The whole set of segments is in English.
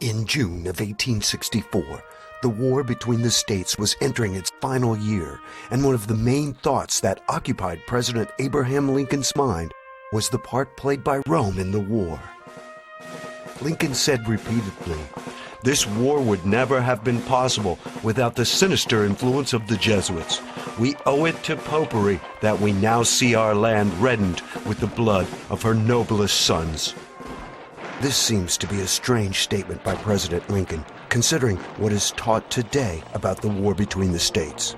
In June of 1864, the war between the states was entering its final year, and one of the main thoughts that occupied President Abraham Lincoln's mind was the part played by Rome in the war. Lincoln said repeatedly, "This war would never have been possible without the sinister influence of the Jesuits. We owe it to popery that we now see our land reddened with the blood of her noblest sons." This seems to be a strange statement by President Lincoln, considering what is taught today about the war between the states.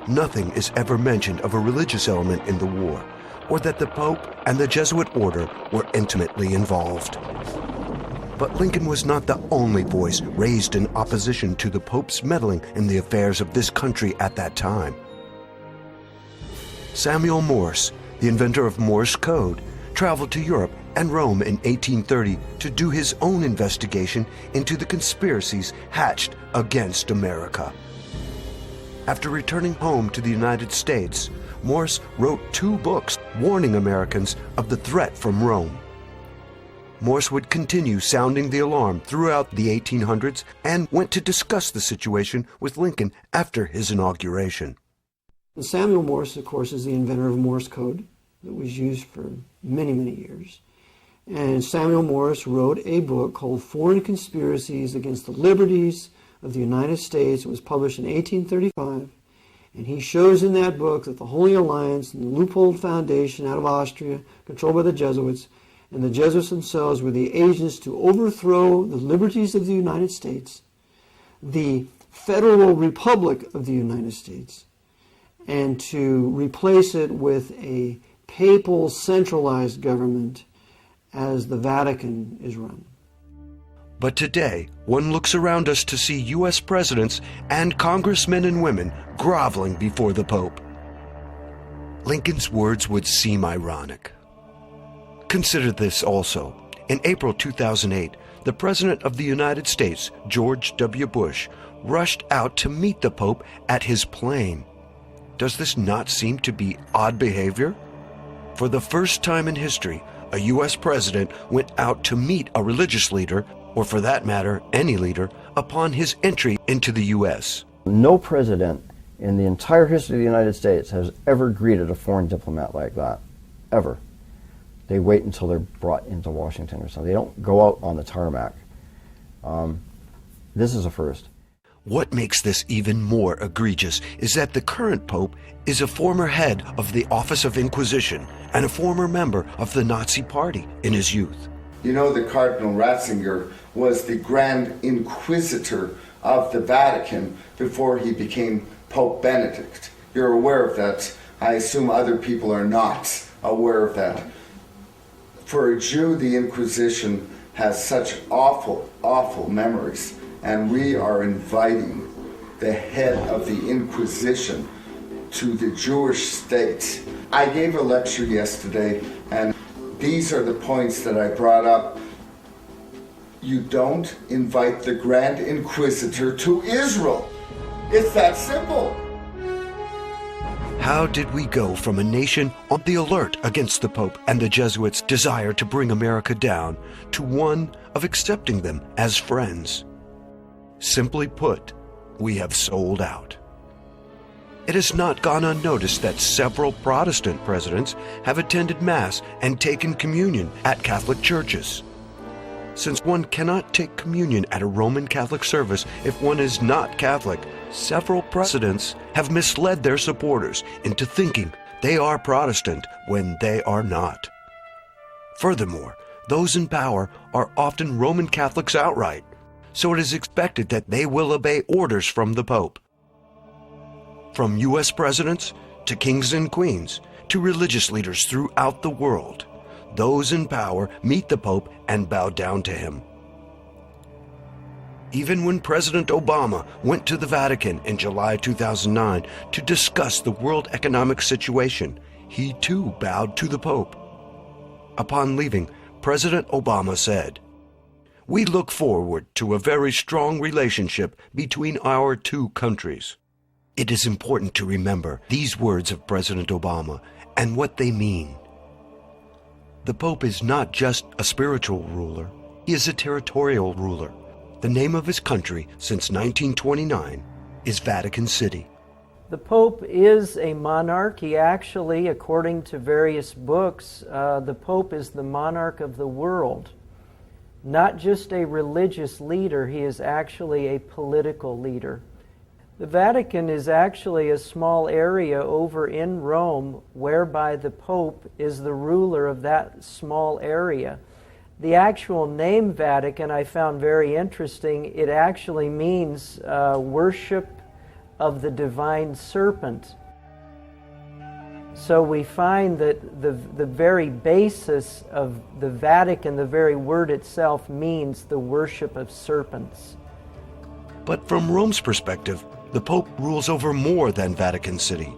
Nothing is ever mentioned of a religious element in the war, or that the Pope and the Jesuit order were intimately involved. But Lincoln was not the only voice raised in opposition to the Pope's meddling in the affairs of this country at that time. Samuel Morse, the inventor of Morse code, traveled to Europe and Rome in 1830 to do his own investigation into the conspiracies hatched against America. After returning home to the United States, Morse wrote 2 books warning Americans of the threat from Rome. Morse would continue sounding the alarm throughout the 1800s and went to discuss the situation with Lincoln after his inauguration. Samuel Morse, of course, is the inventor of Morse code that was used for many, many years. And Samuel Morse wrote a book called Foreign Conspiracies Against the Liberties of the United States. It was published in 1835. And he shows in that book that the Holy Alliance and the Loophole Foundation out of Austria, controlled by the Jesuits, and the Jesuits themselves were the agents to overthrow the liberties of the United States, the Federal Republic of the United States, and to replace it with a papal centralized government as the Vatican is run. But today, one looks around us to see U.S. presidents and congressmen and women groveling before the Pope. Lincoln's words would seem ironic. Consider this also. In April 2008, the President of the United States, George W. Bush, rushed out to meet the Pope at his plane. Does this not seem to be odd behavior? For the first time in history, a U.S. president went out to meet a religious leader, or for that matter, any leader, upon his entry into the U.S. No president in the entire history of the United States has ever greeted a foreign diplomat like that, ever. They wait until they're brought into Washington or something. They don't go out on the tarmac. This is a first. What makes this even more egregious is that the current Pope is a former head of the Office of Inquisition and a former member of the Nazi Party in his youth. You know that Cardinal Ratzinger was the Grand Inquisitor of the Vatican before he became Pope Benedict. You're aware of that. I assume other people are not aware of that. For a Jew, the Inquisition has such awful, awful memories, and we are inviting the head of the Inquisition to the Jewish state. I gave a lecture yesterday, and these are the points that I brought up. You don't invite the Grand Inquisitor to Israel. It's that simple. How did we go from a nation on the alert against the Pope and the Jesuits' desire to bring America down to one of accepting them as friends? Simply put, we have sold out. It has not gone unnoticed that several Protestant presidents have attended Mass and taken communion at Catholic churches. Since one cannot take communion at a Roman Catholic service if one is not Catholic, several presidents have misled their supporters into thinking they are Protestant when they are not. Furthermore, those in power are often Roman Catholics outright, so it is expected that they will obey orders from the Pope. From U.S. presidents to kings and queens to religious leaders throughout the world, those in power meet the Pope and bow down to him. Even when President Obama went to the Vatican in July 2009 to discuss the world economic situation, he too bowed to the Pope. Upon leaving, President Obama said, "We look forward to a very strong relationship between our two countries." It is important to remember these words of President Obama and what they mean. The Pope is not just a spiritual ruler, he is a territorial ruler. the name of his country since 1929 is Vatican City. The Pope is a monarch. He actually, according to various books, the Pope is the monarch of the world. Not just a religious leader, he is actually a political leader. The Vatican is actually a small area over in Rome whereby the Pope is the ruler of that small area. The actual name Vatican I found very interesting. It actually means worship of the divine serpent. So we find that the very basis of the Vatican, the very word itself, means the worship of serpents. But from Rome's perspective, the Pope rules over more than Vatican City.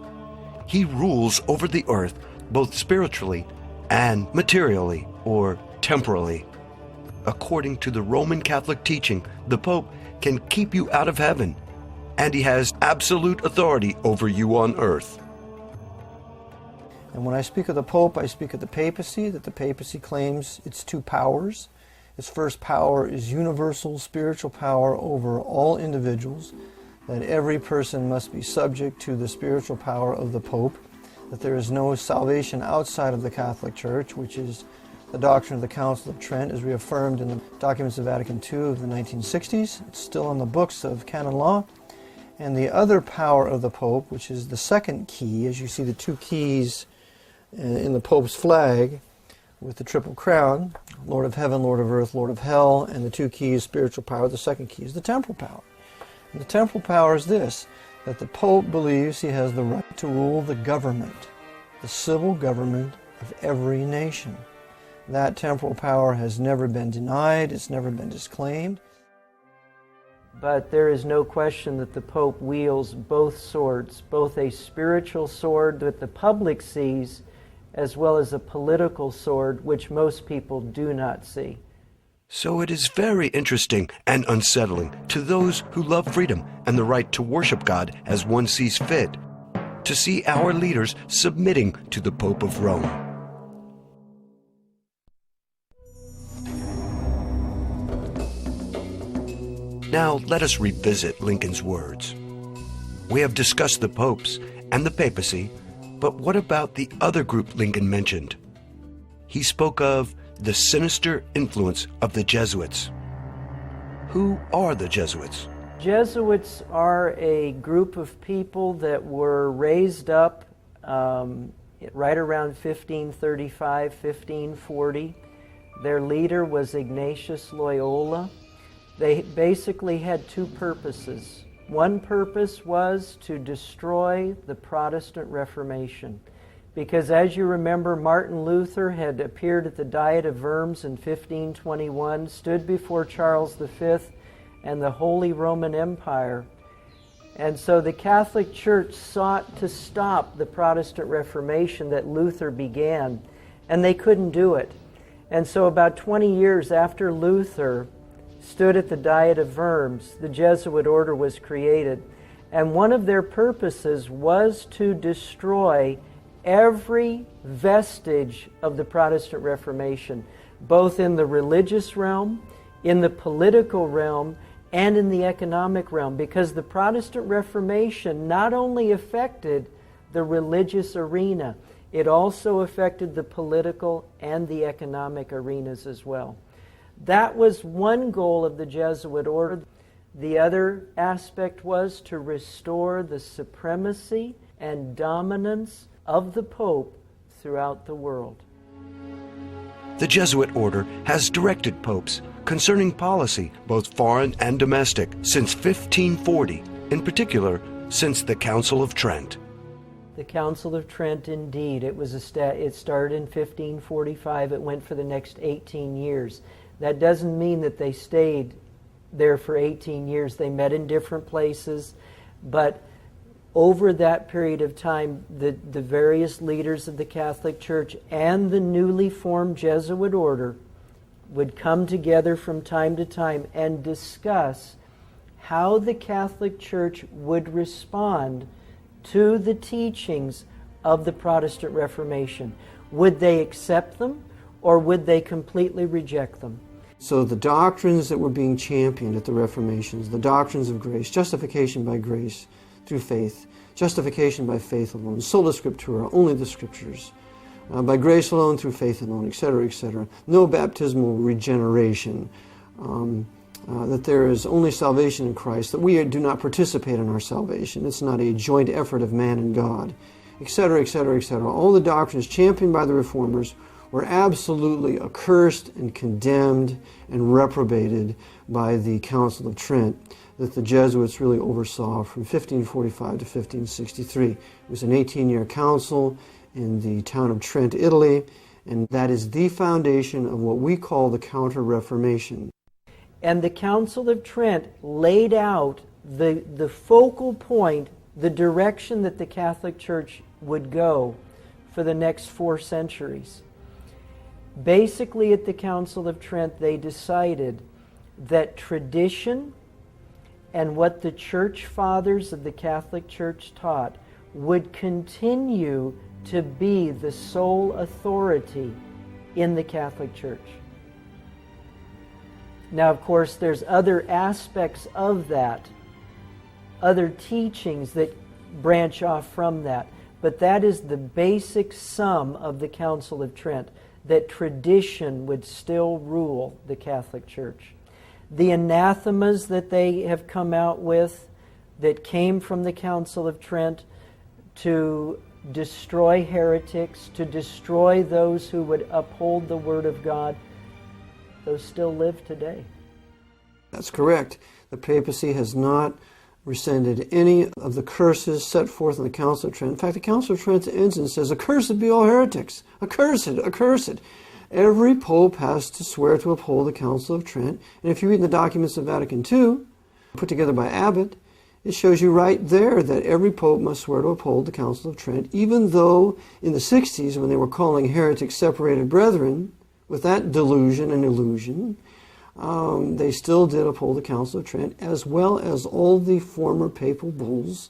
He rules over the earth both spiritually and materially or temporally. According to the Roman Catholic teaching, the Pope can keep you out of heaven, and he has absolute authority over you on earth. And when I speak of the Pope, I speak of the papacy, that the papacy claims its two powers. Its first power is universal spiritual power over all individuals, that every person must be subject to the spiritual power of the Pope, that there is no salvation outside of the Catholic Church, which is the doctrine of the Council of Trent, as reaffirmed in the documents of Vatican II of the 1960s. It's still on the books of canon law. And the other power of the Pope, which is the second key, as you see the two keys in the Pope's flag with the triple crown, Lord of heaven, Lord of earth, Lord of hell, and the two keys, spiritual power. The second key is the temporal power. And the temporal power is this, that the Pope believes he has the right to rule the government, the civil government of every nation. That temporal power has never been denied, it's never been disclaimed. But there is no question that the Pope wields both swords, both a spiritual sword that the public sees, as well as a political sword which most people do not see. So it is very interesting and unsettling to those who love freedom and the right to worship God as one sees fit, to see our leaders submitting to the Pope of Rome. Now let us revisit Lincoln's words. We have discussed the popes and the papacy, but what about the other group Lincoln mentioned? He spoke of the sinister influence of the Jesuits. Who are the Jesuits? Jesuits are a group of people that were raised up right around 1535, 1540. Their leader was Ignatius Loyola. They basically had two purposes. One purpose was to destroy the Protestant Reformation. Because as you remember, Martin Luther had appeared at the Diet of Worms in 1521, stood before Charles V and the Holy Roman Empire. And so the Catholic Church sought to stop the Protestant Reformation that Luther began, and they couldn't do it. And so about 20 years after Luther stood at the Diet of Worms, the Jesuit order was created. And one of their purposes was to destroy every vestige of the Protestant Reformation, both in the religious realm, in the political realm, and in the economic realm, because the Protestant Reformation not only affected the religious arena, it also affected the political and the economic arenas as well. That was one goal of the Jesuit order. The other aspect was to restore the supremacy and dominance of the Pope throughout the world. The Jesuit order has directed popes concerning policy, both foreign and domestic, since 1540, in particular since the Council of Trent. The Council of Trent, indeed. It started in 1545. It went for the next 18 years. That doesn't mean that they stayed there for 18 years. They met in different places, but over that period of time, the various leaders of the Catholic Church and the newly formed Jesuit order would come together from time to time and discuss how the Catholic Church would respond to the teachings of the Protestant Reformation. Would they accept them, or would they completely reject them? So the doctrines that were being championed at the Reformations, the doctrines of grace, justification by grace through faith, justification by faith alone, sola scriptura, only the scriptures, by grace alone, through faith alone, etc., etc. No baptismal regeneration, that there is only salvation in Christ, that we do not participate in our salvation. It's not a joint effort of man and God, etc., etc., etc. All the doctrines championed by the Reformers were absolutely accursed and condemned and reprobated by the Council of Trent that the Jesuits really oversaw from 1545 to 1563. It was an 18-year council in the town of Trent, Italy, and that is the foundation of what we call the Counter-Reformation. And the Council of Trent laid out the focal point, the direction that the Catholic Church would go for the next 4 centuries. Basically, at the Council of Trent, they decided that tradition and what the church fathers of the Catholic Church taught would continue to be the sole authority in the Catholic Church. Now, of course, there's other aspects of that, other teachings that branch off from that, but that is the basic sum of the Council of Trent, that tradition would still rule the Catholic Church. The anathemas that they have come out with that came from the Council of Trent to destroy heretics, to destroy those who would uphold the Word of God, those still live today. That's correct. The papacy has not rescinded any of the curses set forth in the Council of Trent. In fact, the Council of Trent ends and says, "Accursed be all heretics. Accursed, accursed." Every pope has to swear to uphold the Council of Trent. And if you read the documents of Vatican II, put together by Abbot, it shows you right there that every pope must swear to uphold the Council of Trent, even though in the 60s, when they were calling heretics separated brethren, with that delusion and illusion, they still did uphold the Council of Trent, as well as all the former papal bulls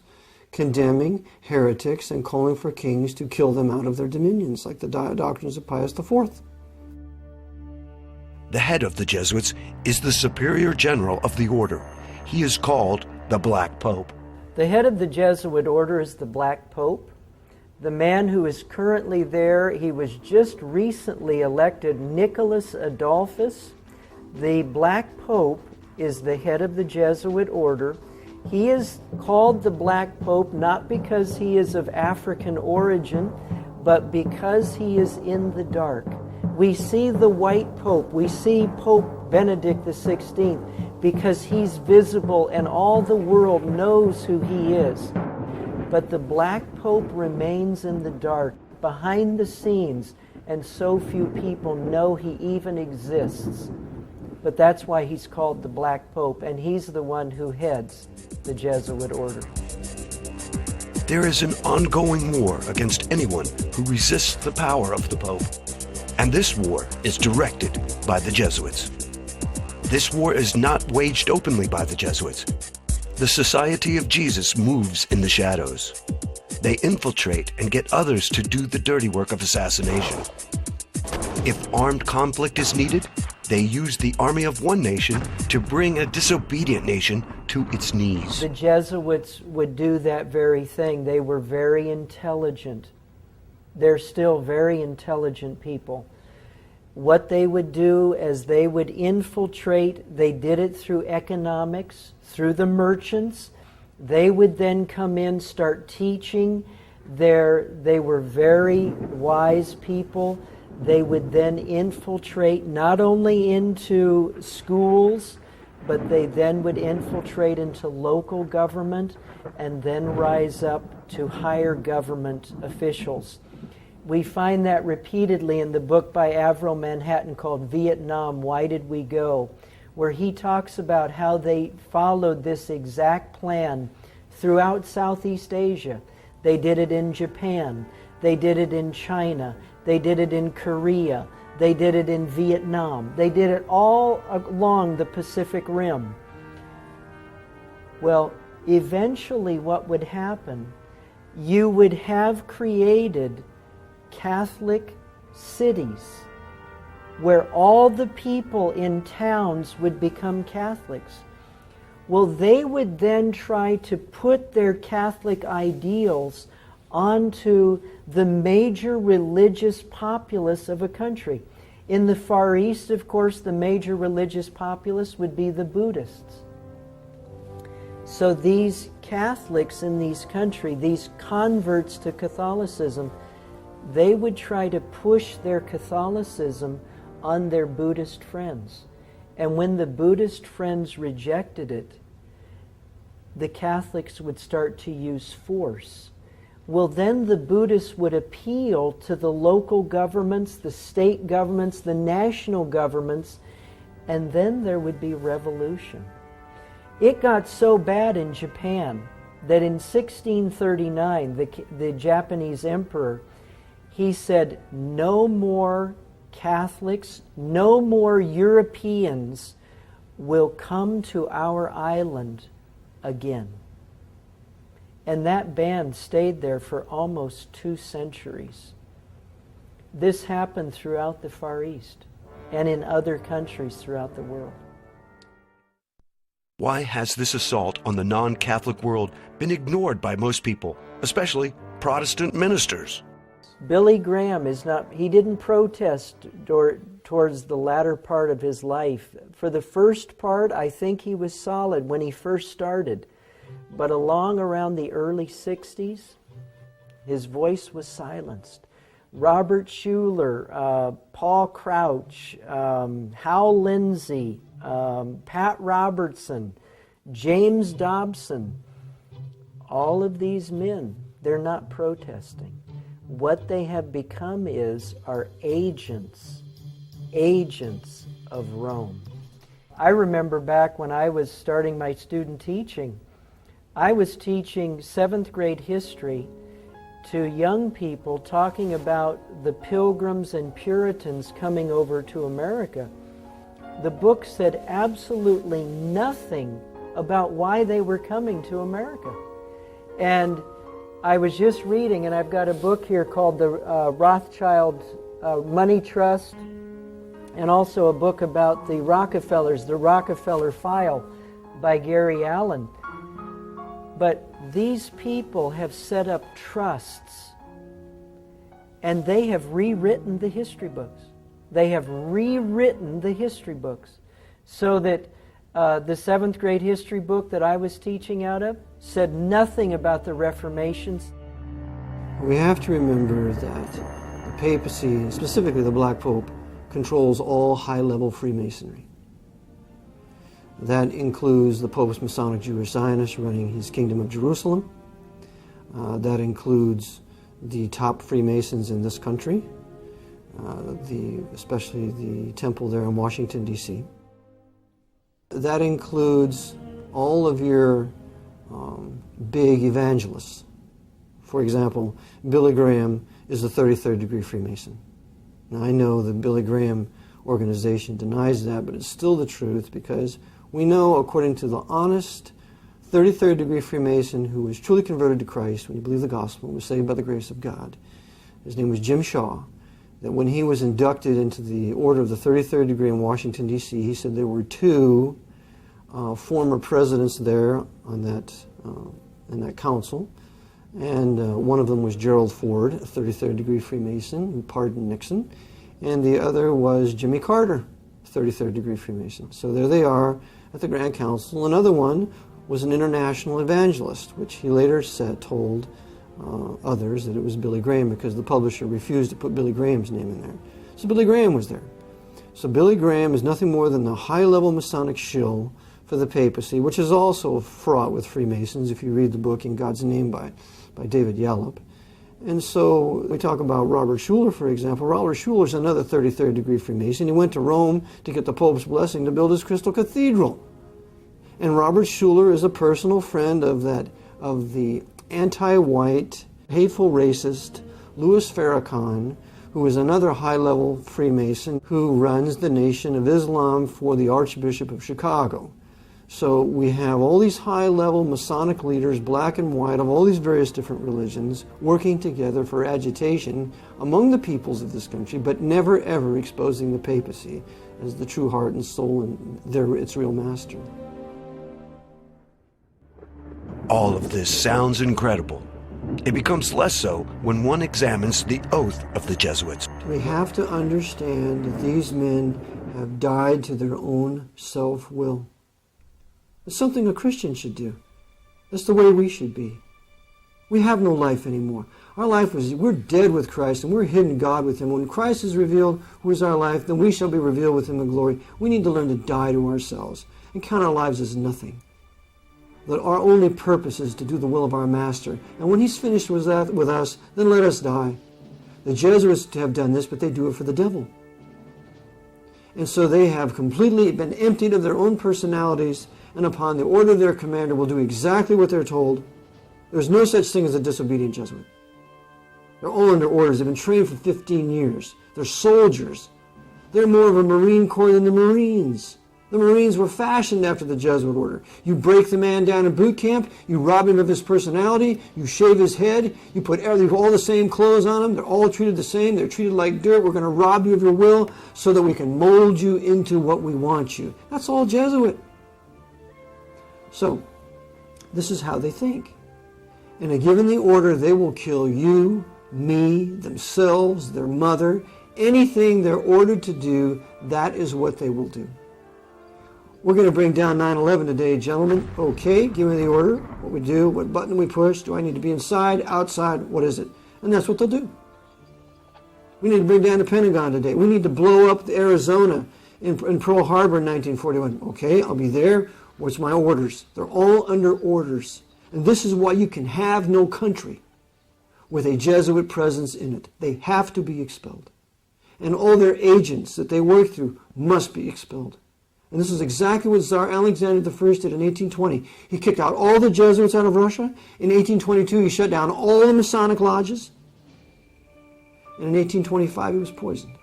condemning heretics and calling for kings to kill them out of their dominions, like the doctrines of Pius IV. The head of the Jesuits is the superior general of the order. He is called the Black Pope. The head of the Jesuit order is the Black Pope. The man who is currently there, he was just recently elected, Nicholas Adolphus. The Black Pope is the head of the Jesuit order. He is called the Black Pope not because he is of African origin, but because he is in the dark. We see the white Pope, we see Pope Benedict XVI, because he's visible and all the world knows who he is. But the Black Pope remains in the dark, behind the scenes, and so few people know he even exists. But that's why he's called the Black Pope, and he's the one who heads the Jesuit order. There is an ongoing war against anyone who resists the power of the Pope. And this war is directed by the Jesuits. This war is not waged openly by the Jesuits. The Society of Jesus moves in the shadows. They infiltrate and get others to do the dirty work of assassination. If armed conflict is needed, they use the army of one nation to bring a disobedient nation to its knees. The Jesuits would do that very thing. They were very intelligent. They're still very intelligent people. What they would do is they would infiltrate, they did it through economics, through the merchants. They would then come in, start teaching. They were very wise people. They would then infiltrate not only into schools, but they then would infiltrate into local government and then rise up to higher government officials. We find that repeatedly in the book by Avril Manhattan called Vietnam, Why Did We Go?, where he talks about how they followed this exact plan throughout Southeast Asia. They did it in Japan. They did it in China. They did it in Korea. They did it in Vietnam. They did it all along the Pacific Rim. Well, eventually what would happen, you would have created Catholic cities where all the people in towns would become Catholics. Well, they would then try to put their Catholic ideals onto the major religious populace of a country. In the Far East, of course, the major religious populace would be the Buddhists. So these Catholics in these countries, these converts to Catholicism, they would try to push their Catholicism on their Buddhist friends. And when the Buddhist friends rejected it, the Catholics would start to use force. Well, then the Buddhists would appeal to the local governments, the state governments, the national governments, and then there would be revolution. It got so bad in Japan that in 1639, the Japanese emperor, he said, no more Catholics, no more Europeans will come to our island again. And that ban stayed there for almost 2 centuries. This happened throughout the Far East and in other countries throughout the world. Why has this assault on the non-Catholic world been ignored by most people, especially Protestant ministers? Billy Graham he didn't protest towards the latter part of his life. For the first part, I think he was solid when he first started. But along around the early 60s, his voice was silenced. Robert Schuller, Paul Crouch, Hal Lindsey, Pat Robertson, James Dobson, all of these men, they're not protesting. What they have become are agents of Rome. I remember back when I was starting my student teaching, I was teaching 7th grade history to young people talking about the Pilgrims and Puritans coming over to America. The book said absolutely nothing about why they were coming to America. And I was just reading, and I've got a book here called the Rothschild Money Trust, and also a book about the Rockefellers, the Rockefeller File by Gary Allen. But these people have set up trusts, and they have rewritten the history books. They have rewritten the history books so that the 7th grade history book that I was teaching out of said nothing about the Reformation. We have to remember that the papacy, and specifically the Black Pope, controls all high-level Freemasonry. That includes the Pope's Masonic Jewish Zionist running his Kingdom of Jerusalem. That includes the top Freemasons in this country, especially the temple there in Washington, D.C. That includes all of your big evangelists. For example, Billy Graham is a 33rd degree Freemason. Now, I know the Billy Graham organization denies that, but it's still the truth, because we know, according to the honest 33rd degree Freemason who was truly converted to Christ when he believed the gospel and was saved by the grace of God, his name was Jim Shaw, that when he was inducted into the Order of the 33rd degree in Washington, D.C., he said there were 2 former presidents there on in that council, and one of them was Gerald Ford, a 33rd degree Freemason who pardoned Nixon, and the other was Jimmy Carter, 33rd degree Freemason. So there they are at the Grand Council. Another one was an international evangelist, which he later told others that it was Billy Graham, because the publisher refused to put Billy Graham's name in there. So Billy Graham was there. So Billy Graham is nothing more than the high-level Masonic shill for the papacy, which is also fraught with Freemasons, if you read the book In God's Name by David Yallop. And so we talk about Robert Schuller, for example. Robert Schuller is another 33rd degree Freemason. He went to Rome to get the Pope's blessing to build his Crystal Cathedral. And Robert Schuller is a personal friend of the anti-white, hateful racist Louis Farrakhan, who is another high-level Freemason who runs the Nation of Islam for the Archbishop of Chicago. So we have all these high-level Masonic leaders, black and white, of all these various different religions, working together for agitation among the peoples of this country, but never ever exposing the papacy as the true heart and soul and its real master. All of this sounds incredible. It becomes less so when one examines the oath of the Jesuits. We have to understand that these men have died to their own self-will. It's something a Christian should do. That's the way we should be. We have no life anymore. Our life we're dead with Christ and we're hidden God with Him. When Christ is revealed, who is our life, then we shall be revealed with Him in glory. We need to learn to die to ourselves and count our lives as nothing. That our only purpose is to do the will of our Master. And when He's finished with us, then let us die. The Jesuits have done this, but they do it for the devil. And so they have completely been emptied of their own personalities, and upon the order of their commander will do exactly what they're told. There's no such thing as a disobedient Jesuit. They're all under orders. They've been trained for 15 years. They're soldiers. They're more of a Marine Corps than the Marines. The Marines were fashioned after the Jesuit order. You break the man down in boot camp, you rob him of his personality, you shave his head, you put all the same clothes on him, they're all treated the same, they're treated like dirt, we're going to rob you of your will so that we can mold you into what we want you. That's all Jesuit. So, this is how they think. And given the order, they will kill you, me, themselves, their mother, anything they're ordered to do, that is what they will do. We're going to bring down 9/11 today, gentlemen. Okay, give me the order, what we do, what button we push, do I need to be inside, outside, what is it? And that's what they'll do. We need to bring down the Pentagon today. We need to blow up Arizona in Pearl Harbor in 1941. Okay, I'll be there. What's my orders? They're all under orders. And this is why you can have no country with a Jesuit presence in it. They have to be expelled. And all their agents that they work through must be expelled. And this is exactly what Tsar Alexander I did in 1820. He kicked out all the Jesuits out of Russia. In 1822, he shut down all the Masonic lodges. And in 1825, he was poisoned.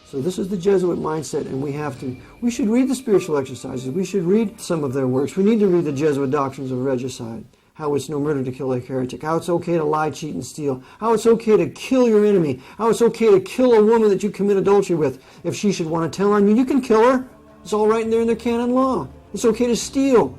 So this is the Jesuit mindset, and we should read the spiritual exercises. We should read some of their works. We need to read the Jesuit doctrines of regicide. How it's no murder to kill like heretic. How it's okay to lie, cheat, and steal. How it's okay to kill your enemy. How it's okay to kill a woman that you commit adultery with. If she should want to tell on you, you can kill her. It's all right in there in their canon law. It's okay to steal.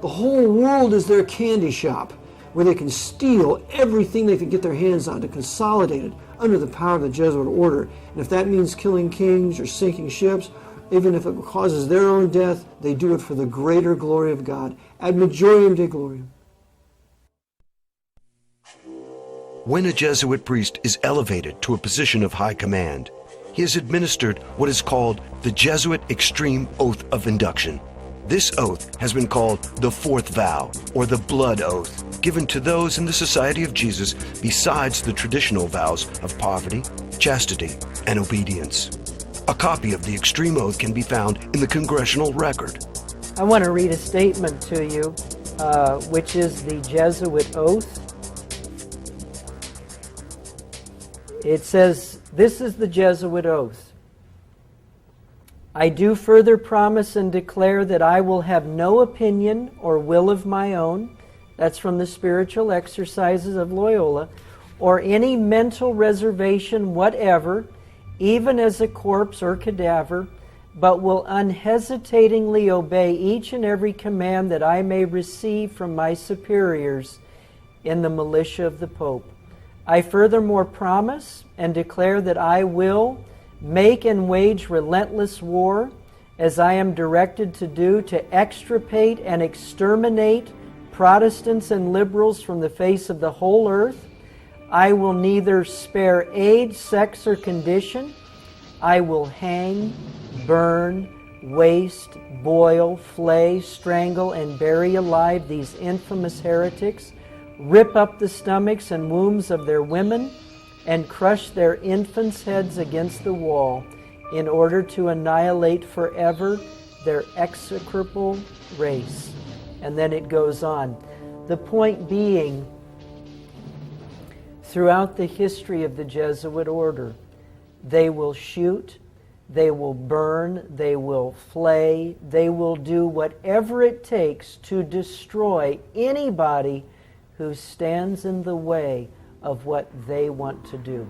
The whole world is their candy shop, where they can steal everything they can get their hands on to consolidate it under the power of the Jesuit order. And if that means killing kings or sinking ships, even if it causes their own death, they do it for the greater glory of God. Ad majorem Dei gloriam. When a Jesuit priest is elevated to a position of high command, he is administered what is called the Jesuit Extreme Oath of Induction. This oath has been called the Fourth Vow, or the Blood Oath, given to those in the Society of Jesus besides the traditional vows of poverty, chastity, and obedience. A copy of the Extreme Oath can be found in the Congressional Record. I want to read a statement to you, which is the Jesuit Oath. It says, this is the Jesuit Oath. I do further promise and declare that I will have no opinion or will of my own, that's from the Spiritual Exercises of Loyola, or any mental reservation whatever, even as a corpse or cadaver, but will unhesitatingly obey each and every command that I may receive from my superiors in the militia of the Pope. I furthermore promise and declare that I will make and wage relentless war, as I am directed to do, to extirpate and exterminate Protestants and liberals from the face of the whole earth. I will neither spare age, sex, or condition. I will hang, burn, waste, boil, flay, strangle, and bury alive these infamous heretics, rip up the stomachs and wombs of their women, and crush their infants' heads against the wall, in order to annihilate forever their execrable race. And then it goes on. The point being, throughout the history of the Jesuit order, they will shoot, They will burn, they will flay, they will do whatever it takes to destroy anybody who stands in the way of what they want to do.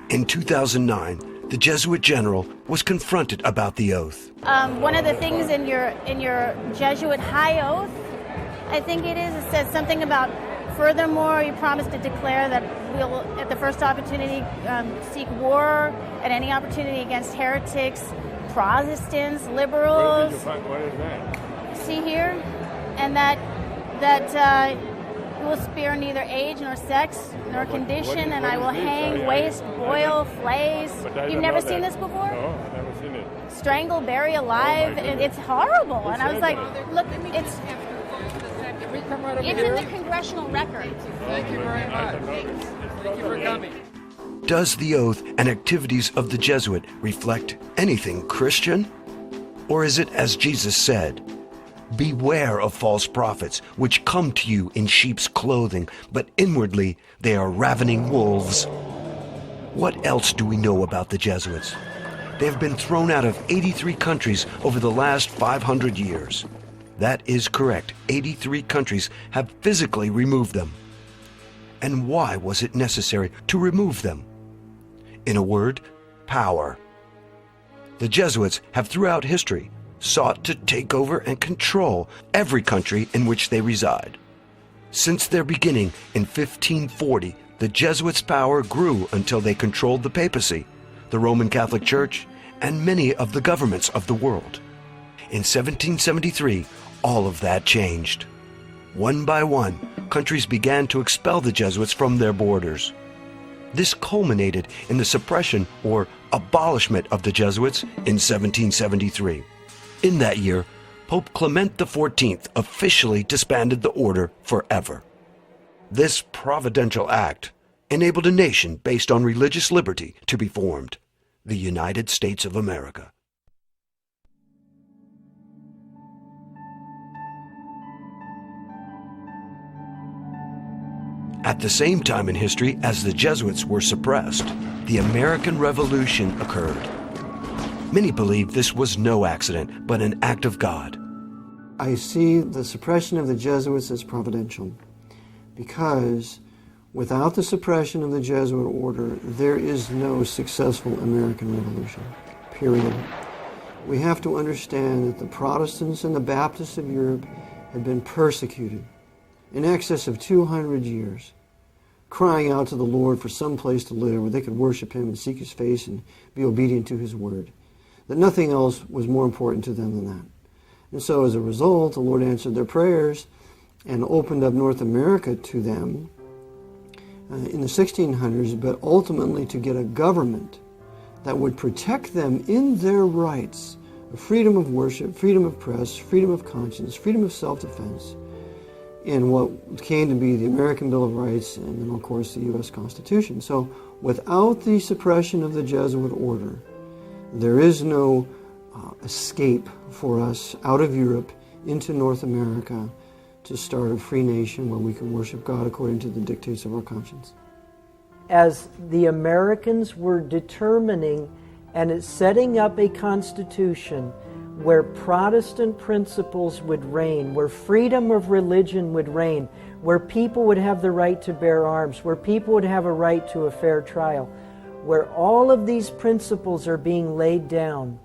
In 2009, the Jesuit general was confronted about the oath. One of the things in your Jesuit high oath, I think it says something about, furthermore, you promise to declare that we'll, at the first opportunity, seek war at any opportunity against heretics, Protestants, liberals. What is that? See here? And that we will spare neither age nor sex nor condition, and I will hang, waste, boil, flays. You've never seen this before? No, I've never seen it. Strangle, bury alive. It's horrible. And I was like, look, it's in the congressional record. Thank you very much. Thank you for coming. Does the oath and activities of the Jesuit reflect anything Christian? Or is it as Jesus said, "Beware of false prophets, which come to you in sheep's clothing, but inwardly they are ravening wolves"? What else do we know about the Jesuits? They have been thrown out of 83 countries over the last 500 years. That is correct. 83 countries have physically removed them. And why was it necessary to remove them? In a word, power. The Jesuits have throughout history sought to take over and control every country in which they reside. Since their beginning in 1540, the Jesuits' power grew until they controlled the papacy, the Roman Catholic Church, and many of the governments of the world. In 1773, all of that changed. One by one, countries began to expel the Jesuits from their borders. This culminated in the suppression or abolishment of the Jesuits in 1773. In that year, Pope Clement XIV officially disbanded the order forever. This providential act enabled a nation based on religious liberty to be formed, the United States of America. At the same time in history as the Jesuits were suppressed, the American Revolution occurred. Many believe this was no accident, but an act of God. I see the suppression of the Jesuits as providential, because without the suppression of the Jesuit order, there is no successful American Revolution, period. We have to understand that the Protestants and the Baptists of Europe had been persecuted in excess of 200 years, crying out to the Lord for some place to live where they could worship Him and seek His face and be obedient to His word. That nothing else was more important to them than that. And so as a result, the Lord answered their prayers and opened up North America to them in the 1600s, but ultimately to get a government that would protect them in their rights of freedom of worship, freedom of press, freedom of conscience, freedom of self-defense, in what came to be the American Bill of Rights and then, of course, the U.S. Constitution. So without the suppression of the Jesuit order, there is no escape for us out of Europe into North America to start a free nation where we can worship God according to the dictates of our conscience. As the Americans were determining and setting up a constitution where Protestant principles would reign, where freedom of religion would reign, where people would have the right to bear arms, where people would have a right to a fair trial, where all of these principles are being laid down,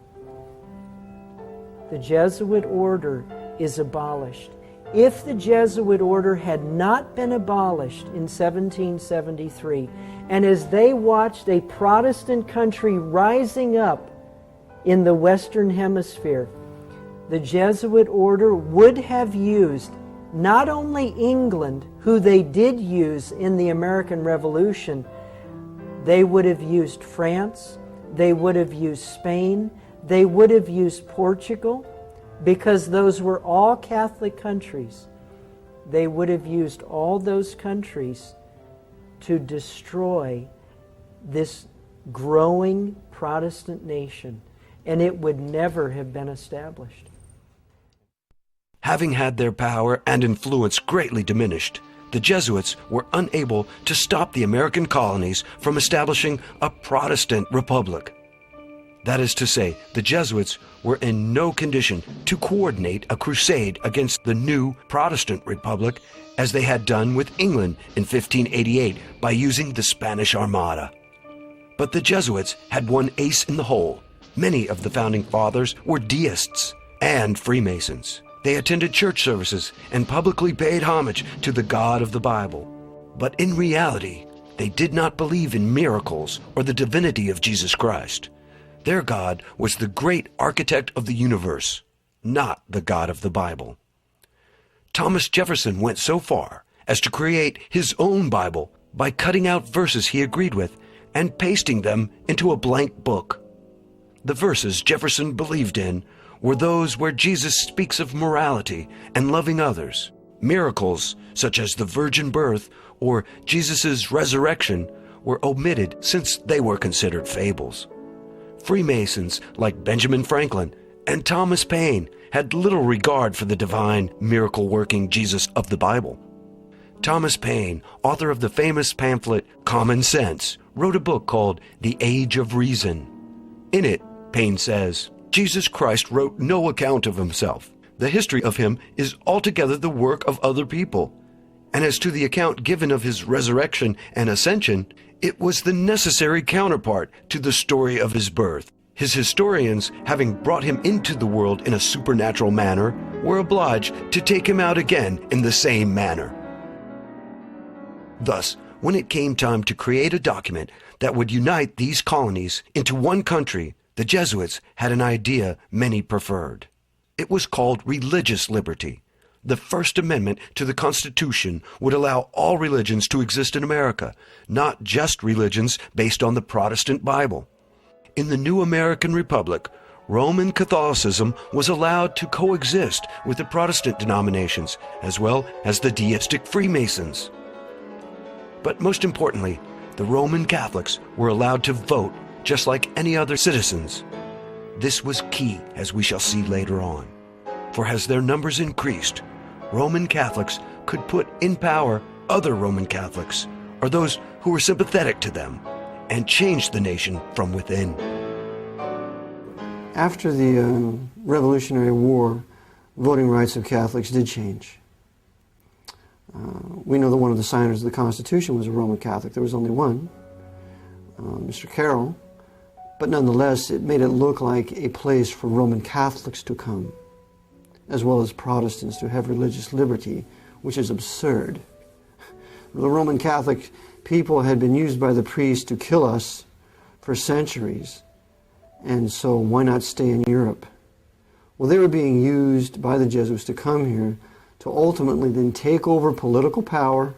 the Jesuit order is abolished. If the Jesuit order had not been abolished in 1773, and as they watched a Protestant country rising up in the Western Hemisphere, the Jesuit order would have used not only England, who they did use in the American Revolution, they would have used France, they would have used Spain, they would have used Portugal, because those were all Catholic countries. They would have used all those countries to destroy this growing Protestant nation, and it would never have been established. Having had their power and influence greatly diminished, the Jesuits were unable to stop the American colonies from establishing a Protestant republic. That is to say, the Jesuits were in no condition to coordinate a crusade against the new Protestant Republic as they had done with England in 1588 by using the Spanish Armada. But the Jesuits had one ace in the hole. Many of the founding fathers were deists and Freemasons. They attended church services and publicly paid homage to the God of the Bible. But in reality, they did not believe in miracles or the divinity of Jesus Christ. Their God was the great architect of the universe, not the God of the Bible. Thomas Jefferson went so far as to create his own Bible by cutting out verses he agreed with and pasting them into a blank book. The verses Jefferson believed in were those where Jesus speaks of morality and loving others. Miracles, such as the virgin birth or Jesus' resurrection, were omitted since they were considered fables. Freemasons like Benjamin Franklin and Thomas Paine had little regard for the divine, miracle-working Jesus of the Bible. Thomas Paine, author of the famous pamphlet Common Sense, wrote a book called The Age of Reason. In it, Paine says, Jesus Christ wrote no account of himself. The history of him is altogether the work of other people. And as to the account given of his resurrection and ascension, it was the necessary counterpart to the story of his birth. His historians, having brought him into the world in a supernatural manner, were obliged to take him out again in the same manner. Thus, when it came time to create a document that would unite these colonies into one country, the Jesuits had an idea many preferred. It was called religious liberty. The First Amendment to the Constitution would allow all religions to exist in America, not just religions based on the Protestant Bible. In the new American Republic, Roman Catholicism was allowed to coexist with the Protestant denominations, as well as the deistic Freemasons. But most importantly, the Roman Catholics were allowed to vote just like any other citizens. This was key, as we shall see later on. For as their numbers increased, Roman Catholics could put in power other Roman Catholics, or those who were sympathetic to them, and change the nation from within. After the Revolutionary War, voting rights of Catholics did change. We know that one of the signers of the Constitution was a Roman Catholic. There was only one, Mr. Carroll, but nonetheless it made it look like a place for Roman Catholics to come, as well as Protestants to have religious liberty, which is absurd. The Roman Catholic people had been used by the priests to kill us for centuries, and so why not stay in Europe? Well, they were being used by the Jesuits to come here to ultimately then take over political power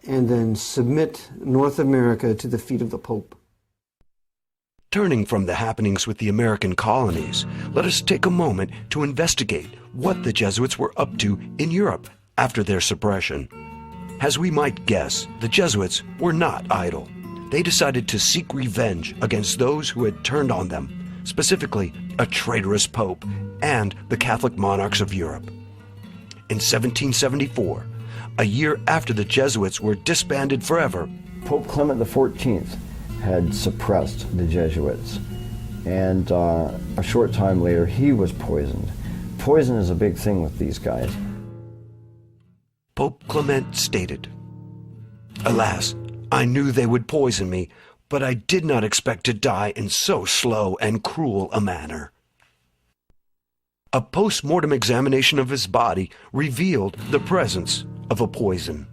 and then submit North America to the feet of the Pope. Turning from the happenings with the American colonies, let us take a moment to investigate what the Jesuits were up to in Europe after their suppression. As we might guess, the Jesuits were not idle. They decided to seek revenge against those who had turned on them, specifically a traitorous Pope and the Catholic monarchs of Europe. In 1774, a year after the Jesuits were disbanded forever, Pope Clement XIV had suppressed the Jesuits, and a short time later he was poisoned. Poison is a big thing with these guys. Pope Clement stated, "Alas, I knew they would poison me, but I did not expect to die in so slow and cruel a manner." A post-mortem examination of his body revealed the presence of a poison.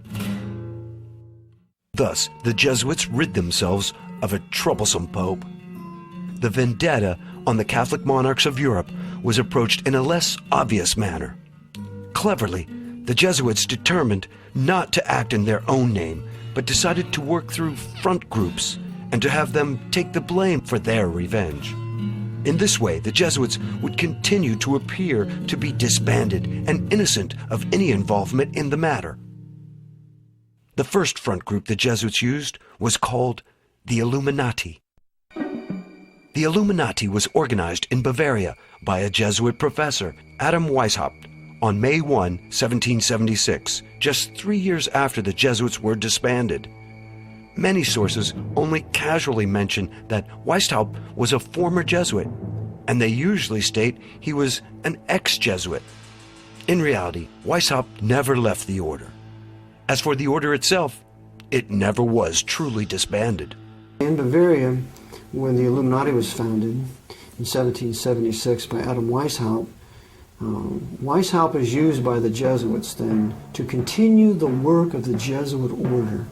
Thus, the Jesuits rid themselves of a troublesome pope. The vendetta on the Catholic monarchs of Europe was approached in a less obvious manner. Cleverly, the Jesuits determined not to act in their own name, but decided to work through front groups and to have them take the blame for their revenge. In this way, the Jesuits would continue to appear to be disbanded and innocent of any involvement in the matter. The first front group the Jesuits used was called the Illuminati. The Illuminati was organized in Bavaria by a Jesuit professor, Adam Weishaupt, on May 1, 1776, just 3 years after the Jesuits were disbanded. Many sources only casually mention that Weishaupt was a former Jesuit, and they usually state he was an ex-Jesuit. In reality, Weishaupt never left the order. As for the order itself, it never was truly disbanded. In Bavaria, when the Illuminati was founded in 1776 by Adam Weishaupt, Weishaupt is used by the Jesuits then to continue the work of the Jesuit order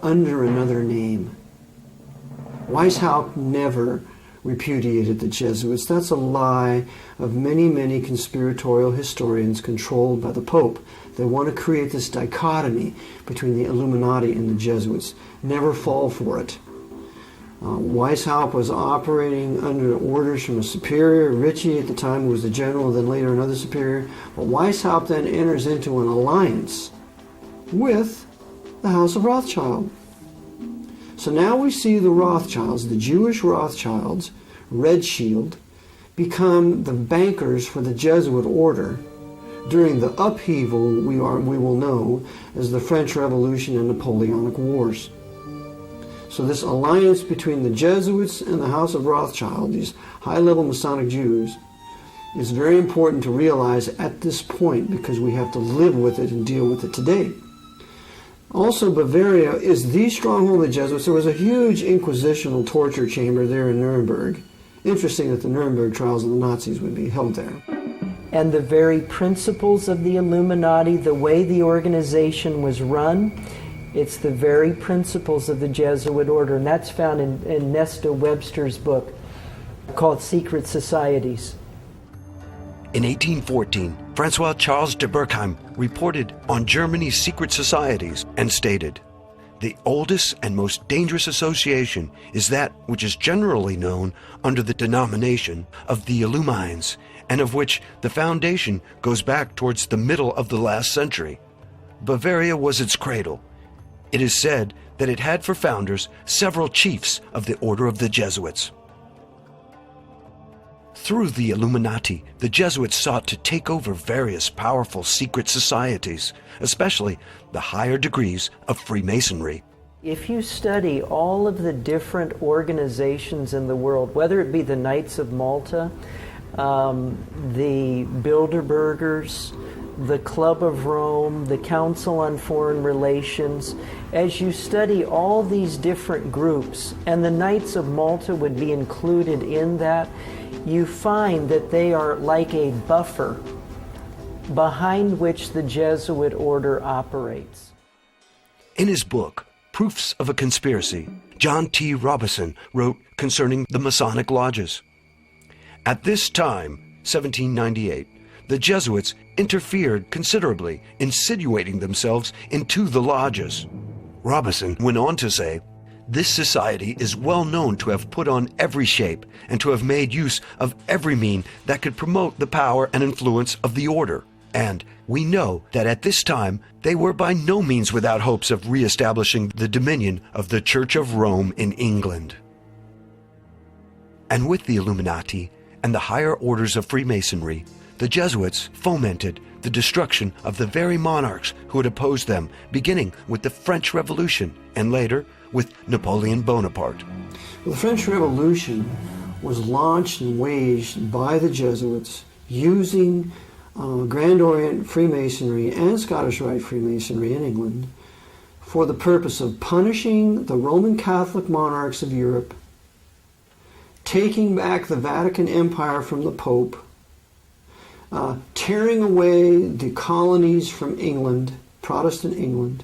under another name. Weishaupt never repudiated the Jesuits. That's a lie of many, many conspiratorial historians controlled by the Pope. They want to create this dichotomy between the Illuminati and the Jesuits. Never fall for it. Weishaupt was operating under orders from a superior. Ritchie at the time was the general, then later another superior. But Weishaupt then enters into an alliance with the House of Rothschild. So now we see the Rothschilds, the Jewish Rothschilds, Red Shield, become the bankers for the Jesuit order during the upheaval we will know as the French Revolution and Napoleonic Wars. So this alliance between the Jesuits and the House of Rothschild, these high-level Masonic Jews, is very important to realize at this point because we have to live with it and deal with it today. Also, Bavaria is the stronghold of the Jesuits. There was a huge inquisitional torture chamber there in Nuremberg. Interesting that the Nuremberg trials of the Nazis would be held there. And the very principles of the Illuminati, the way the organization was run, it's the very principles of the Jesuit order, and that's found in Nesta Webster's book called Secret Societies. In 1814, Francois Charles de Berkheim reported on Germany's secret societies and stated, "The oldest and most dangerous association is that which is generally known under the denomination of the Illumines, and of which the foundation goes back towards the middle of the last century. Bavaria was its cradle. It is said that it had for founders several chiefs of the order of the Jesuits." Through the Illuminati, the Jesuits sought to take over various powerful secret societies, especially the higher degrees of Freemasonry. If you study all of the different organizations in the world, whether it be the Knights of Malta, the Bilderbergers, the Club of Rome, the Council on Foreign Relations, as you study all these different groups, and the Knights of Malta would be included in that, you find that they are like a buffer behind which the Jesuit order operates. In his book, Proofs of a Conspiracy, John T. Robison wrote concerning the Masonic lodges. At this time, 1798, the Jesuits interfered considerably, insinuating themselves into the lodges. Robison went on to say, "This society is well known to have put on every shape and to have made use of every mean that could promote the power and influence of the order. And we know that at this time they were by no means without hopes of re-establishing the dominion of the Church of Rome in England." And with the Illuminati and the higher orders of Freemasonry, the Jesuits fomented the destruction of the very monarchs who had opposed them, beginning with the French Revolution and later with Napoleon Bonaparte. Well, the French Revolution was launched and waged by the Jesuits using Grand Orient Freemasonry and Scottish Rite Freemasonry in England for the purpose of punishing the Roman Catholic monarchs of Europe, taking back the Vatican Empire from the Pope, tearing away the colonies from England, Protestant England.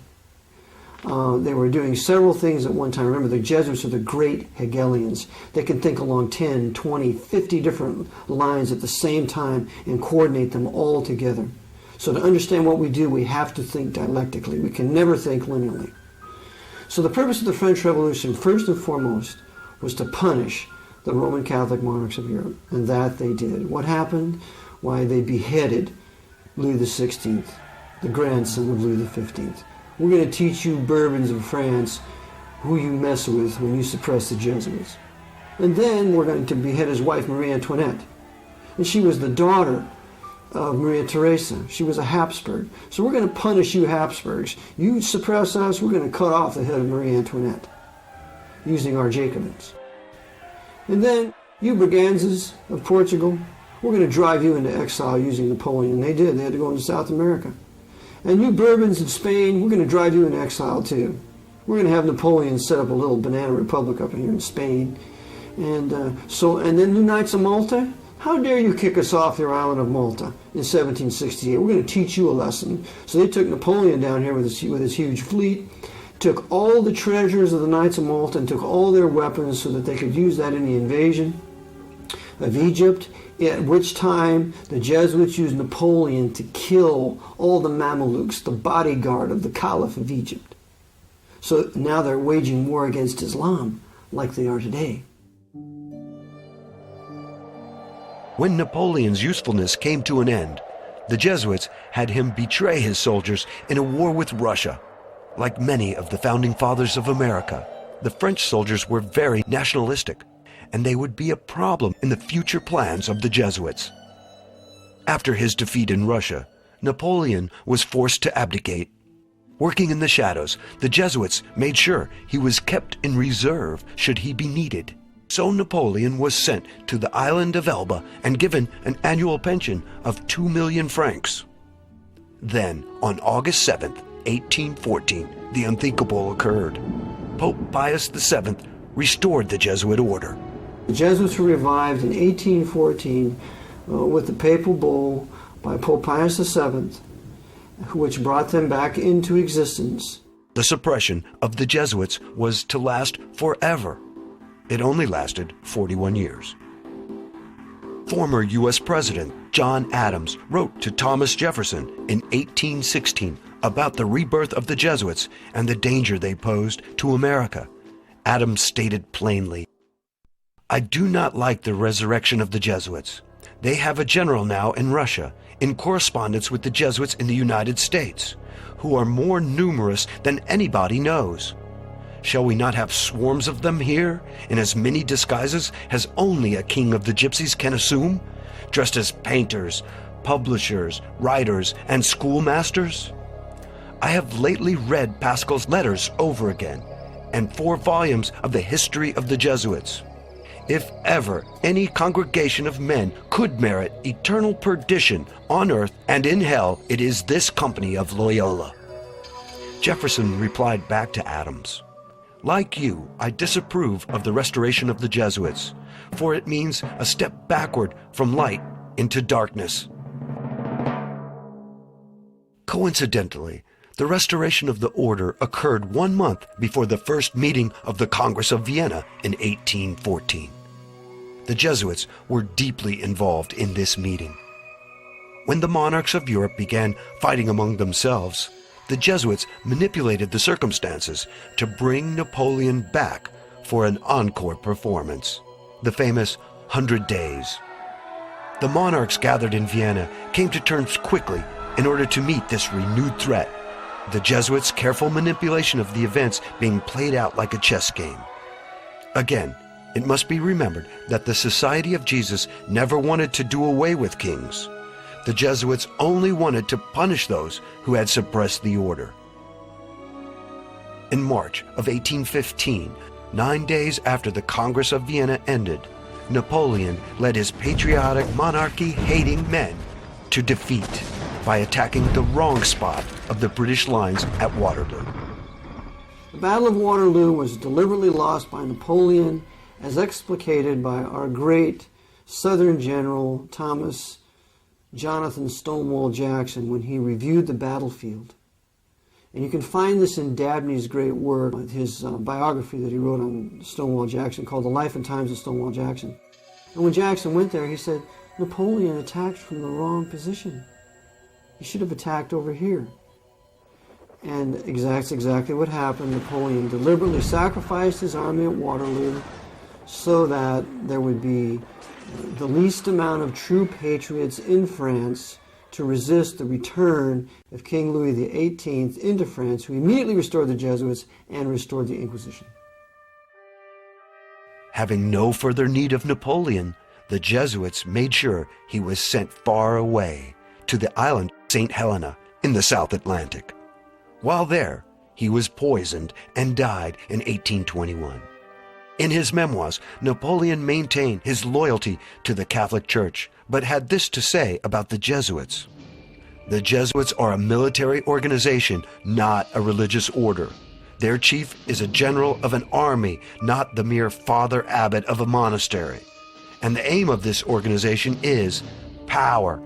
They were doing several things at one time. Remember, the Jesuits are the great Hegelians. They can think along 10, 20, 50 different lines at the same time and coordinate them all together. So to understand what we do, we have to think dialectically. We can never think linearly. So the purpose of the French Revolution, first and foremost, was to punish the Roman Catholic monarchs of Europe. And that they did. What happened? Why, they beheaded Louis XVI, the grandson of Louis XV. We're going to teach you Bourbons of France who you mess with when you suppress the Jesuits. And then we're going to behead his wife, Marie Antoinette. And she was the daughter of Maria Theresa. She was a Habsburg. So we're going to punish you Habsburgs. You suppress us, we're going to cut off the head of Marie Antoinette. using our Jacobins. And then, you Braganzas of Portugal, we're going to drive you into exile using Napoleon. They did. They had to go into South America. And you Bourbons of Spain, we're going to drive you into exile too. We're going to have Napoleon set up a little banana republic up here in Spain. And then the Knights of Malta, how dare you kick us off your island of Malta in 1768? We're going to teach you a lesson. So they took Napoleon down here with his huge fleet, took all the treasures of the Knights of Malta and took all their weapons so that they could use that in the invasion of Egypt, at which time the Jesuits used Napoleon to kill all the Mamelukes, the bodyguard of the Caliph of Egypt. So now they're waging war against Islam like they are today. When Napoleon's usefulness came to an end, the Jesuits had him betray his soldiers in a war with Russia. Like many of the founding fathers of America, the French soldiers were very nationalistic, and they would be a problem in the future plans of the Jesuits. After his defeat in Russia, Napoleon was forced to abdicate. Working in the shadows, the Jesuits made sure he was kept in reserve should he be needed. So Napoleon was sent to the island of Elba and given an annual pension of 2 million francs. Then, on August 7th, 1814, the unthinkable occurred. Pope Pius VII restored the Jesuit order. The Jesuits were revived in 1814 with the papal bull by Pope Pius VII, which brought them back into existence. The suppression of the Jesuits was to last forever. It only lasted 41 years. Former U.S. President John Adams wrote to Thomas Jefferson in 1816 about the rebirth of the Jesuits and the danger they posed to America. Adams stated plainly, "I do not like the resurrection of the Jesuits. They have a general now in Russia, in correspondence with the Jesuits in the United States, who are more numerous than anybody knows. Shall we not have swarms of them here, in as many disguises as only a king of the gypsies can assume, dressed as painters, publishers, writers, and schoolmasters? I have lately read Pascal's letters over again, and 4 volumes of the history of the Jesuits. If ever any congregation of men could merit eternal perdition on earth and in hell, it is this company of Loyola." Jefferson replied back to Adams, "Like you, I disapprove of the restoration of the Jesuits, for it means a step backward from light into darkness." Coincidentally, the restoration of the order occurred 1 month before the first meeting of the Congress of Vienna in 1814. The Jesuits were deeply involved in this meeting. When the monarchs of Europe began fighting among themselves, the Jesuits manipulated the circumstances to bring Napoleon back for an encore performance, the famous 100 Days. The monarchs gathered in Vienna came to terms quickly in order to meet this renewed threat, the Jesuits' careful manipulation of the events being played out like a chess game. Again, it must be remembered that the Society of Jesus never wanted to do away with kings. The Jesuits only wanted to punish those who had suppressed the order. In March of 1815, 9 days after the Congress of Vienna ended, Napoleon led his patriotic monarchy-hating men to defeat by attacking the wrong spot of the British lines at Waterloo. The Battle of Waterloo was deliberately lost by Napoleon, as explicated by our great Southern General Thomas Jonathan Stonewall Jackson when he reviewed the battlefield. And you can find this in Dabney's great work, his biography that he wrote on Stonewall Jackson called The Life and Times of Stonewall Jackson. And when Jackson went there, he said, Napoleon attacked from the wrong position. He should have attacked over here. And that's exactly what happened. Napoleon deliberately sacrificed his army at Waterloo so that there would be the least amount of true patriots in France to resist the return of King Louis XVIII into France, who immediately restored the Jesuits and restored the Inquisition. Having no further need of Napoleon, the Jesuits made sure he was sent far away to the island St. Helena in the South Atlantic. While there, he was poisoned and died in 1821. In his memoirs, Napoleon maintained his loyalty to the Catholic Church, but had this to say about the Jesuits. The Jesuits are a military organization, not a religious order. Their chief is a general of an army, not the mere father abbot of a monastery. And the aim of this organization is power.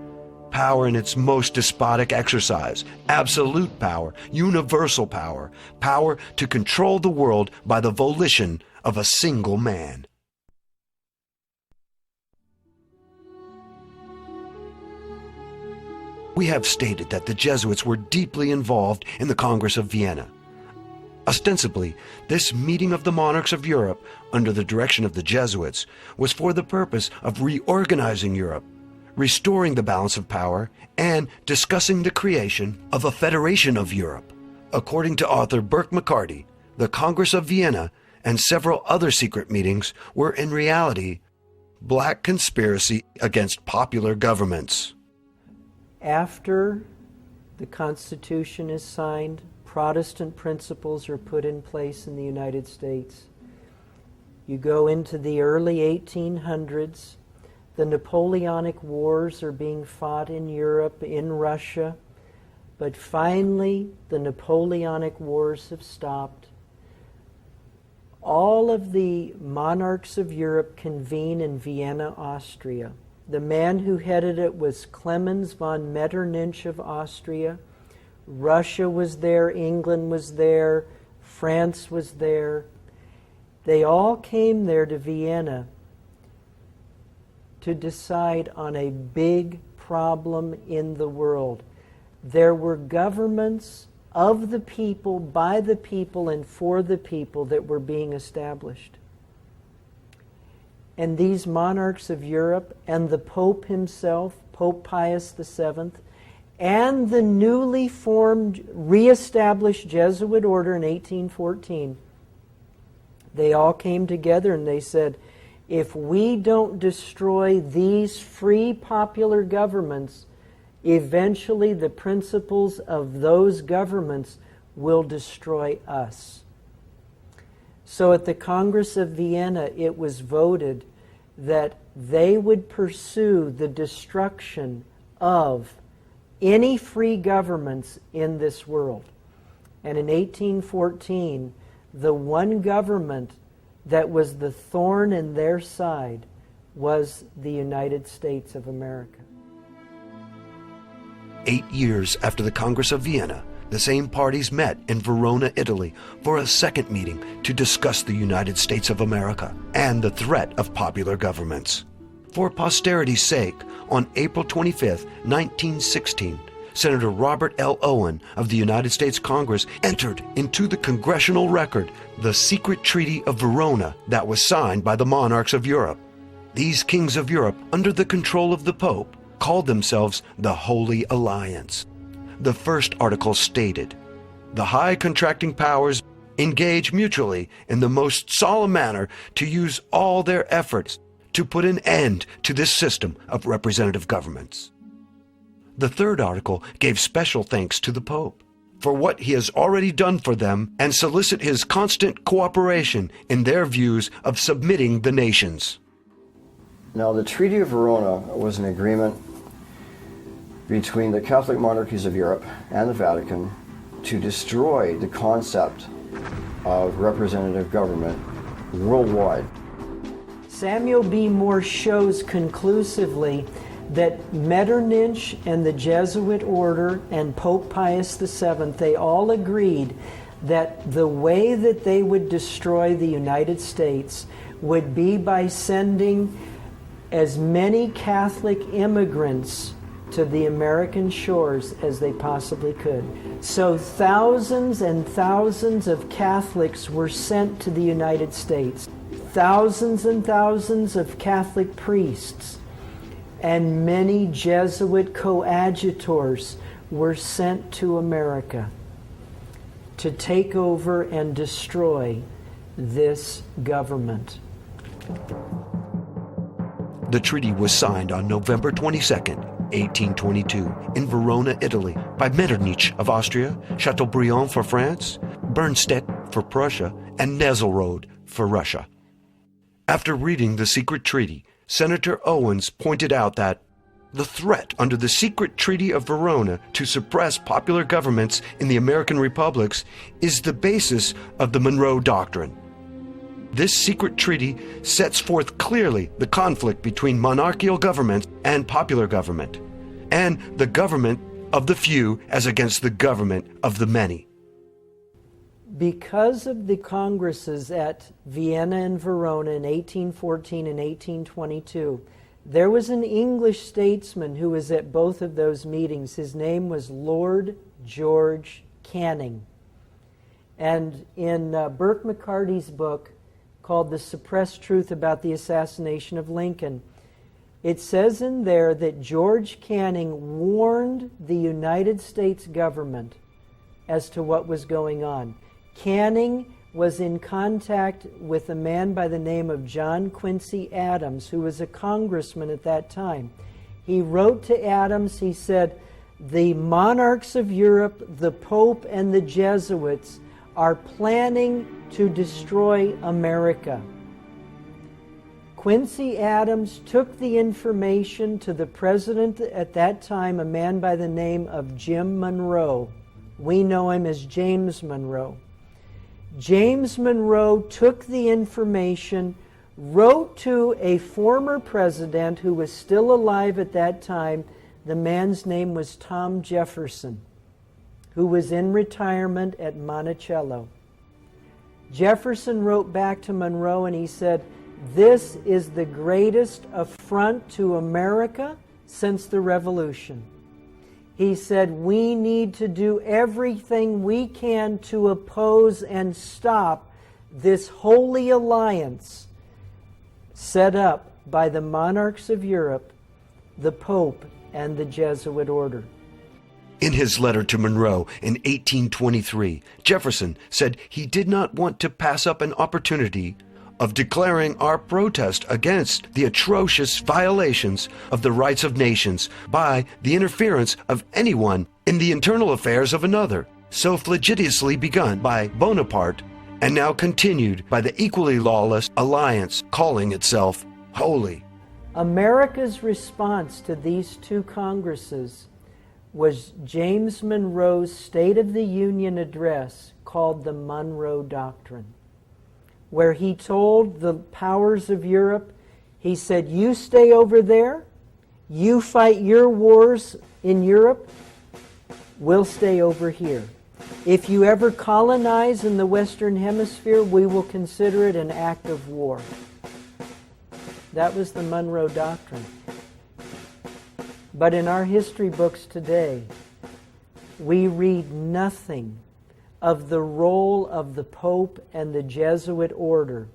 Power in its most despotic exercise, absolute power, universal power, power to control the world by the volition of a single man. We have stated that the Jesuits were deeply involved in the Congress of Vienna. Ostensibly, this meeting of the monarchs of Europe, under the direction of the Jesuits, was for the purpose of reorganizing Europe, restoring the balance of power, and discussing the creation of a federation of Europe. According to author Burke McCarty, the Congress of Vienna and several other secret meetings were in reality black conspiracy against popular governments. After the Constitution is signed, Protestant principles are put in place in the United States. You go into the early 1800s, the Napoleonic Wars are being fought in Europe, in Russia, but finally the Napoleonic Wars have stopped. All of the monarchs of Europe convene in Vienna, Austria. The man who headed it was Clemens von Metternich of Austria. Russia was there, England was there, France was there. They all came there to Vienna to decide on a big problem in the world. There were governments of the people, by the people, and for the people that were being established. And these monarchs of Europe and the Pope himself, Pope Pius VII, and the newly formed, reestablished Jesuit order in 1814, they all came together and they said, if we don't destroy these free popular governments, eventually the principles of those governments will destroy us. So at the Congress of Vienna, it was voted that they would pursue the destruction of any free governments in this world. And in 1814, the one government that was the thorn in their side was the United States of America. 8 years after the Congress of Vienna, the same parties met in Verona, Italy, for a second meeting to discuss the United States of America and the threat of popular governments. For posterity's sake, on April 25, 1916, Senator Robert L. Owen of the United States Congress entered into the congressional record the secret Treaty of Verona that was signed by the monarchs of Europe. These kings of Europe, under the control of the Pope, called themselves the Holy Alliance. The first article stated, "The high contracting powers engage mutually in the most solemn manner to use all their efforts to put an end to this system of representative governments." The third article gave special thanks to the Pope for what he has already done for them and solicit his constant cooperation in their views of submitting the nations. Now, the Treaty of Verona was an agreement between the Catholic monarchies of Europe and the Vatican to destroy the concept of representative government worldwide. Samuel B. Morse shows conclusively that Metternich and the Jesuit order and Pope Pius VII, they all agreed that the way that they would destroy the United States would be by sending as many Catholic immigrants to the American shores as they possibly could. So thousands and thousands of Catholics were sent to the United States. Thousands and thousands of Catholic priests and many Jesuit coadjutors were sent to America to take over and destroy this government. The treaty was signed on November 22nd, 1822, in Verona, Italy, by Metternich of Austria, Chateaubriand for France, Bernstedt for Prussia, and Nesselrode for Russia. After reading the secret treaty, Senator Owens pointed out that the threat under the secret Treaty of Verona to suppress popular governments in the American republics is the basis of the Monroe Doctrine. This secret treaty sets forth clearly the conflict between monarchical government and popular government, and the government of the few as against the government of the many. Because of the congresses at Vienna and Verona in 1814 and 1822, there was an English statesman who was at both of those meetings. His name was Lord George Canning. And in Burke McCarty's book called The Suppressed Truth About the Assassination of Lincoln, it says in there that George Canning warned the United States government as to what was going on. Canning was in contact with a man by the name of John Quincy Adams, who was a congressman at that time. He wrote to Adams, he said, "The monarchs of Europe, the Pope, and the Jesuits are planning to destroy America." Quincy Adams took the information to the president at that time, a man by the name of Jim Monroe. We know him as James Monroe. James Monroe took the information, wrote to a former president who was still alive at that time. The man's name was Tom Jefferson, who was in retirement at Monticello. Jefferson wrote back to Monroe and he said, "This is the greatest affront to America since the Revolution." He said, "We need to do everything we can to oppose and stop this holy alliance set up by the monarchs of Europe, the Pope, and the Jesuit order." In his letter to Monroe in 1823, Jefferson said he did not want to pass up an opportunity of declaring our protest against the atrocious violations of the rights of nations by the interference of anyone in the internal affairs of another, so flagitiously begun by Bonaparte and now continued by the equally lawless alliance calling itself holy. America's response to these two congresses was James Monroe's State of the Union address called the Monroe Doctrine, where he told the powers of Europe, he said, "You stay over there, you fight your wars in Europe, we'll stay over here. If you ever colonize in the Western Hemisphere, we will consider it an act of war." That was the Monroe Doctrine. But in our history books today, we read nothing of the role of the Pope and the Jesuit order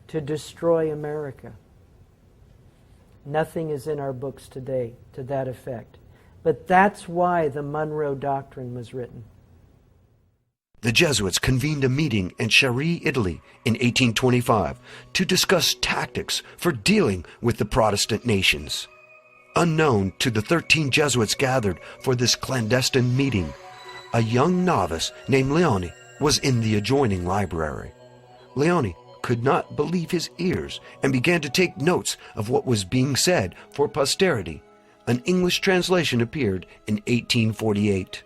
to destroy America. Nothing is in our books today to that effect. But that's why the Monroe Doctrine was written. The Jesuits convened a meeting in Chieri, Italy in 1825 to discuss tactics for dealing with the Protestant nations. Unknown to the 13 Jesuits gathered for this clandestine meeting, a young novice named Leone was in the adjoining library. Leone could not believe his ears and began to take notes of what was being said for posterity. An English translation appeared in 1848.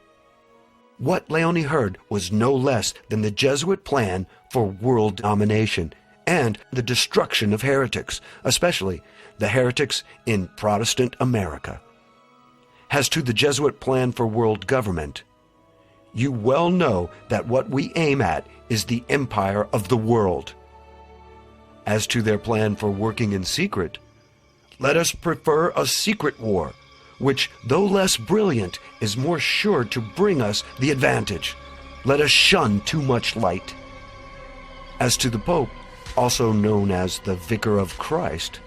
What Leone heard was no less than the Jesuit plan for world domination and the destruction of heretics, especially the heretics in Protestant America. As to the Jesuit plan for world government, you well know that what we aim at is the empire of the world. As to their plan for working in secret, let us prefer a secret war, which, though less brilliant, is more sure to bring us the advantage. Let us shun too much light. As to the Pope, also known as the Vicar of Christ,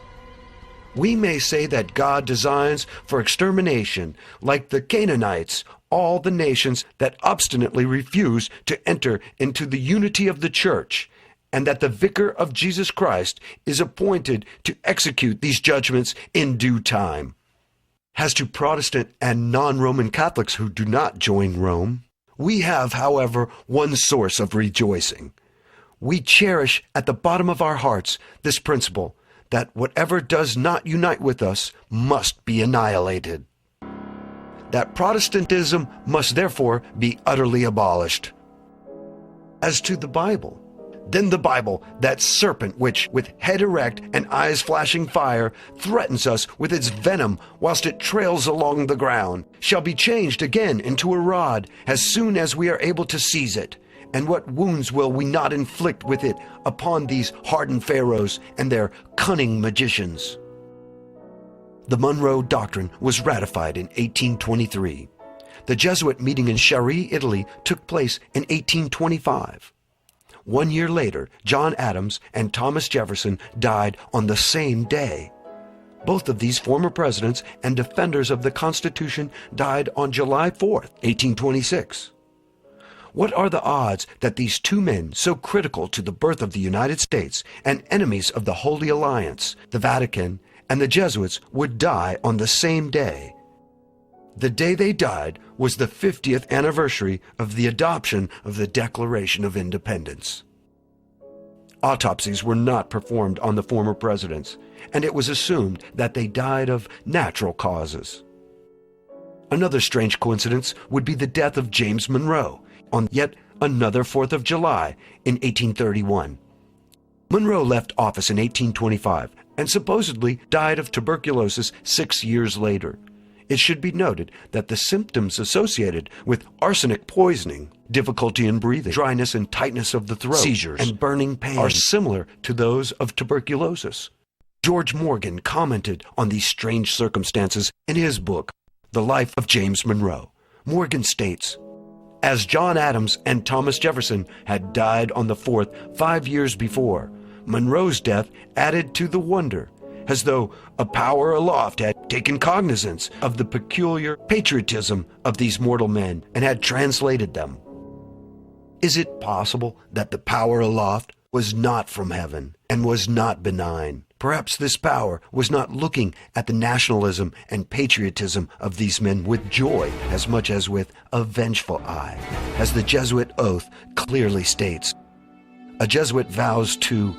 we may say that God designs for extermination, like the Canaanites, all the nations that obstinately refuse to enter into the unity of the Church, and that the Vicar of Jesus Christ is appointed to execute these judgments in due time. As to Protestant and non-Roman Catholics who do not join Rome, we have, however, one source of rejoicing. we cherish at the bottom of our hearts this principle that whatever does not unite with us must be annihilated. That Protestantism must therefore be utterly abolished. As to the Bible, then the Bible, that serpent which, with head erect and eyes flashing fire, threatens us with its venom whilst it trails along the ground, shall be changed again into a rod as soon as we are able to seize it. And what wounds will we not inflict with it upon these hardened pharaohs and their cunning magicians? The Monroe Doctrine was ratified in 1823. The Jesuit meeting in Chieri, Italy, took place in 1825. 1 year later, John Adams and Thomas Jefferson died on the same day. Both of these former presidents and defenders of the Constitution died on July 4th, 1826. What are the odds that these two men, so critical to the birth of the United States and enemies of the Holy Alliance, the Vatican, and the Jesuits, would die on the same day? The day they died was the 50th anniversary of the adoption of the Declaration of Independence. Autopsies were not performed on the former presidents, and it was assumed that they died of natural causes. Another strange coincidence would be the death of James Monroe on yet another 4th of July in 1831. Monroe left office in 1825 and supposedly died of tuberculosis 6 years later. It should be noted that the symptoms associated with arsenic poisoning, difficulty in breathing, dryness and tightness of the throat, seizures, and burning pain, are similar to those of tuberculosis. George Morgan commented on these strange circumstances in his book, The Life of James Monroe. Morgan states, "As John Adams and Thomas Jefferson had died on the 4th 5 years before, Monroe's death added to the wonder, as though a power aloft had taken cognizance of the peculiar patriotism of these mortal men and had translated them." Is it possible that the power aloft was not from heaven and was not benign? Perhaps this power was not looking at the nationalism and patriotism of these men with joy as much as with a vengeful eye, as the Jesuit oath clearly states. A Jesuit vows to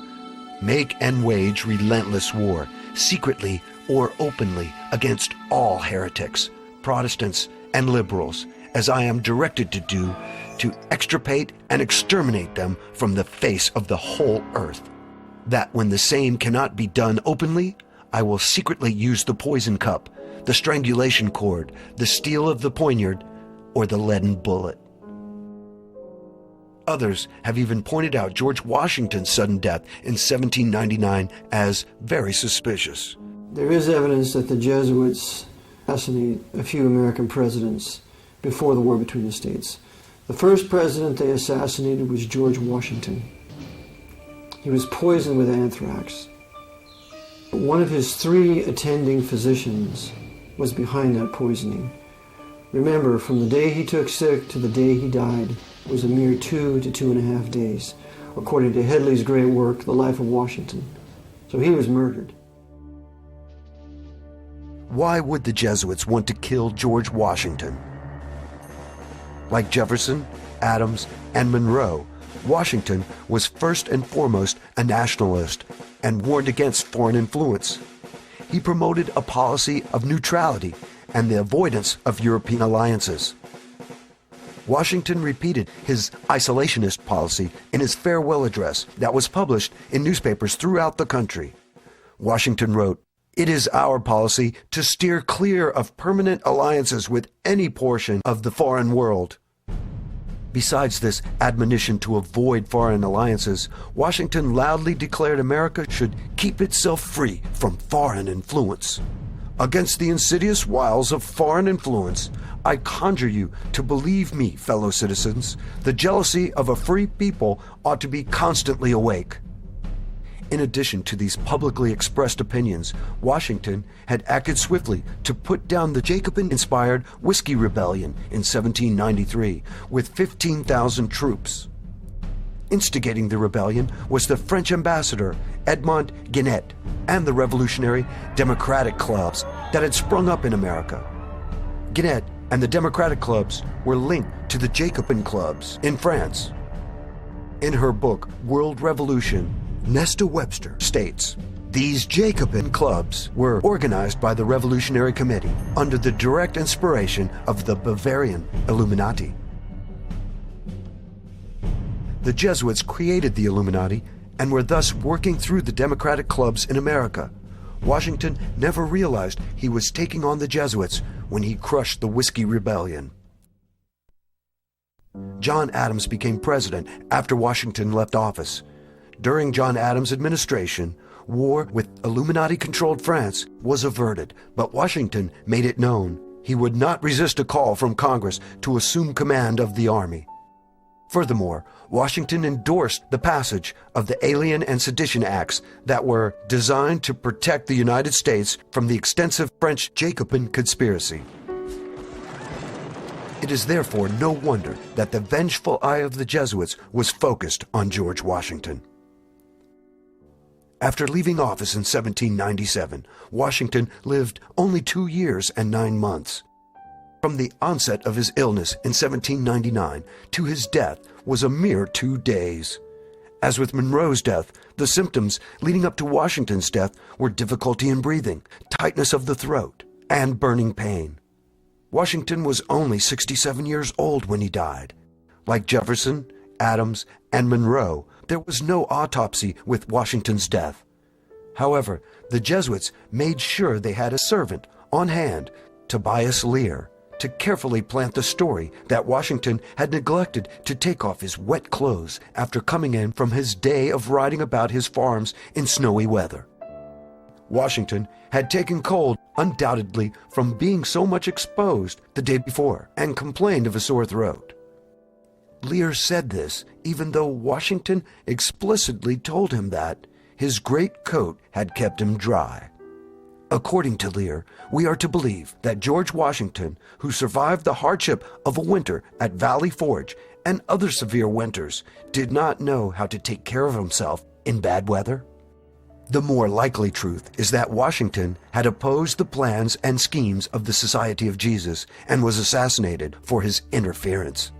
make and wage relentless war, secretly or openly, against all heretics, Protestants, and liberals, as I am directed to do, to extirpate and exterminate them from the face of the whole earth. That when the same cannot be done openly, I will secretly use the poison cup, the strangulation cord, the steel of the poniard, or the leaden bullet. Others have even pointed out George Washington's sudden death in 1799 as very suspicious. There is evidence that the Jesuits assassinated a few American presidents before the war between the states. The first president they assassinated was George Washington. He was poisoned with anthrax. One of his 3 attending physicians was behind that poisoning. Remember, from the day he took sick to the day he died was a mere 2 to 2.5 days, according to Headley's great work, The Life of Washington. So he was murdered. Why would the Jesuits want to kill George Washington? Like Jefferson, Adams, and Monroe, Washington was first and foremost a nationalist and warned against foreign influence. He promoted a policy of neutrality and the avoidance of European alliances. Washington repeated his isolationist policy in his farewell address that was published in newspapers throughout the country. Washington wrote, "It is our policy to steer clear of permanent alliances with any portion of the foreign world." Besides this admonition to avoid foreign alliances, Washington loudly declared America should keep itself free from foreign influence. Against the insidious wiles of foreign influence, I conjure you to believe me, fellow citizens, the jealousy of a free people ought to be constantly awake. In addition to these publicly expressed opinions, Washington had acted swiftly to put down the Jacobin-inspired Whiskey Rebellion in 1793 with 15,000 troops. Instigating the rebellion was the French ambassador Edmond Guinet and the revolutionary Democratic clubs that had sprung up in America. Guinet and the Democratic clubs were linked to the Jacobin clubs in France. In her book, World Revolution, Nesta Webster states, these Jacobin clubs were organized by the Revolutionary Committee under the direct inspiration of the Bavarian Illuminati. The Jesuits created the Illuminati and were thus working through the democratic clubs in America. Washington never realized he was taking on the Jesuits when he crushed the Whiskey Rebellion. John Adams became president after Washington left office. During John Adams' administration, war with Illuminati-controlled France was averted, but Washington made it known he would not resist a call from Congress to assume command of the army. Furthermore, Washington endorsed the passage of the Alien and Sedition Acts that were designed to protect the United States from the extensive French Jacobin conspiracy. It is therefore no wonder that the vengeful eye of the Jesuits was focused on George Washington. After leaving office in 1797, Washington lived only 2 years and 9 months. From the onset of his illness in 1799 to his death was a mere 2 days. As with Monroe's death, the symptoms leading up to Washington's death were difficulty in breathing, tightness of the throat, and burning pain. Washington was only 67 years old when he died. Like Jefferson, Adams, and Monroe, there was no autopsy with Washington's death. However, the Jesuits made sure they had a servant on hand, Tobias Lear, to carefully plant the story that Washington had neglected to take off his wet clothes after coming in from his day of riding about his farms in snowy weather. Washington had taken cold, undoubtedly from being so much exposed the day before, and complained of a sore throat. Lear said this even though Washington explicitly told him that his great coat had kept him dry. According to Lear, we are to believe that George Washington, who survived the hardship of a winter at Valley Forge and other severe winters, did not know how to take care of himself in bad weather. The more likely truth is that Washington had opposed the plans and schemes of the Society of Jesus and was assassinated for his interference.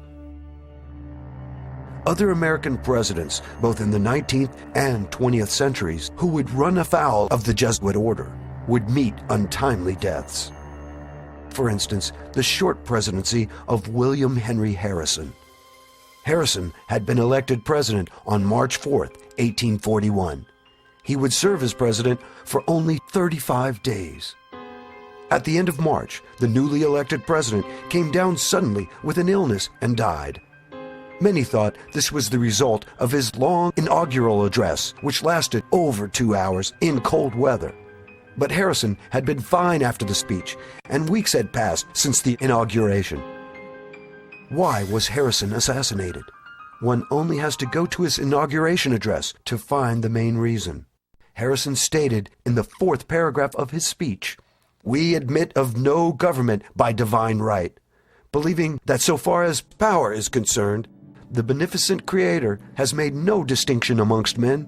Other American presidents, both in the 19th and 20th centuries, who would run afoul of the Jesuit order, would meet untimely deaths. For instance, the short presidency of William Henry Harrison. Harrison had been elected president on March 4, 1841. He would serve as president for only 35 days. At the end of March, the newly elected president came down suddenly with an illness and died. Many thought this was the result of his long inaugural address, which lasted over 2 hours in cold weather. But Harrison had been fine after the speech, and weeks had passed since the inauguration. Why was Harrison assassinated? One only has to go to his inauguration address to find the main reason. Harrison stated in the 4th paragraph of his speech, "We admit of no government by divine right," believing that so far as power is concerned, the beneficent Creator has made no distinction amongst men,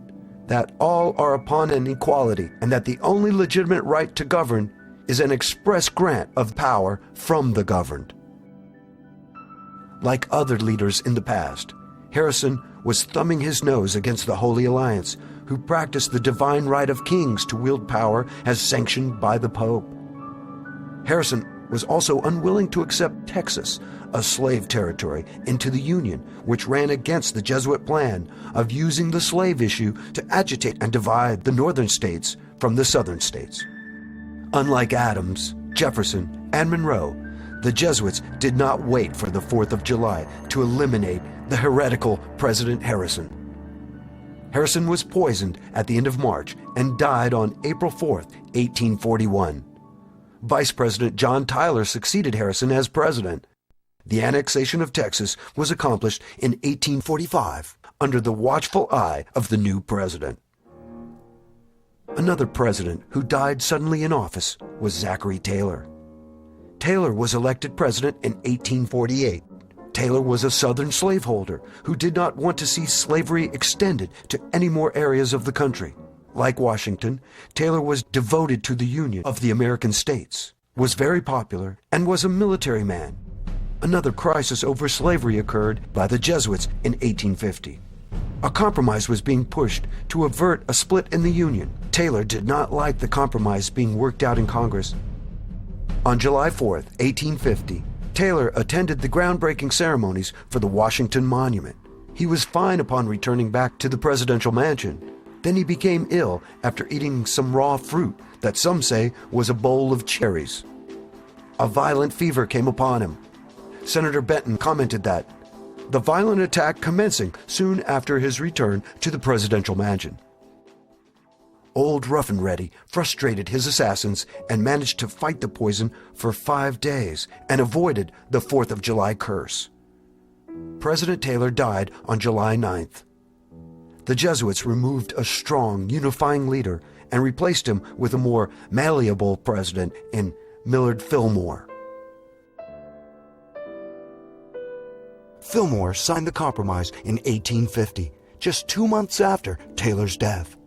that all are upon an equality, and that the only legitimate right to govern is an express grant of power from the governed. Like other leaders in the past, Harrison was thumbing his nose against the Holy Alliance, who practiced the divine right of kings to wield power as sanctioned by the Pope. Harrison was also unwilling to accept Texas, a slave territory, into the Union, which ran against the Jesuit plan of using the slave issue to agitate and divide the northern states from the southern states. Unlike Adams, Jefferson, and Monroe, the Jesuits did not wait for the 4th of July to eliminate the heretical President Harrison. Harrison was poisoned at the end of March and died on April 4th, 1841. Vice President John Tyler succeeded Harrison as president. The annexation of Texas was accomplished in 1845 under the watchful eye of the new president. Another president who died suddenly in office was Zachary Taylor. Taylor was elected president in 1848. Taylor was a Southern slaveholder who did not want to see slavery extended to any more areas of the country. Like Washington, Taylor was devoted to the Union of the American states, was very popular, and was a military man. Another crisis over slavery occurred by the Jesuits in 1850. A compromise was being pushed to avert a split in the Union. Taylor did not like the compromise being worked out in Congress. On July 4th, 1850, Taylor attended the groundbreaking ceremonies for the Washington Monument. He was fine upon returning back to the presidential mansion. Then he became ill after eating some raw fruit that some say was a bowl of cherries. A violent fever came upon him. Senator Benton commented that the violent attack commencing soon after his return to the presidential mansion. Old Rough and Ready frustrated his assassins and managed to fight the poison for 5 days and avoided the 4th of July curse. President Taylor died on July 9th. The Jesuits removed a strong, unifying leader and replaced him with a more malleable president in Millard Fillmore. Fillmore signed the compromise in 1850, just 2 months after Taylor's death.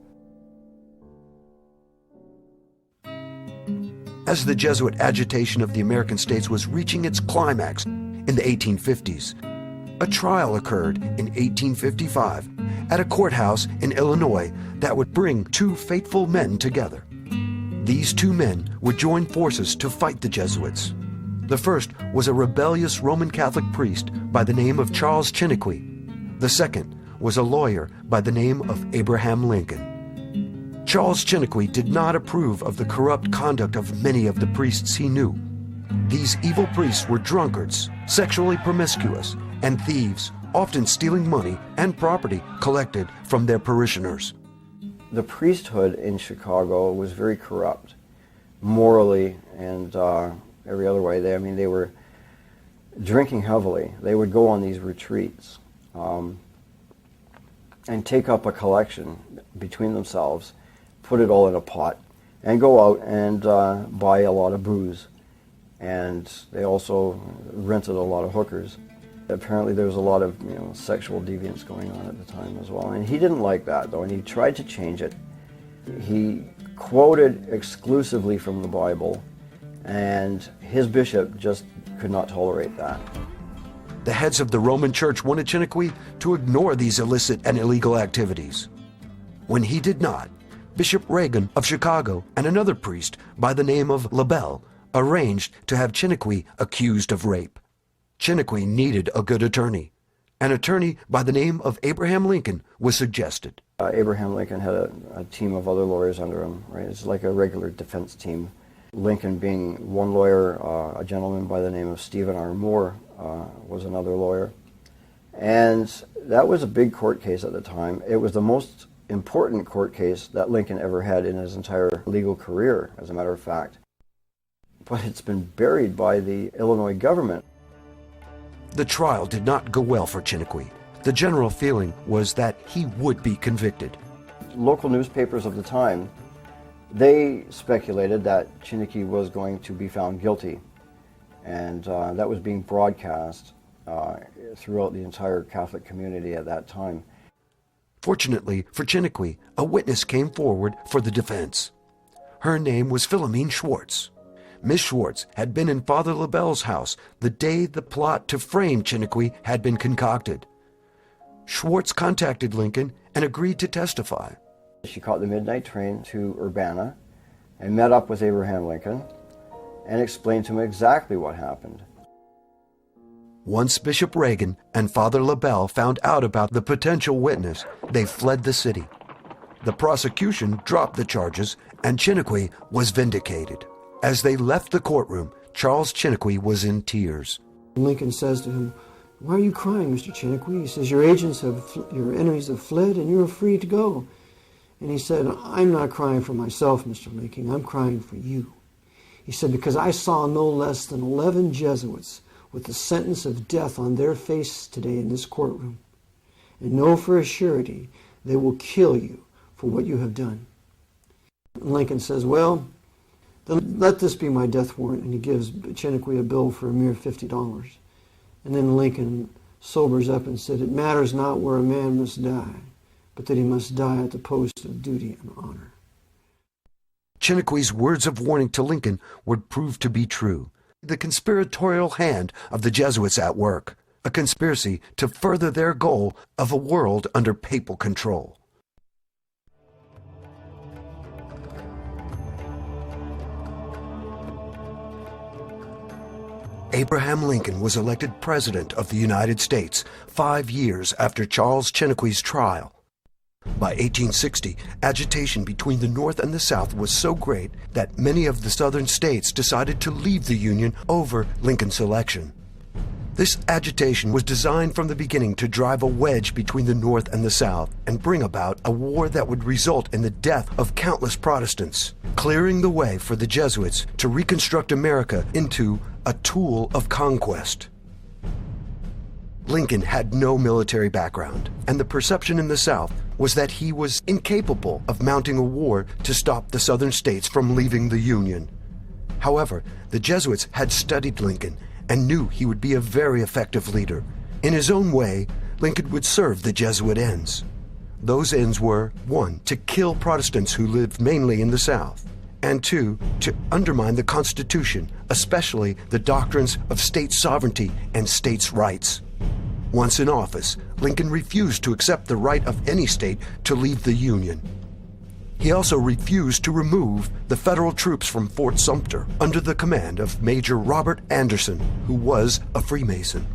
As the Jesuit agitation of the American states was reaching its climax in the 1850s, a trial occurred in 1855 at a courthouse in Illinois that would bring 2 faithful men together. These 2 men would join forces to fight the Jesuits. The first was a rebellious Roman Catholic priest by the name of Charles Chiniquy. The second was a lawyer by the name of Abraham Lincoln. Charles Chiniquy did not approve of the corrupt conduct of many of the priests he knew. These evil priests were drunkards, sexually promiscuous, and thieves, often stealing money and property collected from their parishioners. The priesthood in Chicago was very corrupt, morally and every other way. They were drinking heavily. They would go on these retreats and take up a collection between themselves, put it all in a pot, and go out and buy a lot of booze. And they also rented a lot of hookers. Apparently there was a lot of sexual deviance going on at the time as well. And he didn't like that, though, and he tried to change it. He quoted exclusively from the Bible, and his bishop just could not tolerate that. The heads of the Roman Church wanted Chiniquy to ignore these illicit and illegal activities. When he did not, Bishop Reagan of Chicago and another priest by the name of LaBelle arranged to have Chiniquy accused of rape. Chiniquy needed a good attorney. An attorney by the name of Abraham Lincoln was suggested. Abraham Lincoln had a team of other lawyers under him, right? It's like a regular defense team. Lincoln being one lawyer, a gentleman by the name of Stephen R. Moore was another lawyer. And that was a big court case at the time. It was the most important court case that Lincoln ever had in his entire legal career, as a matter of fact. But it's been buried by the Illinois government. The trial did not go well for Chiniquy. The general feeling was that he would be convicted. Local newspapers of the time, they speculated that Chiniquy was going to be found guilty. And that was being broadcast throughout the entire Catholic community at that time. Fortunately for Chiniquy, a witness came forward for the defense. Her name was Philomene Schwartz. Miss Schwartz had been in Father LaBelle's house the day the plot to frame Chiniquy had been concocted. Schwartz contacted Lincoln and agreed to testify. She caught the midnight train to Urbana and met up with Abraham Lincoln and explained to him exactly what happened. Once Bishop Reagan and Father LaBelle found out about the potential witness, they fled the city. The prosecution dropped the charges and Chiniquy was vindicated. As they left the courtroom, Charles Chiniquy was in tears. Lincoln says to him, "Why are you crying, Mr. Chiniquy?" He says, your enemies have fled and you're free to go. And he said, "I'm not crying for myself, Mr. Lincoln, I'm crying for you." He said, "Because I saw no less than 11 Jesuits with the sentence of death on their face today in this courtroom, and know for a surety they will kill you for what you have done." And Lincoln says, "Well, then let this be my death warrant," and he gives Chiniquy a bill for a mere $50. And then Lincoln sobers up and said, "It matters not where a man must die, but that he must die at the post of duty and honor." Chiniquy's words of warning to Lincoln would prove to be true. The conspiratorial hand of the Jesuits at work. a conspiracy to further their goal of a world under papal control. Abraham Lincoln was elected President of the United States 5 years after Charles Chiniquy's trial. By 1860, agitation between the North and the South was so great that many of the Southern states decided to leave the Union over Lincoln's election. This agitation was designed from the beginning to drive a wedge between the North and the South and bring about a war that would result in the death of countless Protestants, clearing the way for the Jesuits to reconstruct America into a tool of conquest. Lincoln had no military background, and the perception in the South was that he was incapable of mounting a war to stop the Southern states from leaving the Union. However, the Jesuits had studied Lincoln and knew he would be a very effective leader. In his own way, Lincoln would serve the Jesuit ends. Those ends were, 1, to kill Protestants who lived mainly in the South, and 2, to undermine the Constitution, especially the doctrines of state sovereignty and states' rights. Once in office, Lincoln refused to accept the right of any state to leave the Union. He also refused to remove the federal troops from Fort Sumter under the command of Major Robert Anderson, who was a Freemason.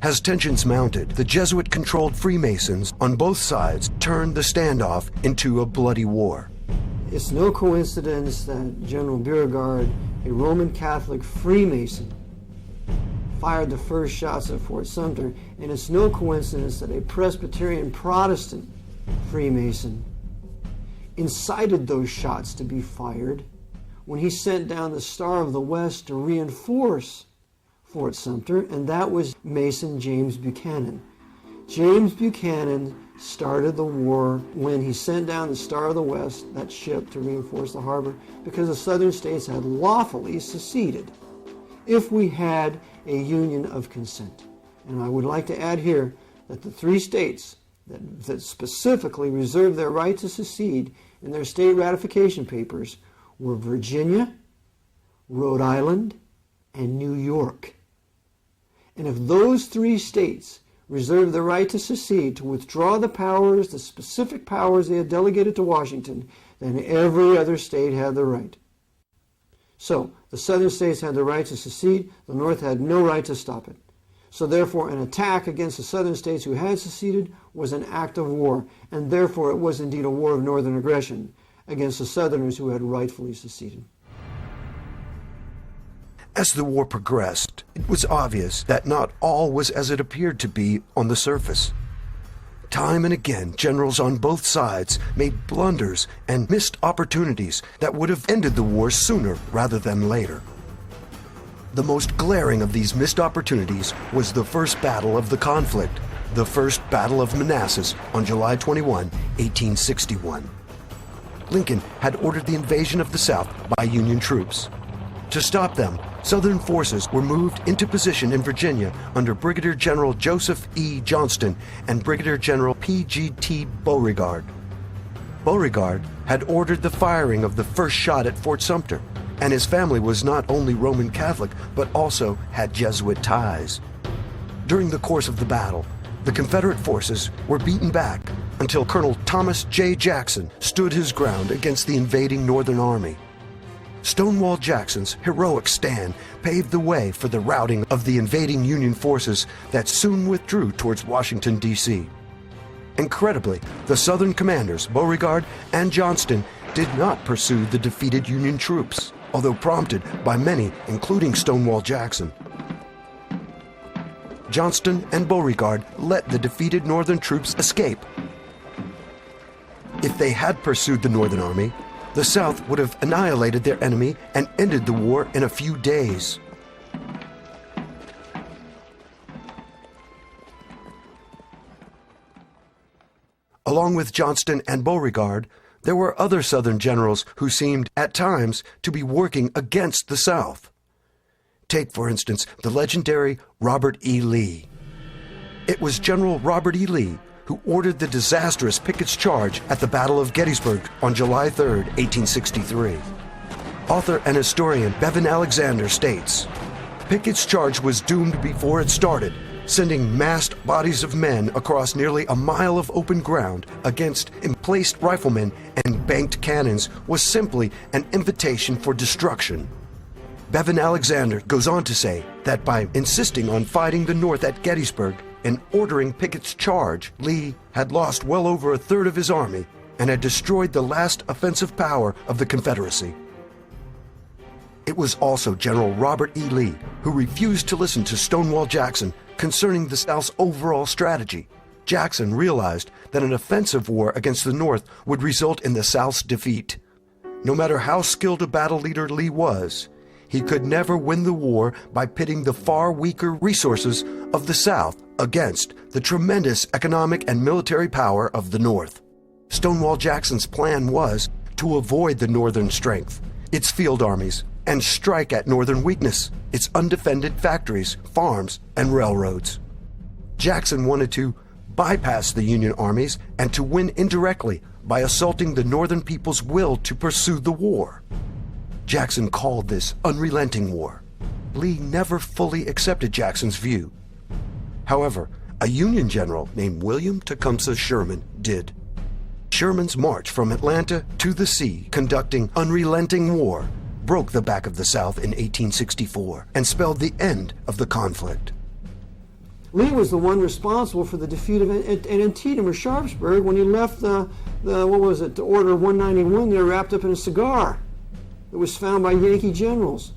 As tensions mounted, the Jesuit-controlled Freemasons on both sides turned the standoff into a bloody war. It's no coincidence that General Beauregard, a Roman Catholic Freemason, fired the first shots at Fort Sumter, and it's no coincidence that a Presbyterian Protestant Freemason incited those shots to be fired when he sent down the Star of the West to reinforce Fort Sumter, and that was Mason James Buchanan. James Buchanan started the war when he sent down the Star of the West, that ship, to reinforce the harbor, because the southern states had lawfully seceded if we had a union of consent. And I would like to add here that the 3 states that specifically reserved their right to secede in their state ratification papers were Virginia, Rhode Island, and New York. And if those 3 states reserved the right to secede, to withdraw the powers, the specific powers they had delegated to Washington, then every other state had the right. So, the southern states had the right to secede, the North had no right to stop it. So therefore, an attack against the southern states who had seceded was an act of war, and therefore it was indeed a war of northern aggression against the southerners who had rightfully seceded. As the war progressed, it was obvious that not all was as it appeared to be on the surface. Time and again, generals on both sides made blunders and missed opportunities that would have ended the war sooner rather than later. The most glaring of these missed opportunities was the first battle of the conflict, the First Battle of Manassas on July 21, 1861. Lincoln had ordered the invasion of the South by Union troops. To stop them, Southern forces were moved into position in Virginia under Brigadier General Joseph E. Johnston and Brigadier General P.G.T. Beauregard. Beauregard had ordered the firing of the first shot at Fort Sumter, and his family was not only Roman Catholic, but also had Jesuit ties. During the course of the battle, the Confederate forces were beaten back until Colonel Thomas J. Jackson stood his ground against the invading Northern Army. Stonewall Jackson's heroic stand paved the way for the routing of the invading Union forces that soon withdrew towards Washington, D.C. Incredibly, the Southern commanders, Beauregard and Johnston, did not pursue the defeated Union troops, although prompted by many, including Stonewall Jackson. Johnston and Beauregard let the defeated Northern troops escape. If they had pursued the Northern Army, the South would have annihilated their enemy and ended the war in a few days. Along with Johnston and Beauregard, there were other Southern generals who seemed, at times, to be working against the South. Take, for instance, the legendary Robert E. Lee. It was General Robert E. Lee who ordered the disastrous Pickett's Charge at the Battle of Gettysburg on July 3, 1863. Author and historian Bevan Alexander states, "Pickett's Charge was doomed before it started, Sending massed bodies of men across nearly a mile of open ground against emplaced riflemen and banked cannons was simply an invitation for destruction. Bevan Alexander goes on to say that by insisting on fighting the North at Gettysburg and ordering Pickett's charge, Lee had lost well over a third of his army and had destroyed the last offensive power of the Confederacy. It was also General Robert E. Lee who refused to listen to Stonewall Jackson concerning the South's overall strategy. Jackson realized that an offensive war against the North would result in the South's defeat. No matter how skilled a battle leader Lee was, he could never win the war by pitting the far weaker resources of the South against the tremendous economic and military power of the North. Stonewall Jackson's plan was to avoid the Northern strength, its field armies, and strike at Northern weakness, its undefended factories, farms, and railroads. Jackson wanted to bypass the Union armies and to win indirectly by assaulting the Northern people's will to pursue the war. Jackson called this unrelenting war. Lee never fully accepted Jackson's view. However, a Union general named William Tecumseh Sherman did. Sherman's march from Atlanta to the sea, conducting unrelenting war, broke the back of the South in 1864 and spelled the end of the conflict. Lee was the one responsible for the defeat of Antietam or Sharpsburg when he left the Order 191 there wrapped up in a cigar that was found by Yankee generals.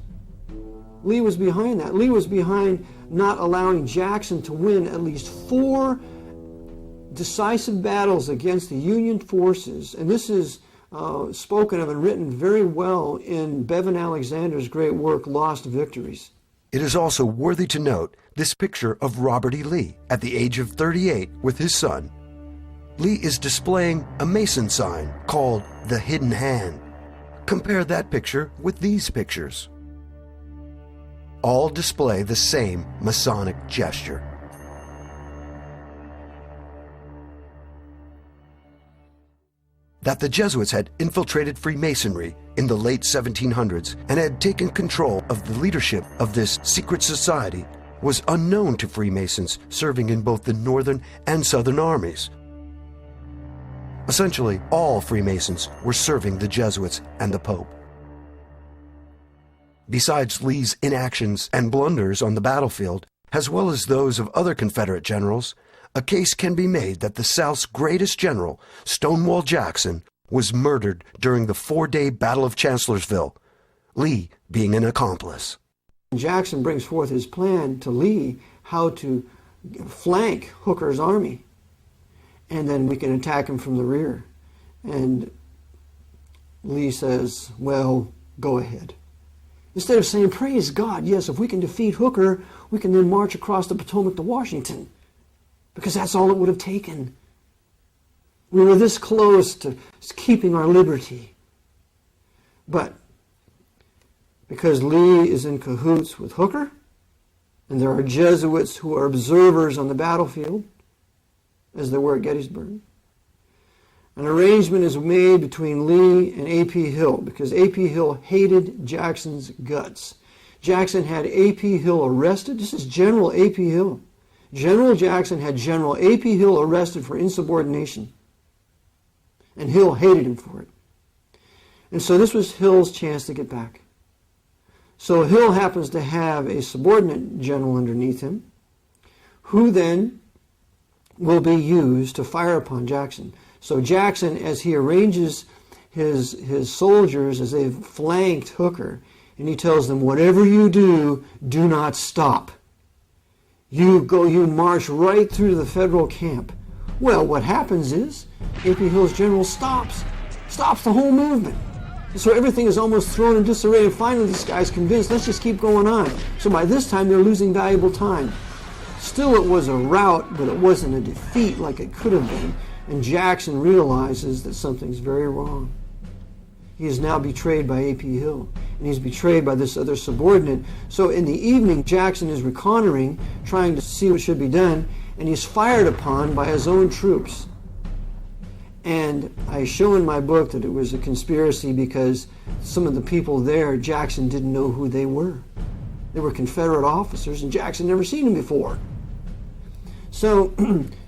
Lee was behind that. Lee was behind not allowing Jackson to win at least 4 decisive battles against the Union forces, and this is spoken of and written very well in Bevan Alexander's great work, Lost Victories. It is also worthy to note this picture of Robert E. Lee at the age of 38 with his son. Lee is displaying a Mason sign called the Hidden Hand. Compare that picture with these pictures. All display the same Masonic gesture. That the Jesuits had infiltrated Freemasonry in the late 1700s and had taken control of the leadership of this secret society was unknown to Freemasons serving in both the Northern and Southern armies. Essentially, all Freemasons were serving the Jesuits and the Pope. Besides Lee's inactions and blunders on the battlefield, as well as those of other Confederate generals, a case can be made that the South's greatest general, Stonewall Jackson, was murdered during the 4-day Battle of Chancellorsville, Lee being an accomplice. Jackson brings forth his plan to Lee how to flank Hooker's army, and then we can attack him from the rear. And Lee says, well, go ahead. Instead of saying, praise God, yes, if we can defeat Hooker, we can then march across the Potomac to Washington, because that's all it would have taken. We were this close to keeping our liberty. But because Lee is in cahoots with Hooker, and there are Jesuits who are observers on the battlefield, as there were at Gettysburg, an arrangement is made between Lee and A.P. Hill, because A.P. Hill hated Jackson's guts. Jackson had A.P. Hill arrested. This is General A.P. Hill. General Jackson had General A.P. Hill arrested for insubordination, and Hill hated him for it. And so this was Hill's chance to get back. So Hill happens to have a subordinate general underneath him, who then will be used to fire upon Jackson. So Jackson, as he arranges his soldiers as they've flanked Hooker, and he tells them, whatever you do, do not stop. You march right through to the federal camp. Well, what happens is A.P. Hill's general stops the whole movement. So everything is almost thrown in disarray, and finally this guy's convinced, let's just keep going on. So by this time they're losing valuable time. Still, it was a rout, but it wasn't a defeat like it could have been. And Jackson realizes that something's very wrong. He is now betrayed by A.P. Hill, and he's betrayed by this other subordinate. So in the evening, Jackson is reconnoitering, trying to see what should be done, and he's fired upon by his own troops. And I show in my book that it was a conspiracy because some of the people there, Jackson didn't know who they were. They were Confederate officers, and Jackson never seen them before. So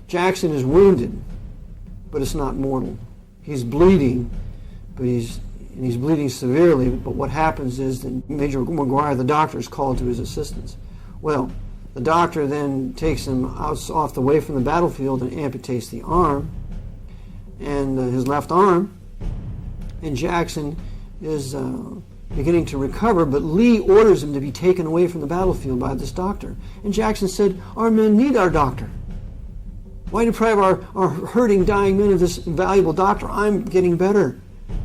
Jackson is wounded, but it's not mortal. He's bleeding, but he's bleeding severely. But what happens is that Major McGuire, the doctor, is called to his assistance. Well, the doctor then takes him off the way from the battlefield and amputates the arm, and his left arm, and Jackson is beginning to recover, but Lee orders him to be taken away from the battlefield by this doctor. And Jackson said, "Our men need our doctor. Why deprive our hurting, dying men of this valuable doctor? I'm getting better."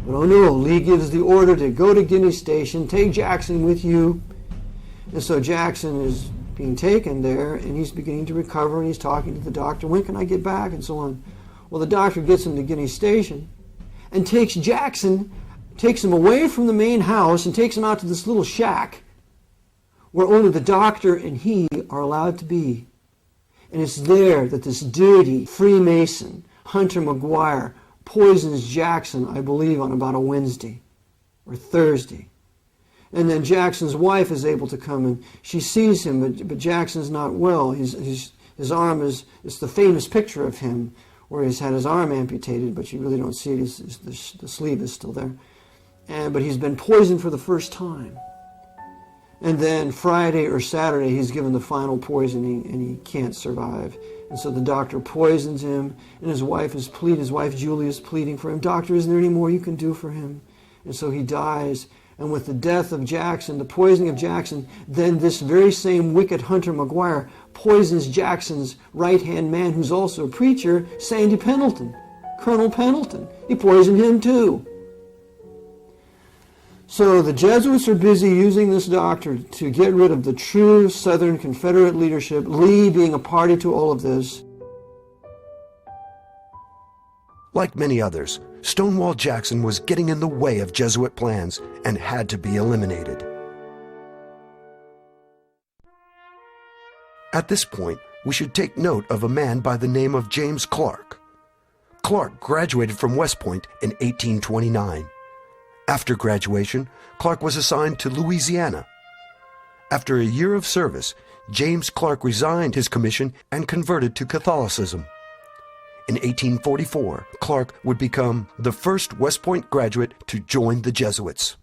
But oh no, Lee gives the order to go to Guinea Station, take Jackson with you. And so Jackson is being taken there, and he's beginning to recover, and he's talking to the doctor, "When can I get back?" and so on. Well, the doctor gets him to Guinea Station and takes him away from the main house and takes him out to this little shack where only the doctor and he are allowed to be. And it's there that this dirty Freemason, Hunter McGuire, poisons Jackson, I believe, on about a Wednesday or Thursday. And then Jackson's wife is able to come, and she sees him, but Jackson's not well. His arm it's the famous picture of him where he's had his arm amputated, but you really don't see it. The sleeve is still there. But he's been poisoned for the first time. And then Friday or Saturday, he's given the final poisoning, and he can't survive. And so the doctor poisons him, and his wife Julie is pleading for him. "Doctor, isn't there any more you can do for him?" And so he dies. And with the death of Jackson, the poisoning of Jackson, then this very same wicked Hunter McGuire poisons Jackson's right-hand man, who's also a preacher, Sandy Pendleton, Colonel Pendleton. He poisoned him too. So the Jesuits are busy using this doctor to get rid of the true Southern Confederate leadership, Lee being a party to all of this. Like many others, Stonewall Jackson was getting in the way of Jesuit plans and had to be eliminated. At this point, we should take note of a man by the name of James Clark. Clark graduated from West Point in 1829. After graduation, Clark was assigned to Louisiana. After a year of service, James Clark resigned his commission and converted to Catholicism. In 1844, Clark would become the first West Point graduate to join the Jesuits.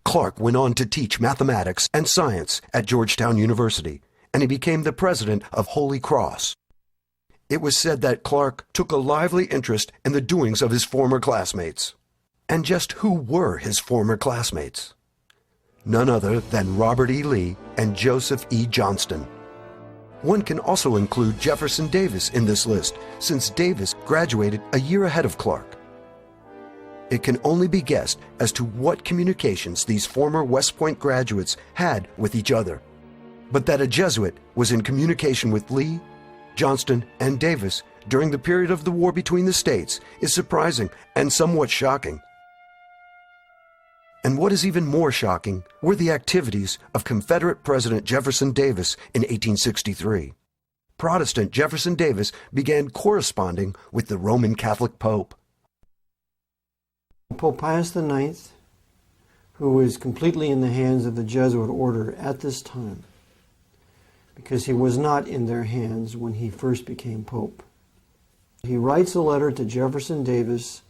Clark went on to teach mathematics and science at Georgetown University, and he became the president of Holy Cross. It was said that Clark took a lively interest in the doings of his former classmates. And just who were his former classmates? None other than Robert E. Lee and Joseph E. Johnston. One can also include Jefferson Davis in this list, since Davis graduated a year ahead of Clark. It can only be guessed as to what communications these former West Point graduates had with each other. But that a Jesuit was in communication with Lee, Johnston, and Davis during the period of the war between the states is surprising and somewhat shocking. And what is even more shocking were the activities of Confederate President Jefferson Davis in 1863. Protestant Jefferson Davis began corresponding with the Roman Catholic Pope. Pope Pius IX, who was completely in the hands of the Jesuit order at this time, because he was not in their hands when he first became Pope. He writes a letter to Jefferson Davis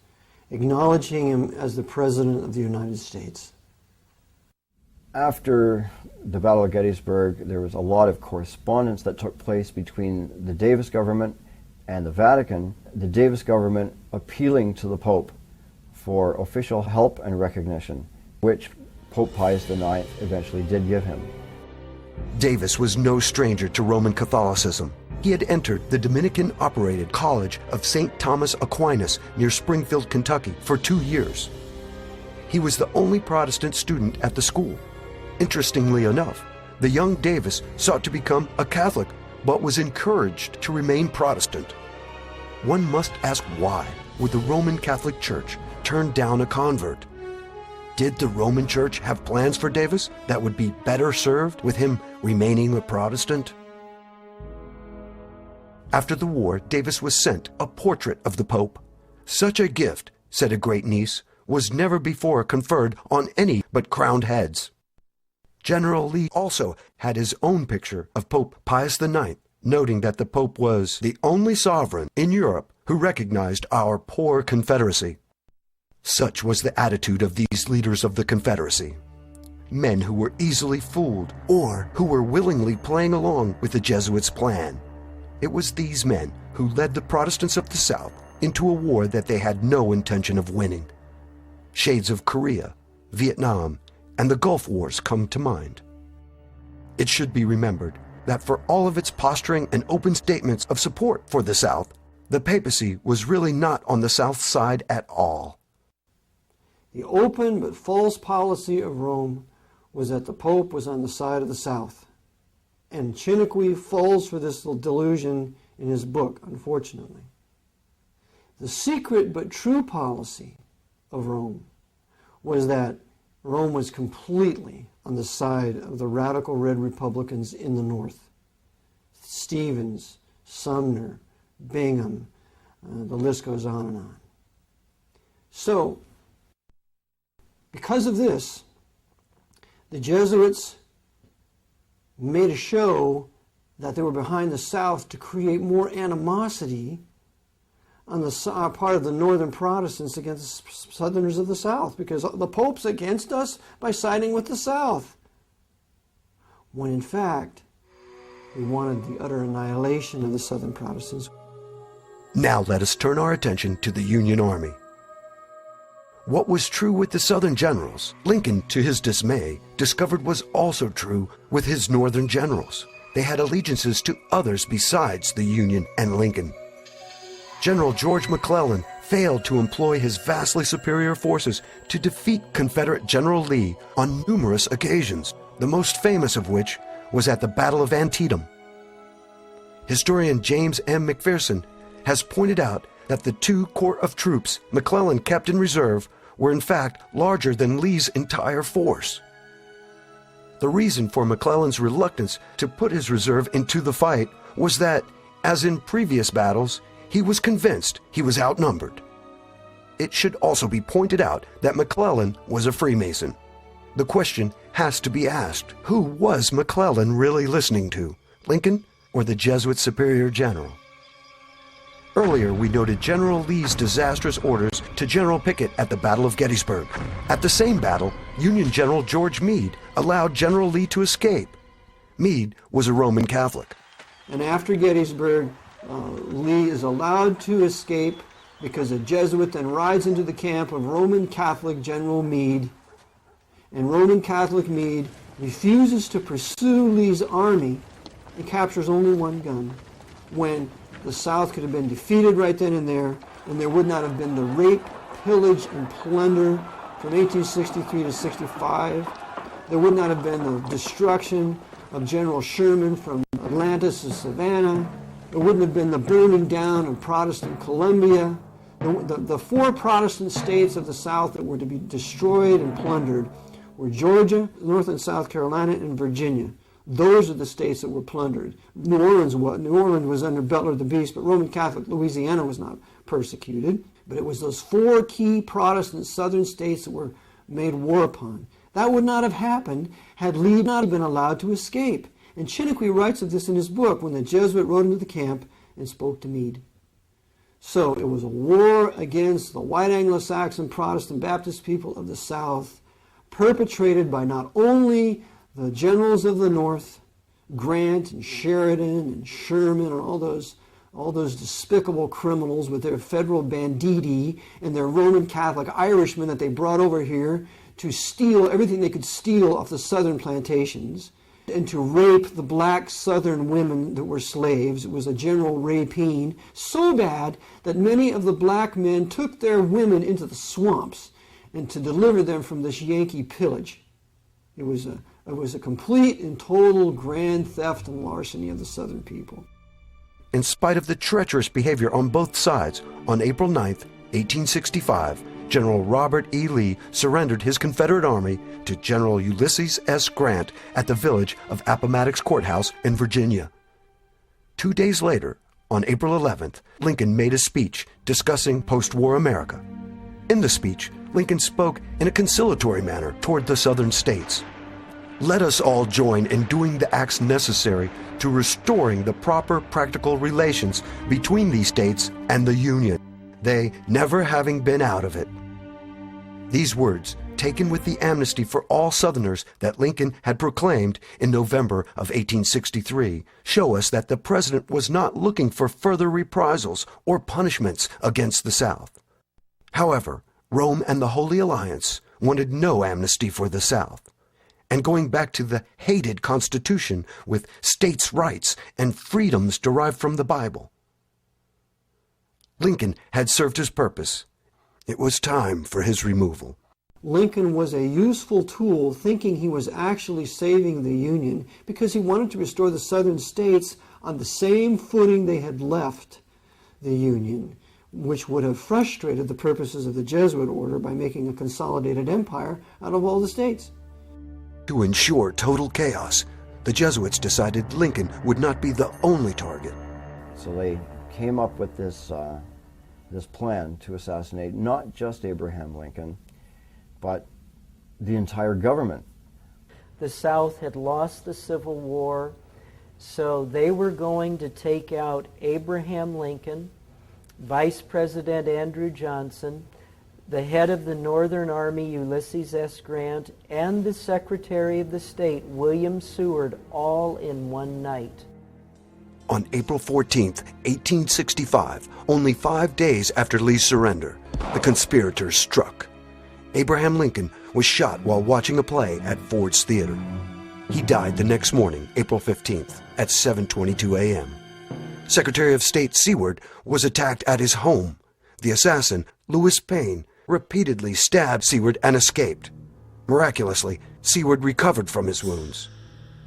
acknowledging him as the President of the United States. After the Battle of Gettysburg, there was a lot of correspondence that took place between the Davis government and the Vatican, the Davis government appealing to the Pope for official help and recognition, which Pope Pius IX eventually did give him. Davis was no stranger to Roman Catholicism. He had entered the Dominican-operated College of St. Thomas Aquinas near Springfield, Kentucky, for 2 years. He was the only Protestant student at the school. Interestingly enough, the young Davis sought to become a Catholic, but was encouraged to remain Protestant. One must ask, why would the Roman Catholic Church turn down a convert? Did the Roman Church have plans for Davis that would be better served with him remaining a Protestant? After the war, Davis was sent a portrait of the Pope. Such a gift, said a great niece, was never before conferred on any but crowned heads. General Lee also had his own picture of Pope Pius IX noting that the Pope was the only sovereign in Europe who recognized our poor Confederacy. Such was the attitude of these leaders of the Confederacy. Men who were easily fooled or who were willingly playing along with the Jesuits' plan. It was these men who led the Protestants of the South into a war that they had no intention of winning. Shades of Korea, Vietnam, and the Gulf Wars come to mind. It should be remembered that for all of its posturing and open statements of support for the South, the papacy was really not on the South side at all. The open but false policy of Rome was that the Pope was on the side of the South. And Chiniquy falls for this delusion in his book, unfortunately. The secret but true policy of Rome was that Rome was completely on the side of the radical red Republicans in the North. Stevens, Sumner, Bingham, the list goes on and on. So, because of this, the Jesuits made a show that they were behind the South to create more animosity on the part of the Northern Protestants against the Southerners of the South, because the Pope's against us by siding with the South. When in fact, we wanted the utter annihilation of the Southern Protestants. Now let us turn our attention to the Union Army. What was true with the Southern generals, Lincoln, to his dismay, discovered was also true with his Northern generals. They had allegiances to others besides the Union and Lincoln. General George McClellan failed to employ his vastly superior forces to defeat Confederate General Lee on numerous occasions, the most famous of which was at the Battle of Antietam. Historian James M. McPherson has pointed out that the 2 corps of troops McClellan kept in reserve were in fact larger than Lee's entire force. The reason for McClellan's reluctance to put his reserve into the fight was that, as in previous battles, he was convinced he was outnumbered. It should also be pointed out that McClellan was a Freemason. The question has to be asked, who was McClellan really listening to, Lincoln or the Jesuit superior general? Earlier, we noted General Lee's disastrous orders to General Pickett at the Battle of Gettysburg. At the same battle, Union General George Meade allowed General Lee to escape. Meade was a Roman Catholic. And after Gettysburg, Lee is allowed to escape because a Jesuit then rides into the camp of Roman Catholic General Meade. And Roman Catholic Meade refuses to pursue Lee's army and captures only one gun, when the South could have been defeated right then and there would not have been the rape, pillage, and plunder from 1863 to 65. There would not have been the destruction of General Sherman from Atlantis to Savannah. There wouldn't have been the burning down of Protestant Columbia. The 4 Protestant states of the South that were to be destroyed and plundered were Georgia, North and South Carolina, and Virginia. Those are the states that were plundered. New Orleans was under Butler the Beast, but Roman Catholic Louisiana was not persecuted. But it was those 4 key Protestant southern states that were made war upon. That would not have happened had Lee not been allowed to escape. And Chiniquy writes of this in his book when the Jesuit rode into the camp and spoke to Meade. So it was a war against the white Anglo-Saxon Protestant Baptist people of the South, perpetrated by not only the generals of the North, Grant and Sheridan and Sherman and all those despicable criminals with their federal banditti and their Roman Catholic Irishmen that they brought over here to steal everything they could steal off the southern plantations and to rape the black southern women that were slaves. It was a general rapine, so bad that many of the black men took their women into the swamps and to deliver them from this Yankee pillage. It was a complete and total grand theft and larceny of the Southern people. In spite of the treacherous behavior on both sides, on April 9, 1865, General Robert E. Lee surrendered his Confederate Army to General Ulysses S. Grant at the village of Appomattox Courthouse in Virginia. 2 days later, on April 11th, Lincoln made a speech discussing post-war America. In the speech, Lincoln spoke in a conciliatory manner toward the Southern states. Let us all join in doing the acts necessary to restoring the proper practical relations between these states and the Union, they never having been out of it. These words, taken with the amnesty for all Southerners that Lincoln had proclaimed in November of 1863, show us that the President was not looking for further reprisals or punishments against the South. However, Rome and the Holy Alliance wanted no amnesty for the South. And going back to the hated Constitution with states' rights and freedoms derived from the Bible. Lincoln had served his purpose. It was time for his removal. Lincoln was a useful tool, thinking he was actually saving the Union because he wanted to restore the southern states on the same footing they had left the Union, which would have frustrated the purposes of the Jesuit order by making a consolidated empire out of all the states. To ensure total chaos, the Jesuits decided Lincoln would not be the only target. So they came up with this plan to assassinate not just Abraham Lincoln, but the entire government. The South had lost the Civil War, so they were going to take out Abraham Lincoln, Vice President Andrew Johnson, the head of the Northern Army, Ulysses S. Grant, and the Secretary of the State, William Seward, all in one night. On April 14, 1865, only 5 days after Lee's surrender, the conspirators struck. Abraham Lincoln was shot while watching a play at Ford's Theater. He died the next morning, April 15th, at 7:22 a.m. Secretary of State Seward was attacked at his home. The assassin, Lewis Payne, repeatedly stabbed Seward and escaped. Miraculously, Seward recovered from his wounds.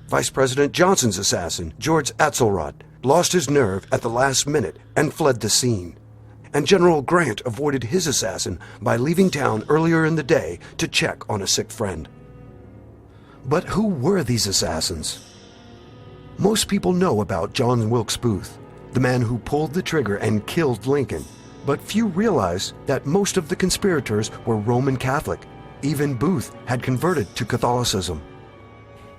Vice President Johnson's assassin, George Atzelrod, lost his nerve at the last minute and fled the scene. And General Grant avoided his assassin by leaving town earlier in the day to check on a sick friend. But who were these assassins? Most people know about John Wilkes Booth, the man who pulled the trigger and killed Lincoln. But few realize that most of the conspirators were Roman Catholic. Even Booth had converted to Catholicism.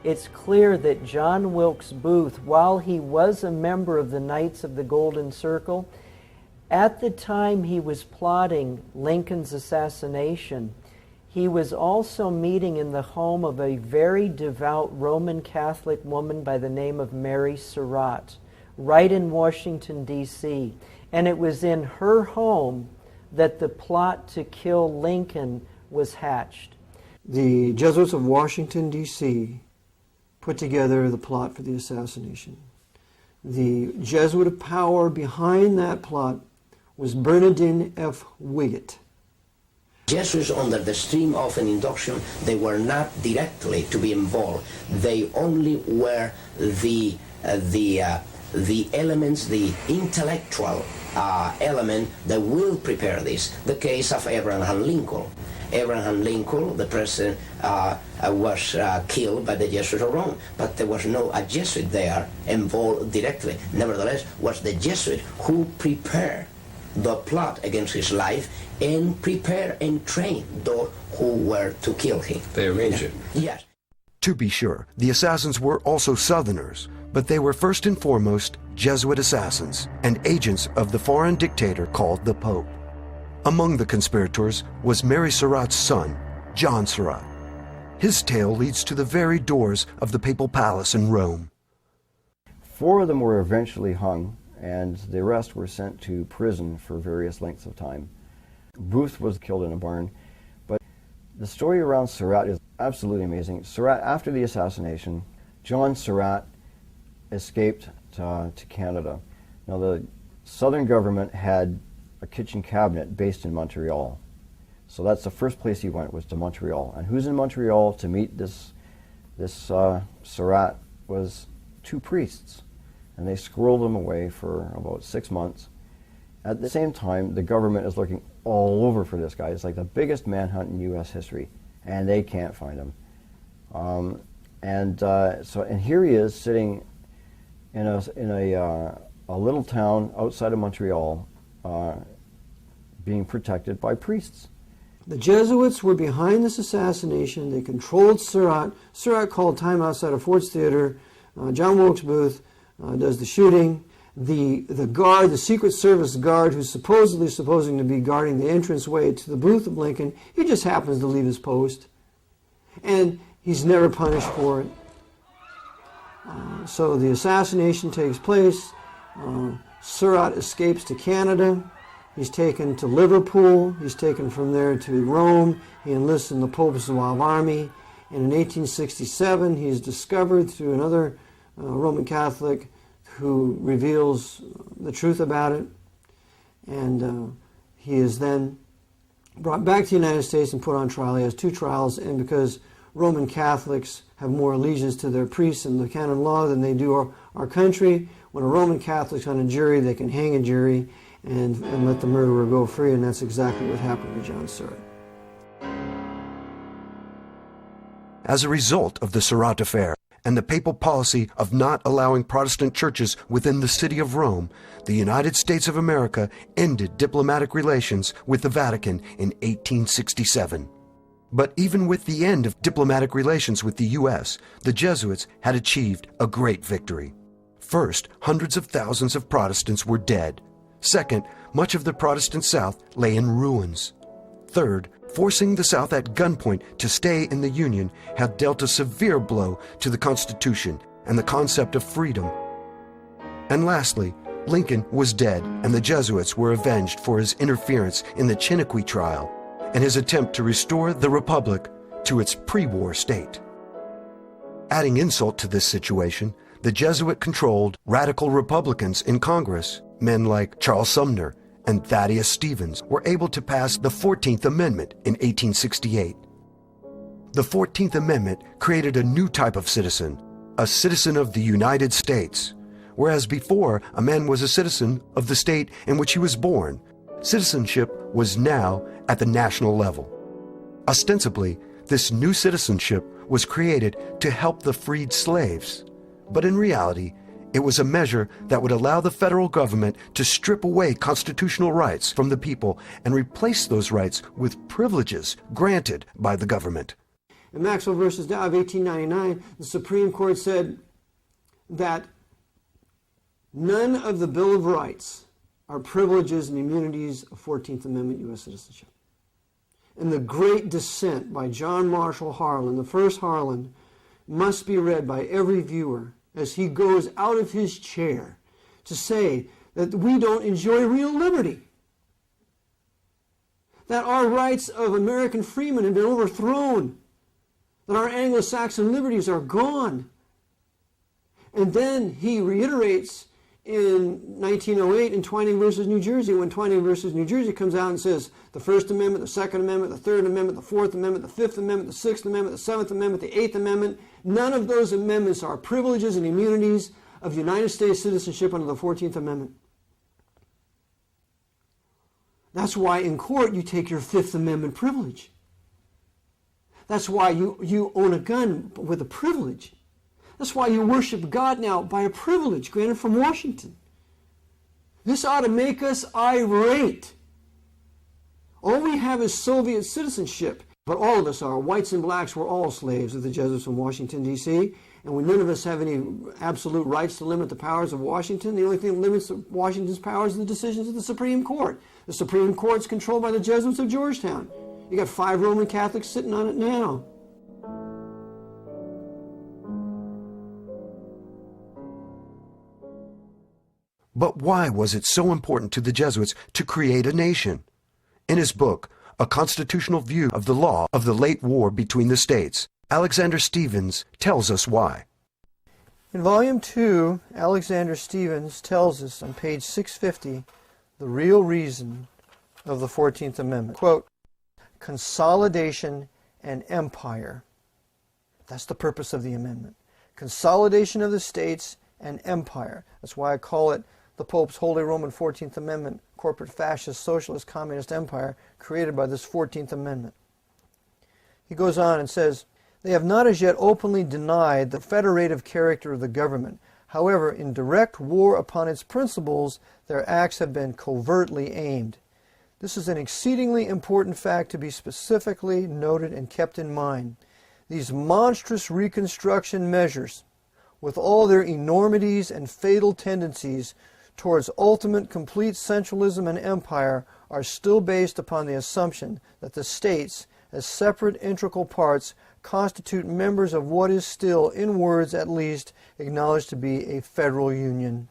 It's clear that John Wilkes Booth, while he was a member of the Knights of the Golden Circle, at the time he was plotting Lincoln's assassination, he was also meeting in the home of a very devout Roman Catholic woman by the name of Mary Surratt, right in Washington, D.C. And it was in her home that the plot to kill Lincoln was hatched. The Jesuits of Washington, D.C. put together the plot for the assassination. The Jesuit of power behind that plot was Bernardin F. Wiggett. Jesuits, under the stream of an induction, they were not directly to be involved. They only were the elements, the intellectual element that will prepare this. The case of Abraham Lincoln. Abraham Lincoln, the president, was killed by the Jesuits of Rome, but there was no a Jesuit there involved directly. Nevertheless, was the Jesuit who prepared the plot against his life and prepare and train those who were to kill him. They arranged it. Yes. To be sure, the assassins were also Southerners, but they were first and foremost Jesuit assassins and agents of the foreign dictator called the Pope. Among the conspirators was Mary Surratt's son, John Surratt. His tale leads to the very doors of the papal palace in Rome. 4 of them were eventually hung, and the rest were sent to prison for various lengths of time. Booth was killed in a barn, but the story around Surratt is absolutely amazing. Surratt, after the assassination, John Surratt escaped to Canada. Now, the Southern government had a kitchen cabinet based in Montreal. So that's the first place he went, was to Montreal. And who's in Montreal to meet this Surratt was 2 priests. And they squirreled him away for about 6 months. At the same time, the government is looking all over for this guy. It's like the biggest manhunt in U.S. history, and they can't find him. And here he is sitting in a little town outside of Montreal, being protected by priests. The Jesuits were behind this assassination. They controlled Surratt. Surratt called time outside of Ford's Theater. John Wilkes Booth does the shooting. The guard, the Secret Service guard, who's supposing to be guarding the entranceway to the booth of Lincoln, he just happens to leave his post. And he's never punished for it. So the assassination takes place. Surratt escapes to Canada. He's taken to Liverpool. He's taken from there to Rome. He enlists in the Pope's Zouave army. And in 1867, he's discovered through another Roman Catholic who reveals the truth about it. And he is then brought back to the United States and put on trial. He has 2 trials, and because Roman Catholics have more allegiance to their priests and the canon law than they do our country, when a Roman Catholic's on a jury, they can hang a jury and let the murderer go free, and that's exactly what happened to John Surratt. As a result of the Surratt affair and the papal policy of not allowing Protestant churches within the city of Rome, the United States of America ended diplomatic relations with the Vatican in 1867. But even with the end of diplomatic relations with the U.S., the Jesuits had achieved a great victory. First, hundreds of thousands of Protestants were dead. Second, much of the Protestant South lay in ruins. Third, forcing the South at gunpoint to stay in the Union had dealt a severe blow to the Constitution and the concept of freedom. And lastly, Lincoln was dead, and the Jesuits were avenged for his interference in the Chiniquy trial and his attempt to restore the Republic to its pre-war state. Adding insult to this situation, the Jesuit-controlled radical Republicans in Congress, men like Charles Sumner and Thaddeus Stevens, were able to pass the 14th Amendment in 1868. The 14th Amendment created a new type of citizen, a citizen of the United States. Whereas before, a man was a citizen of the state in which he was born, citizenship was now at the national level. Ostensibly, this new citizenship was created to help the freed slaves, but in reality, it was a measure that would allow the federal government to strip away constitutional rights from the people and replace those rights with privileges granted by the government. In Maxwell versus Dow of 1899, the Supreme Court said that none of the Bill of Rights are privileges and immunities of 14th Amendment U.S. citizenship. And the great dissent by John Marshall Harlan, the first Harlan, must be read by every viewer as he goes out of his chair to say that we don't enjoy real liberty, that our rights of American freemen have been overthrown, that our Anglo-Saxon liberties are gone. And then he reiterates in 1908 in Twining versus New Jersey, when Twining versus New Jersey comes out and says the First Amendment, the Second Amendment, the Third Amendment, the Fourth Amendment, the Fifth Amendment, the Sixth Amendment, the Seventh Amendment, the Eighth Amendment, none of those amendments are privileges and immunities of United States citizenship under the 14th Amendment. That's why in court you take your Fifth Amendment privilege. That's why you own a gun with a privilege. That's why you worship God now by a privilege granted from Washington. This ought to make us irate. All we have is Soviet citizenship, but all of us are. Whites and blacks were all slaves of the Jesuits from Washington, D.C., and none of us have any absolute rights to limit the powers of Washington. The only thing that limits Washington's powers are the decisions of the Supreme Court. The Supreme Court's controlled by the Jesuits of Georgetown. You got 5 Roman Catholics sitting on it now. But why was it so important to the Jesuits to create a nation? In his book, A Constitutional View of the Law of the Late War Between the States, Alexander Stevens tells us why. In Volume 2, Alexander Stevens tells us on page 650 the real reason of the 14th Amendment. Quote, consolidation and empire. That's the purpose of the amendment. Consolidation of the states and empire. That's why I call it the Pope's Holy Roman 14th Amendment, corporate fascist, socialist, communist empire created by this 14th Amendment. He goes on and says, they have not as yet openly denied the federative character of the government. However, in direct war upon its principles, their acts have been covertly aimed. This is an exceedingly important fact to be specifically noted and kept in mind. These monstrous reconstruction measures, with all their enormities and fatal tendencies towards ultimate complete centralism and empire, are still based upon the assumption that the states, as separate integral parts, constitute members of what is still, in words at least, acknowledged to be a federal union.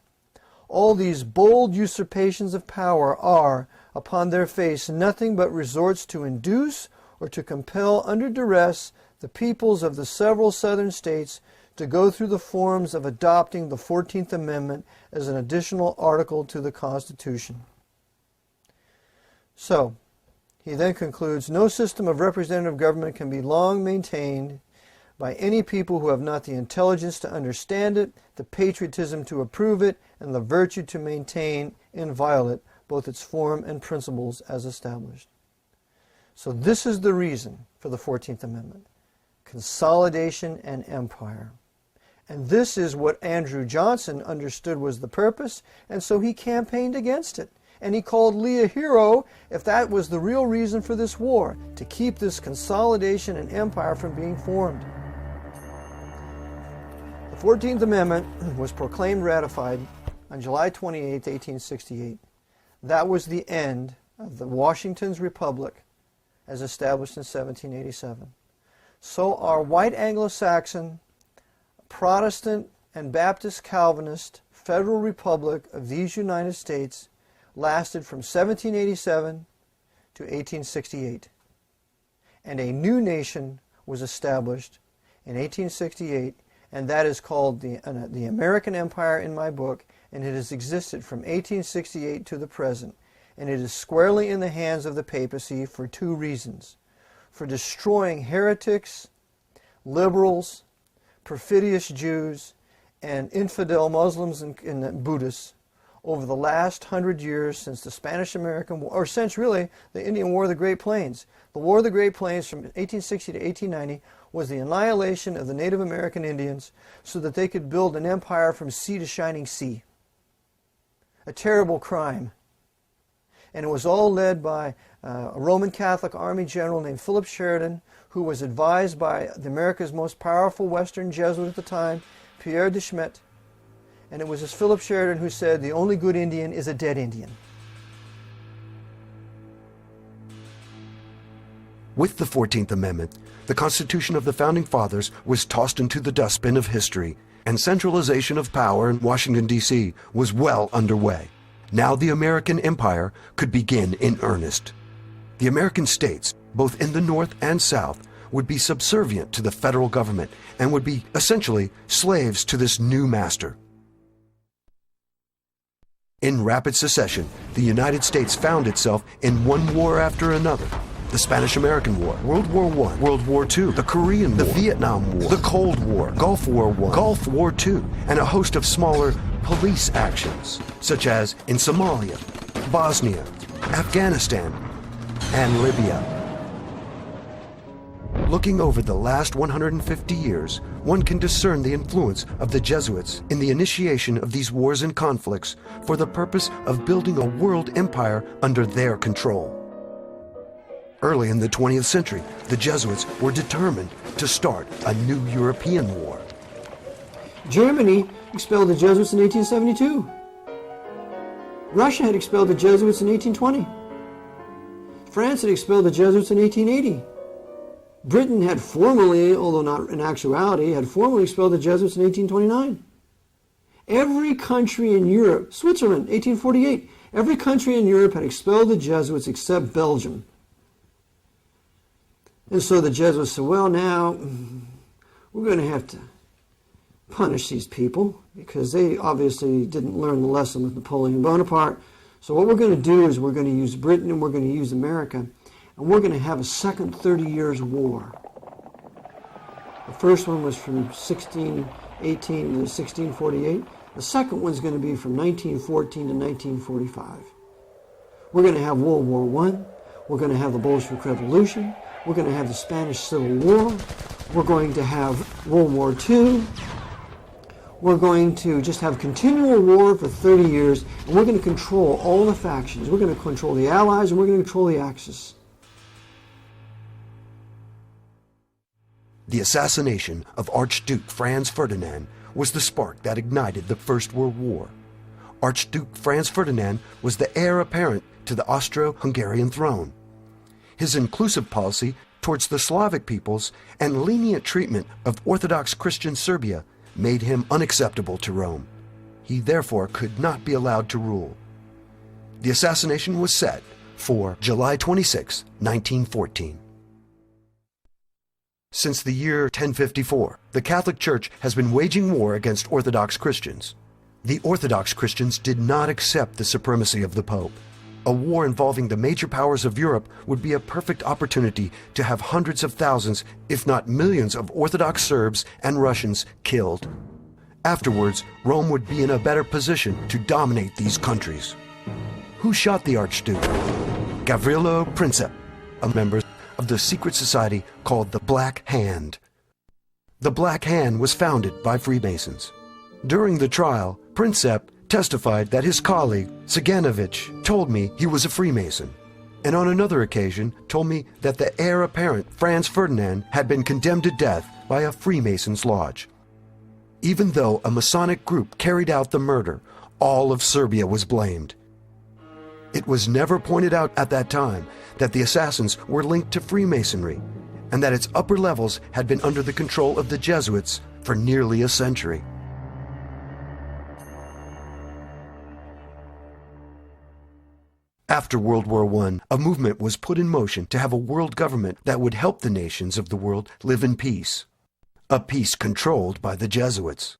All these bold usurpations of power are, upon their face, nothing but resorts to induce or to compel under duress the peoples of the several southern states to go through the forms of adopting the 14th Amendment as an additional article to the Constitution. So, he then concludes, no system of representative government can be long maintained by any people who have not the intelligence to understand it, the patriotism to approve it, and the virtue to maintain inviolate both its form and principles as established. So this is the reason for the 14th Amendment: consolidation and empire. And this is what Andrew Johnson understood was the purpose, and so he campaigned against it. And he called Lee a hero if that was the real reason for this war, to keep this consolidation and empire from being formed. The 14th Amendment was proclaimed ratified on July 28, 1868. That was the end of the Washington's Republic as established in 1787. So our white Anglo-Saxon, Protestant, and Baptist Calvinist Federal Republic of these United States lasted from 1787 to 1868. And a new nation was established in 1868, and that is called the American Empire in my book, and it has existed from 1868 to the present. And it is squarely in the hands of the papacy for two reasons: for destroying heretics, liberals, perfidious Jews, and infidel Muslims and Buddhists over the last 100 years since the Spanish-American War, or since really the Indian War of the Great Plains. The War of the Great Plains from 1860 to 1890 was the annihilation of the Native American Indians so that they could build an empire from sea to shining sea. A terrible crime. And it was all led by a Roman Catholic Army general named Philip Sheridan, who was advised by America's most powerful Western Jesuit at the time, Pierre de Smet. And it was this Philip Sheridan who said, the only good Indian is a dead Indian. With the 14th Amendment, the Constitution of the Founding Fathers was tossed into the dustbin of history, and centralization of power in Washington, D.C. was well underway. Now the American empire could begin in earnest. The American states, both in the North and South, would be subservient to the federal government and would be essentially slaves to this new master. In rapid succession, the United States found itself in one war after another. The Spanish-American War, World War I, World War II, the Korean War, the Vietnam War, the Cold War, Gulf War I, Gulf War II, and a host of smaller police actions, such as in Somalia, Bosnia, Afghanistan, and Libya. Looking over the last 150 years, one can discern the influence of the Jesuits in the initiation of these wars and conflicts for the purpose of building a world empire under their control. Early in the 20th century, the Jesuits were determined to start a new European war. Germany expelled the Jesuits in 1872. Russia had expelled the Jesuits in 1820. France had expelled the Jesuits in 1880. Britain had formally, although not in actuality, had formally expelled the Jesuits in 1829. Every country in Europe, Switzerland, 1848, every country in Europe had expelled the Jesuits except Belgium. And so the Jesuits said, well, now we're going to have to punish these people because they obviously didn't learn the lesson with Napoleon Bonaparte. So what we're going to do is we're going to use Britain and we're going to use America, and we're going to have a second 30 Years' War. The first one was from 1618 to 1648. The second one's going to be from 1914 to 1945. We're going to have World War I. We're going to have the Bolshevik Revolution. We're going to have the Spanish Civil War. We're going to have World War II. we're going to just have continual war for 30 years, and we're going to control all the factions. We're going to control the Allies, and we're going to control the Axis. The assassination of Archduke Franz Ferdinand was the spark that ignited the First World War. Archduke Franz Ferdinand was the heir apparent to the Austro-Hungarian throne. His inclusive policy towards the Slavic peoples and lenient treatment of Orthodox Christian Serbia made him unacceptable to Rome. He therefore could not be allowed to rule. The assassination was set for July 26, 1914. Since the year 1054, the Catholic Church has been waging war against Orthodox Christians. The Orthodox Christians did not accept the supremacy of the Pope. A war involving the major powers of Europe would be a perfect opportunity to have hundreds of thousands, if not millions, of Orthodox Serbs and Russians killed. Afterwards, Rome would be in a better position to dominate these countries. Who shot the Archduke? Gavrilo Princip, a member of the secret society called the Black Hand. The Black Hand was founded by Freemasons. During the trial, Princip testified that his colleague, Saganovich, told me he was a Freemason, and on another occasion told me that the heir apparent, Franz Ferdinand, had been condemned to death by a Freemason's lodge. Even though a Masonic group carried out the murder, all of Serbia was blamed. It was never pointed out at that time that the assassins were linked to Freemasonry, and that its upper levels had been under the control of the Jesuits for nearly a century. After World War I, a movement was put in motion to have a world government that would help the nations of the world live in peace. A peace controlled by the Jesuits.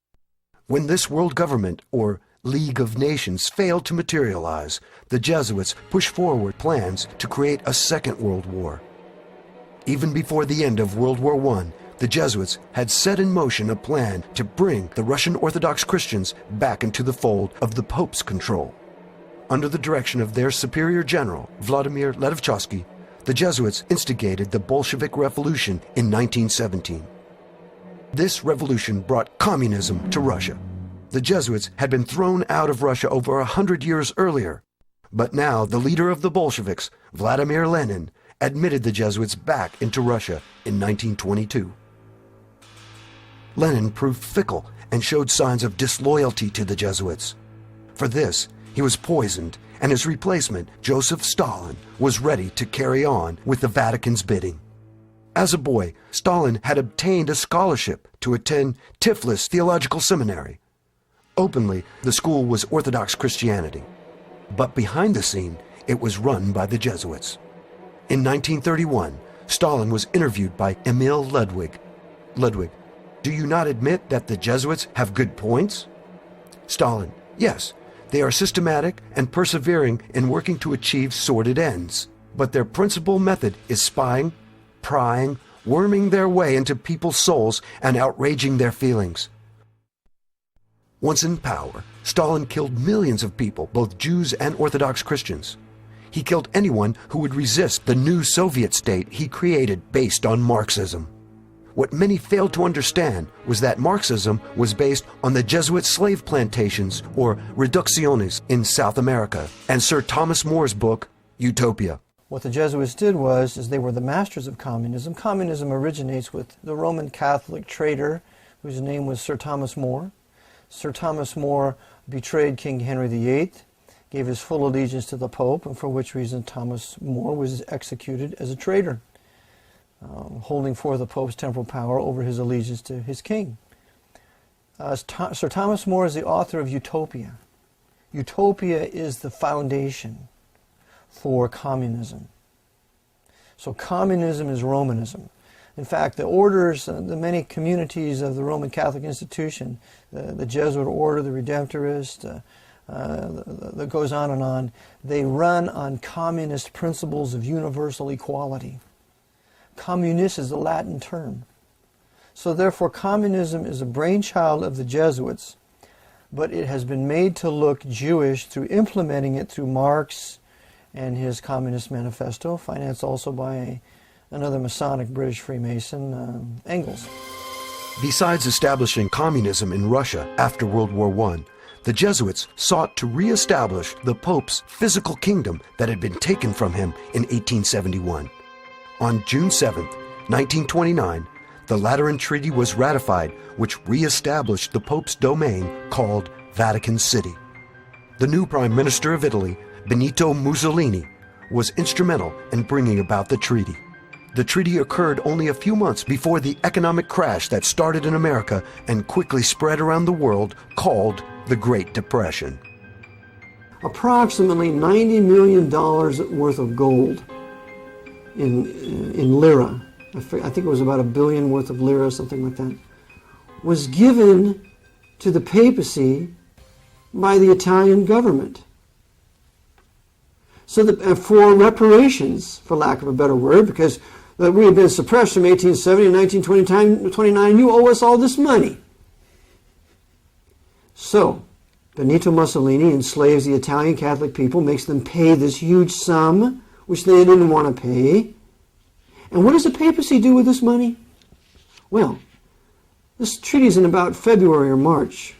When this world government, or League of Nations, failed to materialize, the Jesuits pushed forward plans to create a second world war. Even before the end of World War I, the Jesuits had set in motion a plan to bring the Russian Orthodox Christians back into the fold of the Pope's control. Under the direction of their superior general, Vladimir Ledovchkovsky, the Jesuits instigated the Bolshevik Revolution in 1917. This revolution brought communism to Russia. The Jesuits had been thrown out of Russia over 100 years earlier, but now the leader of the Bolsheviks, Vladimir Lenin, admitted the Jesuits back into Russia in 1922. Lenin proved fickle and showed signs of disloyalty to the Jesuits. For this, he was poisoned, and his replacement, Joseph Stalin, was ready to carry on with the Vatican's bidding. As a boy, Stalin had obtained a scholarship to attend Tiflis Theological Seminary. Openly, the school was Orthodox Christianity, but behind the scene, it was run by the Jesuits. In 1931, Stalin was interviewed by Emil Ludwig. Ludwig, do you not admit that the Jesuits have good points? Stalin, yes. They are systematic and persevering in working to achieve sordid ends, but their principal method is spying, prying, worming their way into people's souls and outraging their feelings. Once in power, Stalin killed millions of people, both Jews and Orthodox Christians. He killed anyone who would resist the new Soviet state he created based on Marxism. What many failed to understand was that Marxism was based on the Jesuit slave plantations, or reducciones, in South America, and Sir Thomas More's book, Utopia. What the Jesuits did was they were the masters of communism. Communism originates with the Roman Catholic traitor whose name was Sir Thomas More. Sir Thomas More betrayed King Henry VIII, gave his full allegiance to the Pope, and for which reason Thomas More was executed as a traitor, holding forth the Pope's temporal power over his allegiance to his king. Sir Thomas More is the author of Utopia. Utopia is the foundation for communism. So communism is Romanism. In fact, the orders, the many communities of the Roman Catholic institution, the Jesuit order, the Redemptorist, that goes on and on, they run on communist principles of universal equality. Communis is a Latin term. So therefore, communism is a brainchild of the Jesuits, but it has been made to look Jewish through implementing it through Marx and his Communist Manifesto, financed also by another Masonic British Freemason, Engels. Besides establishing communism in Russia after World War I, the Jesuits sought to re-establish the Pope's physical kingdom that had been taken from him in 1871. On June 7, 1929, the Lateran Treaty was ratified, which re-established the Pope's domain called Vatican City. The new Prime Minister of Italy, Benito Mussolini, was instrumental in bringing about the treaty. The treaty occurred only a few months before the economic crash that started in America and quickly spread around the world, called the Great Depression. Approximately $90 million worth of gold in lira, I think it was about $1 billion worth of lira, something like that, was given to the papacy by the Italian government. So that, for reparations, for lack of a better word, because we had been suppressed from 1870 to 1929, you owe us all this money. So, Benito Mussolini enslaves the Italian Catholic people, makes them pay this huge sum, which they didn't want to pay. And what does the papacy do with this money? Well, this treaty's in about February or March.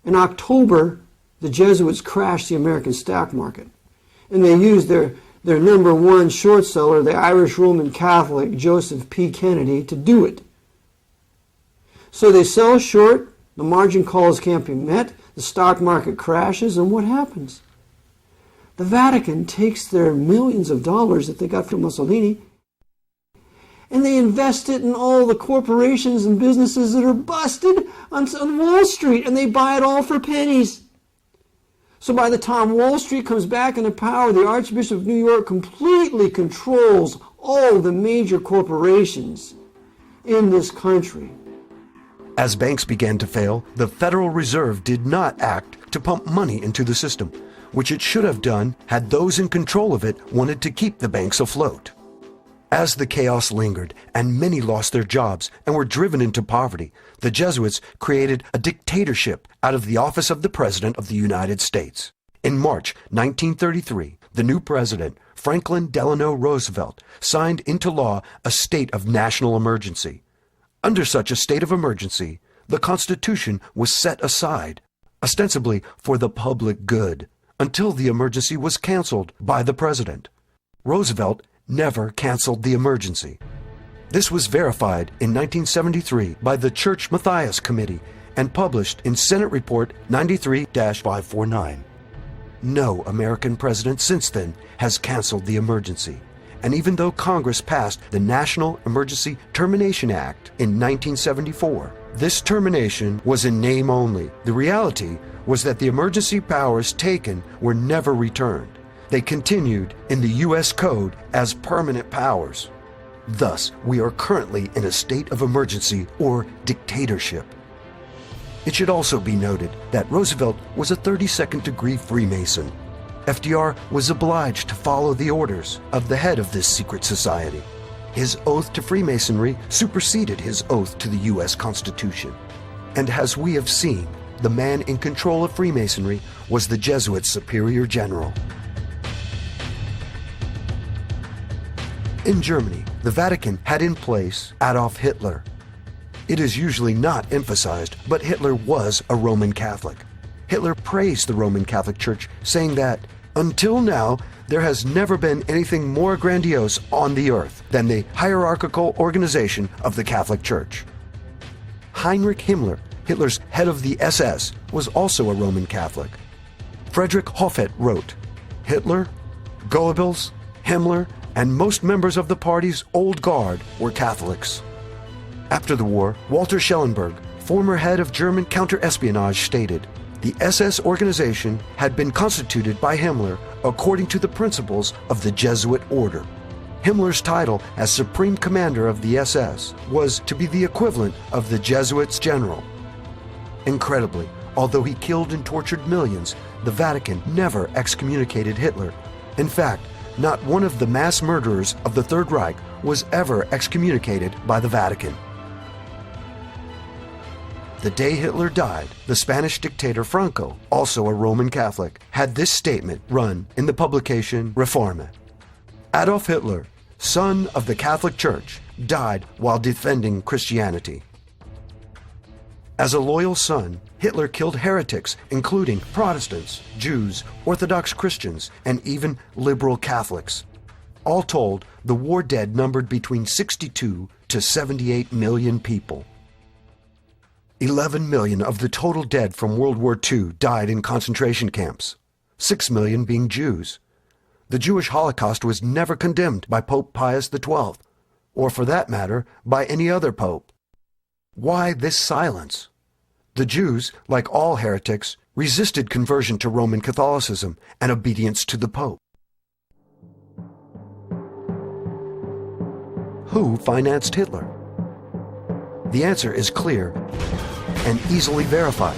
In October, the Jesuits crashed the American stock market. And they used their number one short seller, the Irish Roman Catholic Joseph P. Kennedy, to do it. So they sell short, the margin calls can't be met, the stock market crashes, and what happens? The Vatican takes their millions of dollars that they got from Mussolini and they invest it in all the corporations and businesses that are busted on Wall Street, and they buy it all for pennies. So by the time Wall Street comes back into power, the Archbishop of New York completely controls all the major corporations in this country. As banks began to fail, the Federal Reserve did not act to pump money into the system, which it should have done had those in control of it wanted to keep the banks afloat. As the chaos lingered and many lost their jobs and were driven into poverty, the Jesuits created a dictatorship out of the office of the President of the United States. In March 1933, the new president, Franklin Delano Roosevelt, signed into law a state of national emergency. Under such a state of emergency, the Constitution was set aside, ostensibly for the public good, until the emergency was canceled by the president. Roosevelt never canceled the emergency. This was verified in 1973 by the Church Matthias Committee and published in Senate Report 93-549. No American president since then has canceled the emergency. And even though Congress passed the National Emergency Termination Act in 1974, this termination was in name only. The reality was that the emergency powers taken were never returned. They continued in the U.S. Code as permanent powers. Thus, we are currently in a state of emergency or dictatorship. It should also be noted that Roosevelt was a 32nd degree Freemason. FDR was obliged to follow the orders of the head of this secret society. His oath to Freemasonry superseded his oath to the U.S. Constitution. And as we have seen, the man in control of Freemasonry was the Jesuit Superior General. In Germany, the Vatican had in place Adolf Hitler. It is usually not emphasized, but Hitler was a Roman Catholic. Hitler praised the Roman Catholic Church, saying that, "Until now, there has never been anything more grandiose on the earth than the hierarchical organization of the Catholic Church." Heinrich Himmler, Hitler's head of the SS, was also a Roman Catholic. Friedrich Hoffet wrote, "Hitler, Goebbels, Himmler, and most members of the party's old guard were Catholics." After the war, Walter Schellenberg, former head of German counter-espionage, stated, "The SS organization had been constituted by Himmler according to the principles of the Jesuit order." Himmler's title as Supreme Commander of the SS was to be the equivalent of the Jesuits' general. Incredibly, although he killed and tortured millions, the Vatican never excommunicated Hitler. In fact, not one of the mass murderers of the Third Reich was ever excommunicated by the Vatican. The day Hitler died, the Spanish dictator Franco, also a Roman Catholic, had this statement run in the publication Reforme. "Adolf Hitler, son of the Catholic Church, died while defending Christianity. As a loyal son, Hitler killed heretics, including Protestants, Jews, Orthodox Christians, and even liberal Catholics. All told, the war dead numbered between 62 to 78 million people. 11 million of the total dead from World War II died in concentration camps, 6 million being Jews. The Jewish Holocaust was never condemned by Pope Pius XII, or for that matter, by any other pope. Why this silence? The Jews, like all heretics, resisted conversion to Roman Catholicism and obedience to the Pope. Who financed Hitler? The answer is clear and easily verified.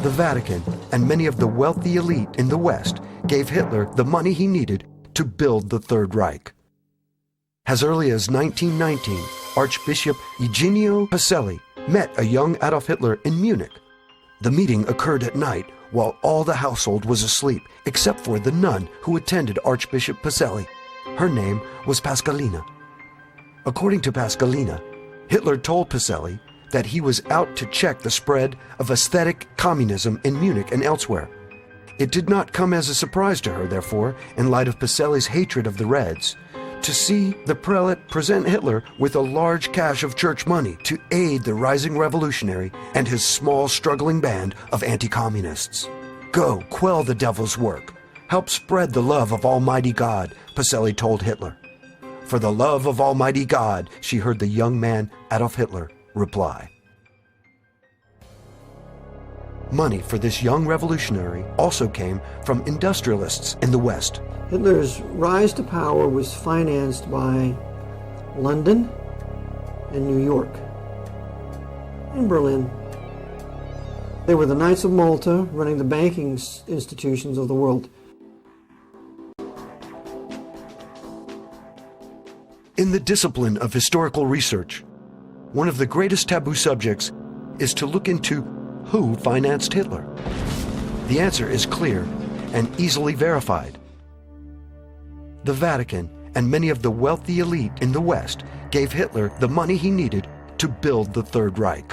The Vatican and many of the wealthy elite in the West gave Hitler the money he needed to build the Third Reich. As early as 1919, Archbishop Eugenio Pacelli met a young Adolf Hitler in Munich. The meeting occurred at night while all the household was asleep except for the nun who attended Archbishop Pacelli. Her name was Pascalina. According to Pascalina, Hitler told Pacelli that he was out to check the spread of aesthetic communism in Munich and elsewhere. It did not come as a surprise to her, therefore, in light of Pacelli's hatred of the Reds, to see the prelate present Hitler with a large cache of church money to aid the rising revolutionary and his small struggling band of anti-communists. Go, quell the devil's work. Help spread the love of Almighty God, Pacelli told Hitler. For the love of Almighty God, she heard the young man Adolf Hitler reply. Money for this young revolutionary also came from industrialists in the West. Hitler's rise to power was financed by London and New York and Berlin. They were the Knights of Malta running the banking institutions of the world. In the discipline of historical research, one of the greatest taboo subjects is to look into who financed Hitler. The answer is clear and easily verified. The Vatican and many of the wealthy elite in the West gave Hitler the money he needed to build the Third Reich.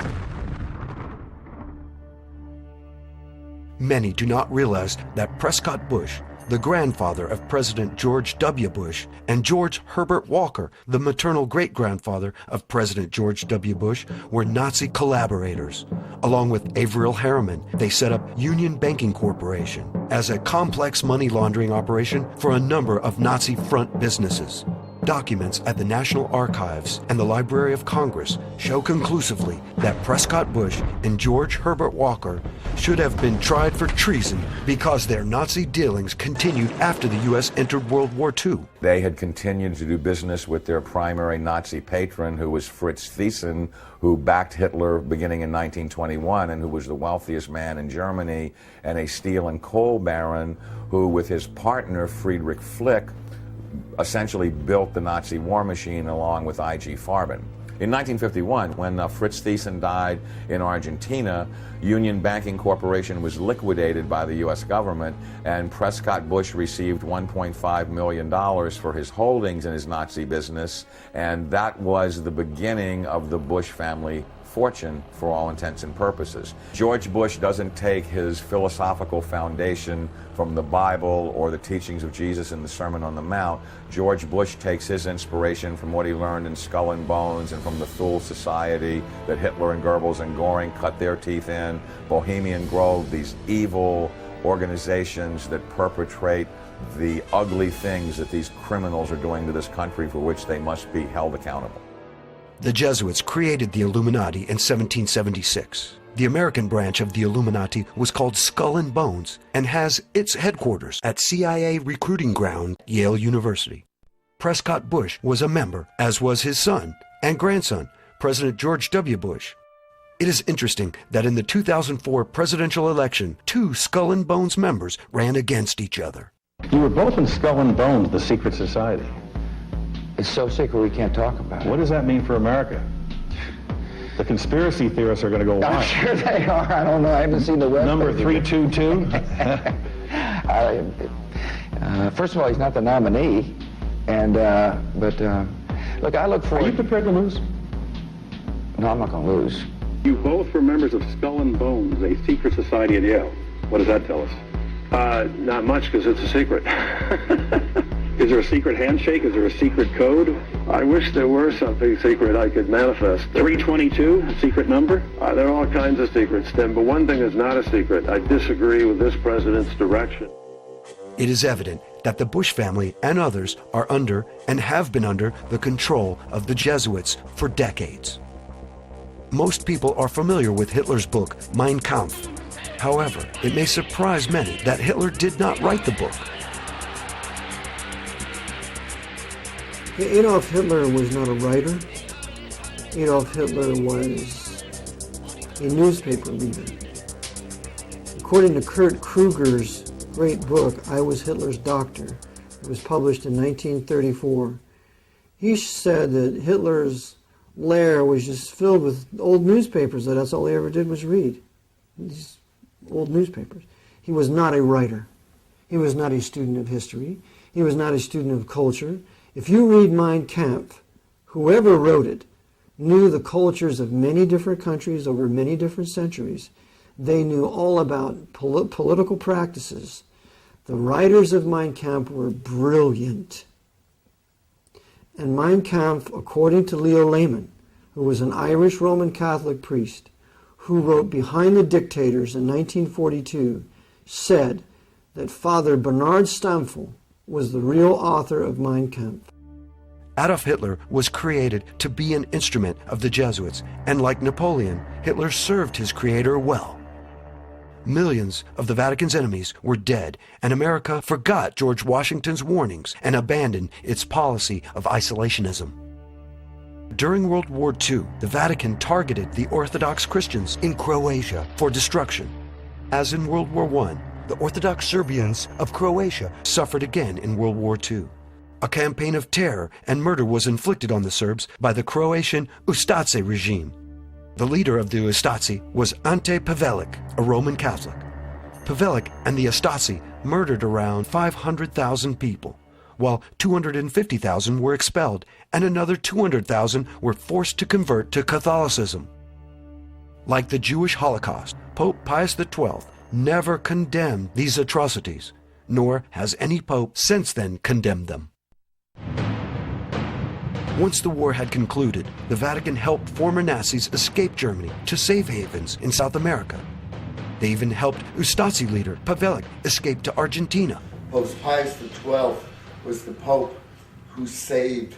Many do not realize that Prescott Bush, the grandfather of President George W. Bush, and George Herbert Walker, the maternal great-grandfather of President George W. Bush, were Nazi collaborators. Along with Averell Harriman, they set up Union Banking Corporation as a complex money laundering operation for a number of Nazi front businesses. Documents at the National Archives and the Library of Congress show conclusively that Prescott Bush and George Herbert Walker should have been tried for treason because their Nazi dealings continued after the U.S. entered World War II. They had continued to do business with their primary Nazi patron, who was Fritz Thyssen, who backed Hitler beginning in 1921 and who was the wealthiest man in Germany, and a steel and coal baron who, with his partner Friedrich Flick, essentially built the Nazi war machine along with I.G. Farben. In 1951, when Fritz Thyssen died in Argentina, Union Banking Corporation was liquidated by the U.S. government, and Prescott Bush received $1.5 million for his holdings in his Nazi business, and that was the beginning of the Bush family fortune for all intents and purposes. George Bush doesn't take his philosophical foundation from the Bible or the teachings of Jesus in the Sermon on the Mount. George Bush takes his inspiration from what he learned in Skull and Bones and from the Thule Society that Hitler and Goebbels and Goring cut their teeth in, Bohemian Grove, these evil organizations that perpetrate the ugly things that these criminals are doing to this country, for which they must be held accountable. The Jesuits created the Illuminati in 1776. The American branch of the Illuminati was called Skull and Bones and has its headquarters at CIA recruiting ground, Yale University. Prescott Bush was a member, as was his son and grandson, President George W. Bush. It is interesting that in the 2004 presidential election, two Skull and Bones members ran against each other. You were both in Skull and Bones, the secret society. It's so secret we can't talk about it. What does that mean for America? The conspiracy theorists are going to go wild. I'm sure they are. I don't know. I haven't seen the web. Number 322? First of all, he's not the nominee. And, look, I look for... Are you prepared to lose? No, I'm not going to lose. You both were members of Skull and Bones, a secret society at Yale. What does that tell us? Not much, because it's a secret. Is there a secret handshake? Is there a secret code? I wish there were something secret I could manifest. 322, a secret number? There are all kinds of secrets, Tim, but one thing is not a secret. I disagree with this president's direction. It is evident that the Bush family and others are under and have been under the control of the Jesuits for decades. Most people are familiar with Hitler's book, Mein Kampf. However, it may surprise many that Hitler did not write the book. Adolf Hitler was not a writer. Adolf Hitler was a newspaper reader. According to Kurt Kruger's great book, I Was Hitler's Doctor, it was published in 1934, he said that Hitler's lair was just filled with old newspapers, that's all he ever did was read. These old newspapers. He was not a writer. He was not a student of history. He was not a student of culture. If you read Mein Kampf, whoever wrote it knew the cultures of many different countries over many different centuries. They knew all about political practices. The writers of Mein Kampf were brilliant. And Mein Kampf, according to Leo Lehman, who was an Irish Roman Catholic priest, who wrote Behind the Dictators in 1942, said that Father Bernard Stampfel was the real author of Mein Kampf. Adolf Hitler was created to be an instrument of the Jesuits, and like Napoleon, Hitler served his creator well. Millions of the Vatican's enemies were dead, and America forgot George Washington's warnings and abandoned its policy of isolationism. During World War II, the Vatican targeted the Orthodox Christians in Croatia for destruction. As in World War I, the Orthodox Serbians of Croatia suffered again in World War II. A campaign of terror and murder was inflicted on the Serbs by the Croatian Ustaše regime. The leader of the Ustaše was Ante Pavelic, a Roman Catholic. Pavelic and the Ustaše murdered around 500,000 people, while 250,000 were expelled and another 200,000 were forced to convert to Catholicism. Like the Jewish Holocaust, Pope Pius XII never condemned these atrocities, nor has any pope since then condemned them. Once the war had concluded, the Vatican helped former Nazis escape Germany to safe havens in South America. They even helped Ustaše leader Pavelic escape to Argentina. Pope Pius XII was the pope who saved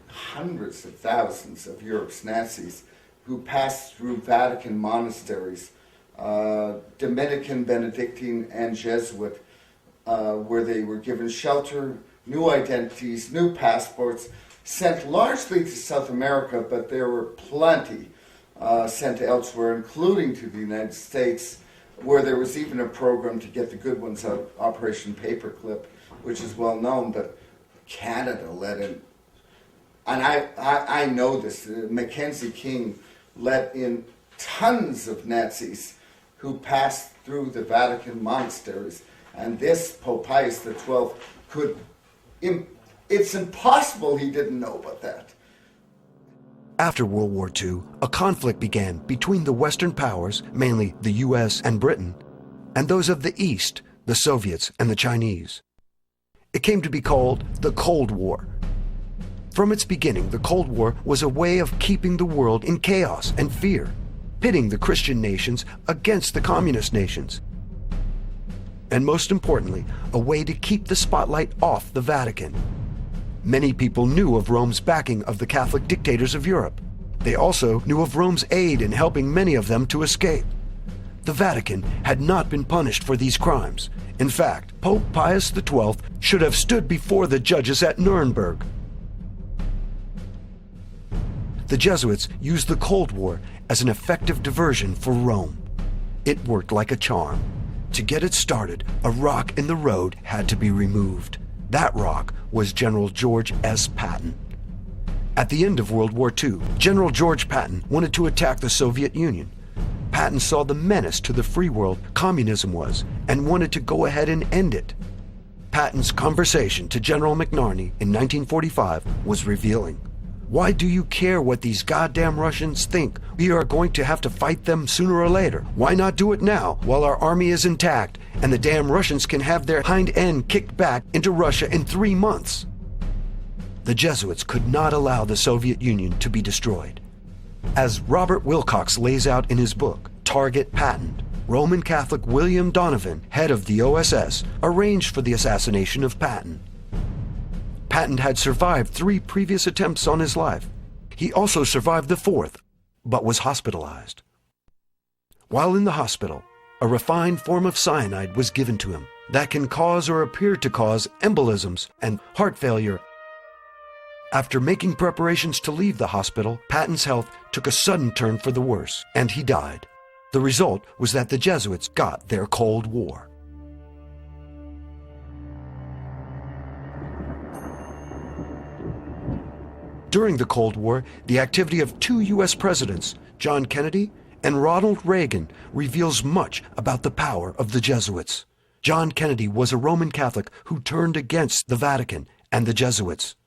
hundreds of thousands of Europe's Nazis who passed through Vatican monasteries, Dominican, Benedictine, and Jesuit, where they were given shelter, new identities, new passports, sent largely to South America, but there were plenty sent elsewhere, including to the United States, where there was even a program to get the good ones out, Operation Paperclip, which is well known, but Canada let in, and I know this, Mackenzie King let in tons of Nazis who passed through the Vatican monasteries, and this Pope Pius XII could, it's impossible he didn't know about that. After World War II, a conflict began between the Western powers, mainly the US and Britain, and those of the East, the Soviets and the Chinese. It came to be called the Cold War. From its beginning, the Cold War was a way of keeping the world in chaos and fear, pitting the Christian nations against the communist nations. And most importantly, a way to keep the spotlight off the Vatican. Many people knew of Rome's backing of the Catholic dictators of Europe. They also knew of Rome's aid in helping many of them to escape. The Vatican had not been punished for these crimes. In fact, Pope Pius XII should have stood before the judges at Nuremberg. The Jesuits used the Cold War as an effective diversion for Rome. It worked like a charm. To get it started, a rock in the road had to be removed. That rock was General George S. Patton. At the end of World War II, General George Patton wanted to attack the Soviet Union. Patton saw the menace to the free world communism was and wanted to go ahead and end it. Patton's conversation to General McNarney in 1945 was revealing. Why do you care what these goddamn Russians think? We are going to have to fight them sooner or later. Why not do it now, while our army is intact, and the damn Russians can have their hind end kicked back into Russia in 3 months? The Jesuits could not allow the Soviet Union to be destroyed. As Robert Wilcox lays out in his book, Target Patent, Roman Catholic William Donovan, head of the OSS, arranged for the assassination of Patton. Patton had survived 3 previous attempts on his life. He also survived the 4th, but was hospitalized. While in the hospital, a refined form of cyanide was given to him that can cause or appear to cause embolisms and heart failure. After making preparations to leave the hospital, Patton's health took a sudden turn for the worse, and he died. The result was that the Jesuits got their Cold War. During the Cold War, the activity of 2 U.S. presidents, John Kennedy and Ronald Reagan, reveals much about the power of the Jesuits. John Kennedy was a Roman Catholic who turned against the Vatican and the Jesuits.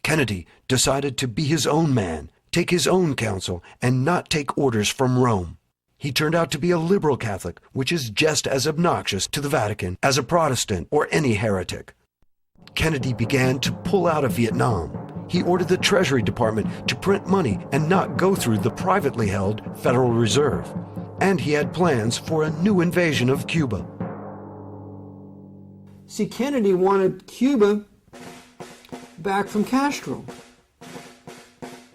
Kennedy decided to be his own man, take his own counsel, and not take orders from Rome. He turned out to be a liberal Catholic, which is just as obnoxious to the Vatican as a Protestant or any heretic. Kennedy began to pull out of Vietnam. He ordered the Treasury Department to print money and not go through the privately held Federal Reserve. And he had plans for a new invasion of Cuba. See, Kennedy wanted Cuba back from Castro.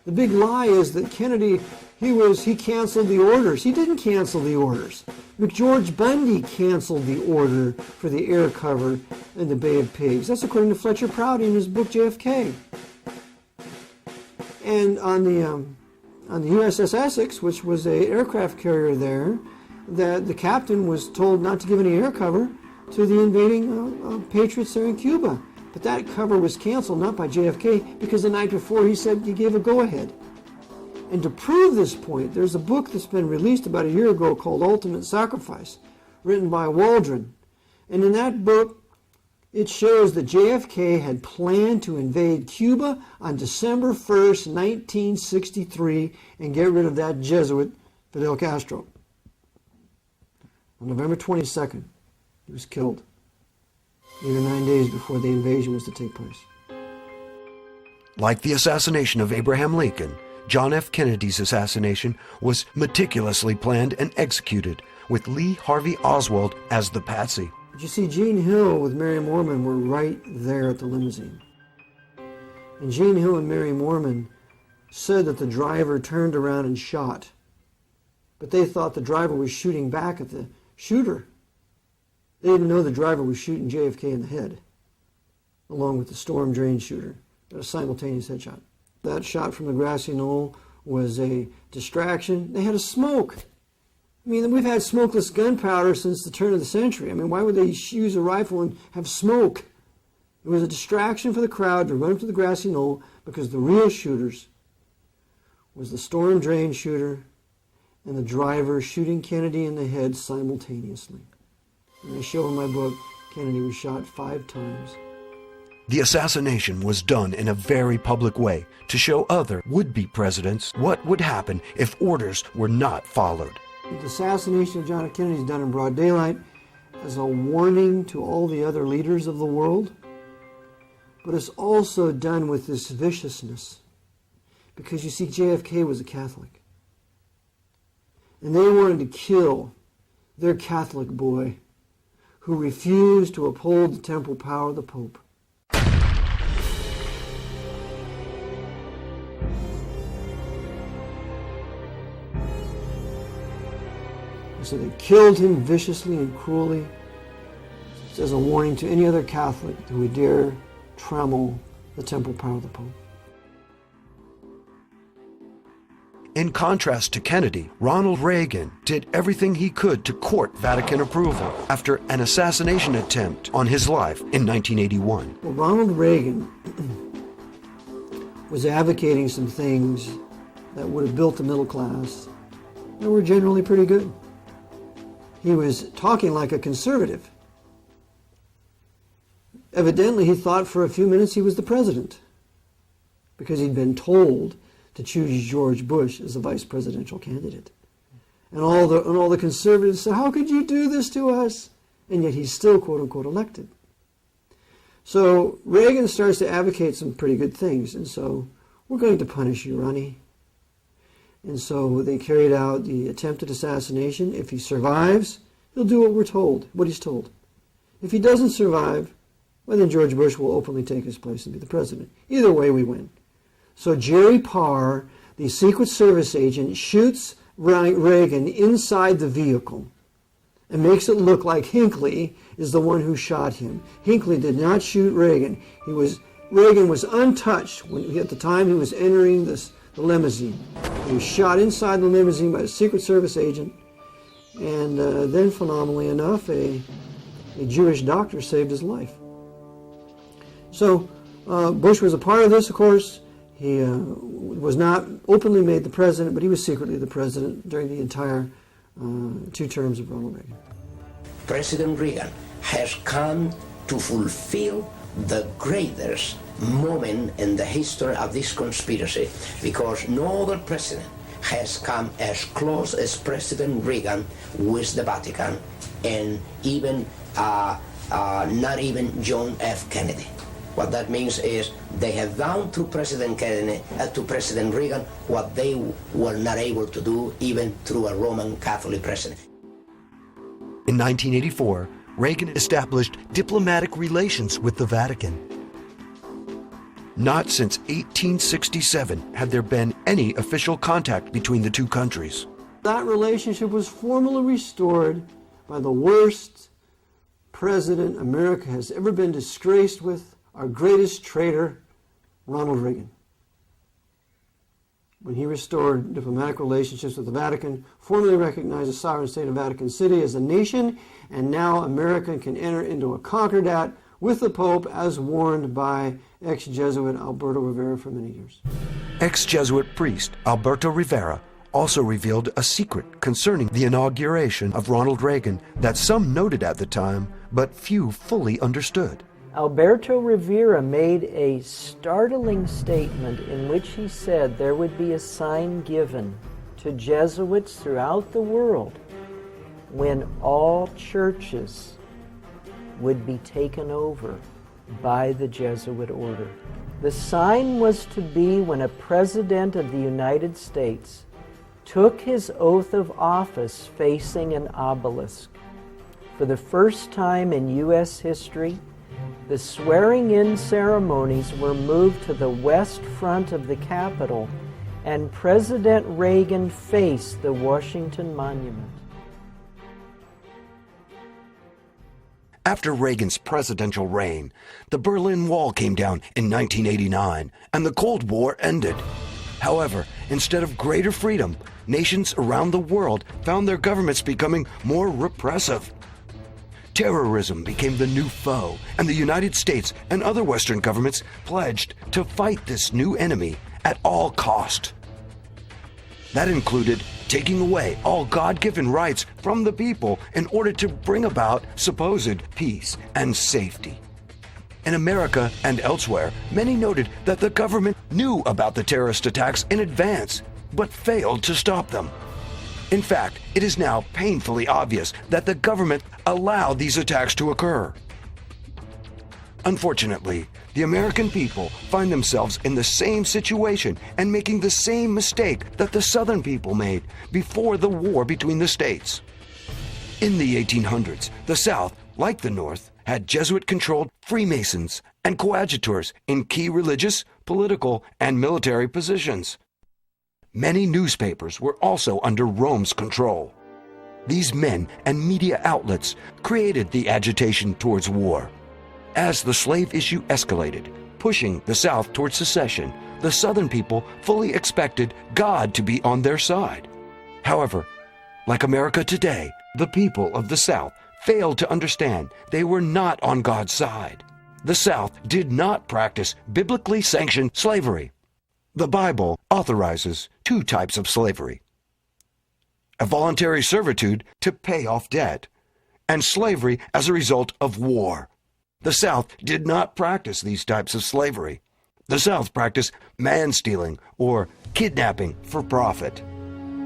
The big lie is that Kennedy, he canceled the orders. He didn't cancel the orders. McGeorge Bundy canceled the order for the air cover in the Bay of Pigs. That's according to Fletcher Prouty in his book JFK. And on the USS Essex, which was an aircraft carrier there, that the captain was told not to give any air cover to the invading patriots there in Cuba. But that cover was canceled, not by JFK, because the night before he said he gave a go-ahead. And to prove this point, there's a book that's been released about a year ago called Ultimate Sacrifice, written by Waldron. And in that book, it shows that JFK had planned to invade Cuba on December 1st, 1963, and get rid of that Jesuit, Fidel Castro. On November 22nd, he was killed, 8 or 9 days before the invasion was to take place. Like the assassination of Abraham Lincoln, John F. Kennedy's assassination was meticulously planned and executed, with Lee Harvey Oswald as the patsy. But you see, Gene Hill with Mary Moorman were right there at the limousine. And Gene Hill and Mary Moorman said that the driver turned around and shot. But they thought the driver was shooting back at the shooter. They didn't know the driver was shooting JFK in the head, along with the storm drain shooter. A simultaneous headshot. That shot from the grassy knoll was a distraction. They had a smoke. I mean, we've had smokeless gunpowder since the turn of the century. I mean, why would they use a rifle and have smoke? It was a distraction for the crowd to run up to the grassy knoll, because the real shooters was the storm drain shooter and the driver shooting Kennedy in the head simultaneously. And I show in my book, Kennedy was shot 5 times. The assassination was done in a very public way to show other would-be presidents what would happen if orders were not followed. The assassination of John F. Kennedy is done in broad daylight as a warning to all the other leaders of the world, but it's also done with this viciousness, because you see, JFK was a Catholic, and they wanted to kill their Catholic boy who refused to uphold the temporal power of the Pope. So they killed him viciously and cruelly as a warning to any other Catholic who would dare trammel the temporal power of the Pope. In contrast to Kennedy, Ronald Reagan did everything he could to court Vatican approval after an assassination attempt on his life in 1981. Well, Ronald Reagan was advocating some things that would have built the middle class that were generally pretty good. He was talking like a conservative. Evidently, he thought for a few minutes he was the president, because he'd been told to choose George Bush as the vice presidential candidate. And all the conservatives said, how could you do this to us? And yet he's still, quote unquote, elected. So Reagan starts to advocate some pretty good things. And so, we're going to punish you, Ronnie. And so they carried out the attempted assassination. If he survives, he'll do what he's told. If he doesn't survive, well, then George Bush will openly take his place and be the president. Either way, we win. So Jerry Parr, the Secret Service agent, shoots Reagan inside the vehicle and makes it look like Hinckley is the one who shot him. Hinckley did not shoot Reagan. Reagan was untouched at the time he was entering the limousine. He was shot inside the limousine by a Secret Service agent, and then, phenomenally enough, a Jewish doctor saved his life. So Bush was a part of this, of course. He was not openly made the president, but he was secretly the president during the entire 2 terms of Ronald Reagan. President Reagan has come to fulfill the greatest moment in the history of this conspiracy, because no other president has come as close as President Reagan with the Vatican, and even not even John F. Kennedy. What that means is they have done to President Kennedy, to President Reagan, what they were not able to do even through a Roman Catholic president. In 1984, Reagan established diplomatic relations with the Vatican. Not since 1867 had there been any official contact between the two countries. That relationship was formally restored by the worst president America has ever been disgraced with, our greatest traitor, Ronald Reagan. When he restored diplomatic relationships with the Vatican, formally recognized the sovereign state of Vatican City as a nation, and now America can enter into a concordat with the Pope, as warned by ex-Jesuit Alberto Rivera for many years. Ex-Jesuit priest Alberto Rivera also revealed a secret concerning the inauguration of Ronald Reagan that some noted at the time, but few fully understood. Alberto Rivera made a startling statement in which he said there would be a sign given to Jesuits throughout the world when all churches would be taken over by the Jesuit order. The sign was to be when a president of the United States took his oath of office facing an obelisk. For the first time in U.S. history, the swearing-in ceremonies were moved to the west front of the Capitol, and President Reagan faced the Washington Monument. After Reagan's presidential reign, the Berlin Wall came down in 1989, and the Cold War ended. However, instead of greater freedom, nations around the world found their governments becoming more repressive. Terrorism became the new foe, and the United States and other Western governments pledged to fight this new enemy at all cost. That included taking away all God-given rights from the people in order to bring about supposed peace and safety. In America and elsewhere, many noted that the government knew about the terrorist attacks in advance, but failed to stop them. In fact, it is now painfully obvious that the government allowed these attacks to occur. Unfortunately, the American people find themselves in the same situation and making the same mistake that the Southern people made before the war between the states. In the 1800s, the South, like the North, had Jesuit-controlled Freemasons and coadjutors in key religious, political, and military positions. Many newspapers were also under Rome's control. These men and media outlets created the agitation towards war. As the slave issue escalated, pushing the South towards secession, the Southern people fully expected God to be on their side. However, like America today, the people of the South failed to understand they were not on God's side. The South did not practice biblically sanctioned slavery. The Bible authorizes 2 types of slavery: a voluntary servitude to pay off debt, and slavery as a result of war. The South did not practice these types of slavery. The South practiced man-stealing or kidnapping for profit.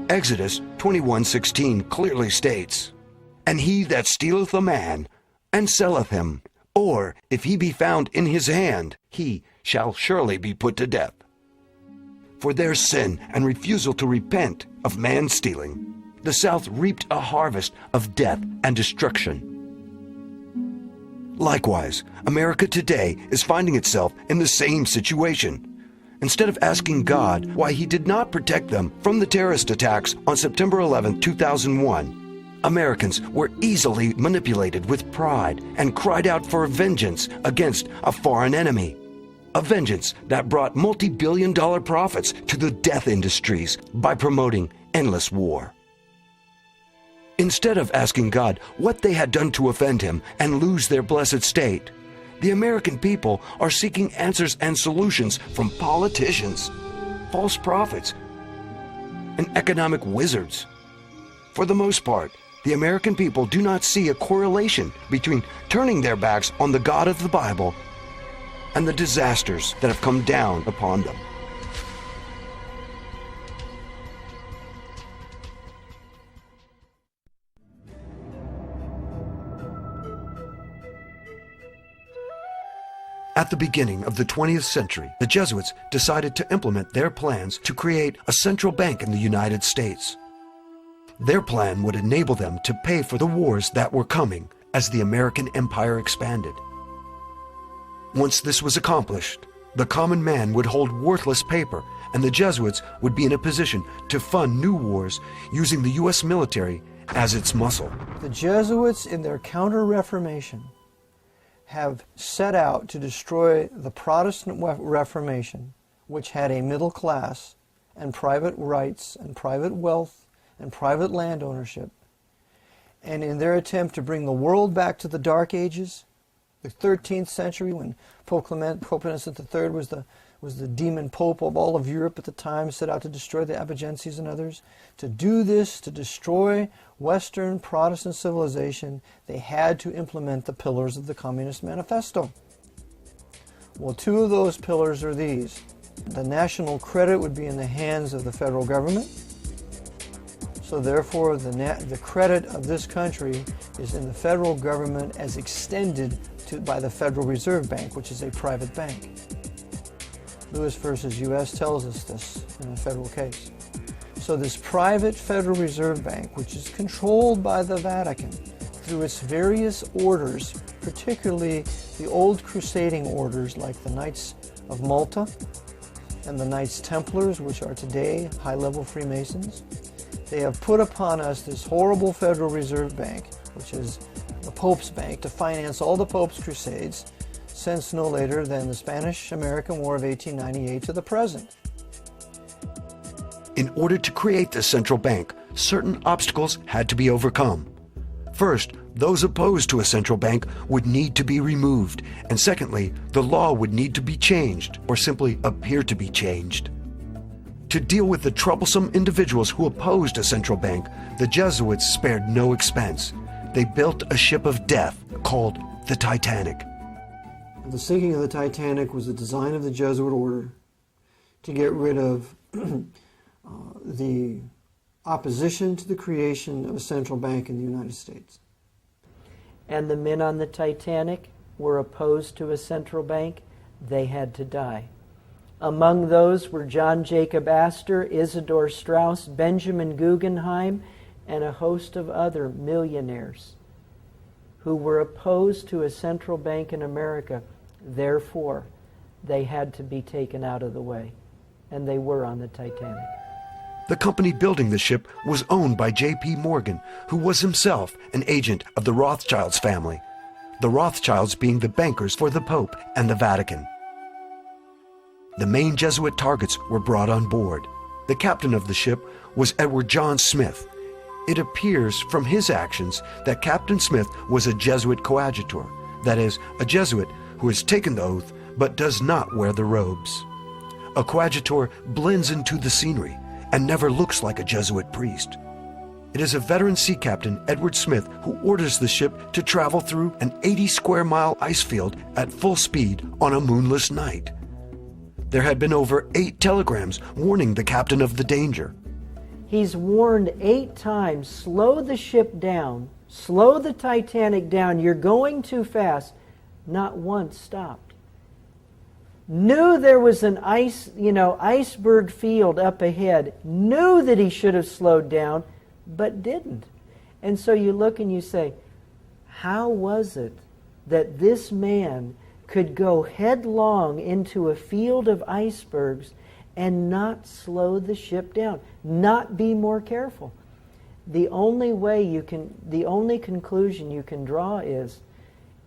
Exodus 21:16 clearly states, "And he that stealeth a man, and selleth him, or if he be found in his hand, he shall surely be put to death." For their sin and refusal to repent of man-stealing, the South reaped a harvest of death and destruction. Likewise, America today is finding itself in the same situation. Instead of asking God why He did not protect them from the terrorist attacks on September 11, 2001, Americans were easily manipulated with pride and cried out for vengeance against a foreign enemy. A vengeance that brought multi-billion-dollar profits to the death industries by promoting endless war. Instead of asking God what they had done to offend Him and lose their blessed state, the American people are seeking answers and solutions from politicians, false prophets, and economic wizards. For the most part, the American people do not see a correlation between turning their backs on the God of the Bible and the disasters that have come down upon them. At the beginning of the 20th century, the Jesuits decided to implement their plans to create a central bank in the United States. Their plan would enable them to pay for the wars that were coming as the American empire expanded. Once this was accomplished, the common man would hold worthless paper, and the Jesuits would be in a position to fund new wars using the U.S. military as its muscle. The Jesuits, in their Counter-Reformation, have set out to destroy the Protestant Reformation, which had a middle class and private rights and private wealth and private land ownership. And in their attempt to bring the world back to the Dark Ages, the 13th century, when Pope Innocent III was the demon pope of all of Europe at the time, set out to destroy the Albigenses and others. To do this, to destroy Western Protestant civilization, they had to implement the pillars of the Communist Manifesto. Well, two of those pillars are these. The national credit would be in the hands of the federal government. So therefore, the credit of this country is in the federal government as extended by the Federal Reserve Bank, which is a private bank. Lewis versus U.S. tells us this in a federal case. So this private Federal Reserve Bank, which is controlled by the Vatican through its various orders, particularly the old crusading orders like the Knights of Malta and the Knights Templars, which are today high-level Freemasons, they have put upon us this horrible Federal Reserve Bank, which is the Pope's bank, to finance all the Pope's crusades since no later than the Spanish-American War of 1898 to the present. In order to create this central bank, certain obstacles had to be overcome. First, those opposed to a central bank would need to be removed, and secondly, the law would need to be changed, or simply appear to be changed. To deal with the troublesome individuals who opposed a central bank, the Jesuits spared no expense. They built a ship of death called the Titanic. The sinking of the Titanic was the design of the Jesuit order to get rid of the opposition to the creation of a central bank in the United States. And the men on the Titanic were opposed to a central bank. They had to die. Among those were John Jacob Astor, Isidor Straus, Benjamin Guggenheim, and a host of other millionaires who were opposed to a central bank in America. Therefore, they had to be taken out of the way, and they were on the Titanic. The company building the ship was owned by J.P. Morgan, who was himself an agent of the Rothschilds family, the Rothschilds being the bankers for the Pope and the Vatican. The main Jesuit targets were brought on board. The captain of the ship was Edward John Smith. It appears from his actions that Captain Smith was a Jesuit coadjutor, that is, a Jesuit who has taken the oath but does not wear the robes. A coadjutor blends into the scenery and never looks like a Jesuit priest. It is a veteran sea captain, Edward Smith, who orders the ship to travel through an 80-square-mile ice field at full speed on a moonless night. There had been over 8 telegrams warning the captain of the danger. He's warned 8 times, slow the ship down, slow the Titanic down, you're going too fast. Not once stopped. Knew there was an iceberg field up ahead, knew that he should have slowed down, but didn't. And so you look and you say, how was it that this man could go headlong into a field of icebergs and not slow the ship down, not be more careful? The only conclusion you can draw is,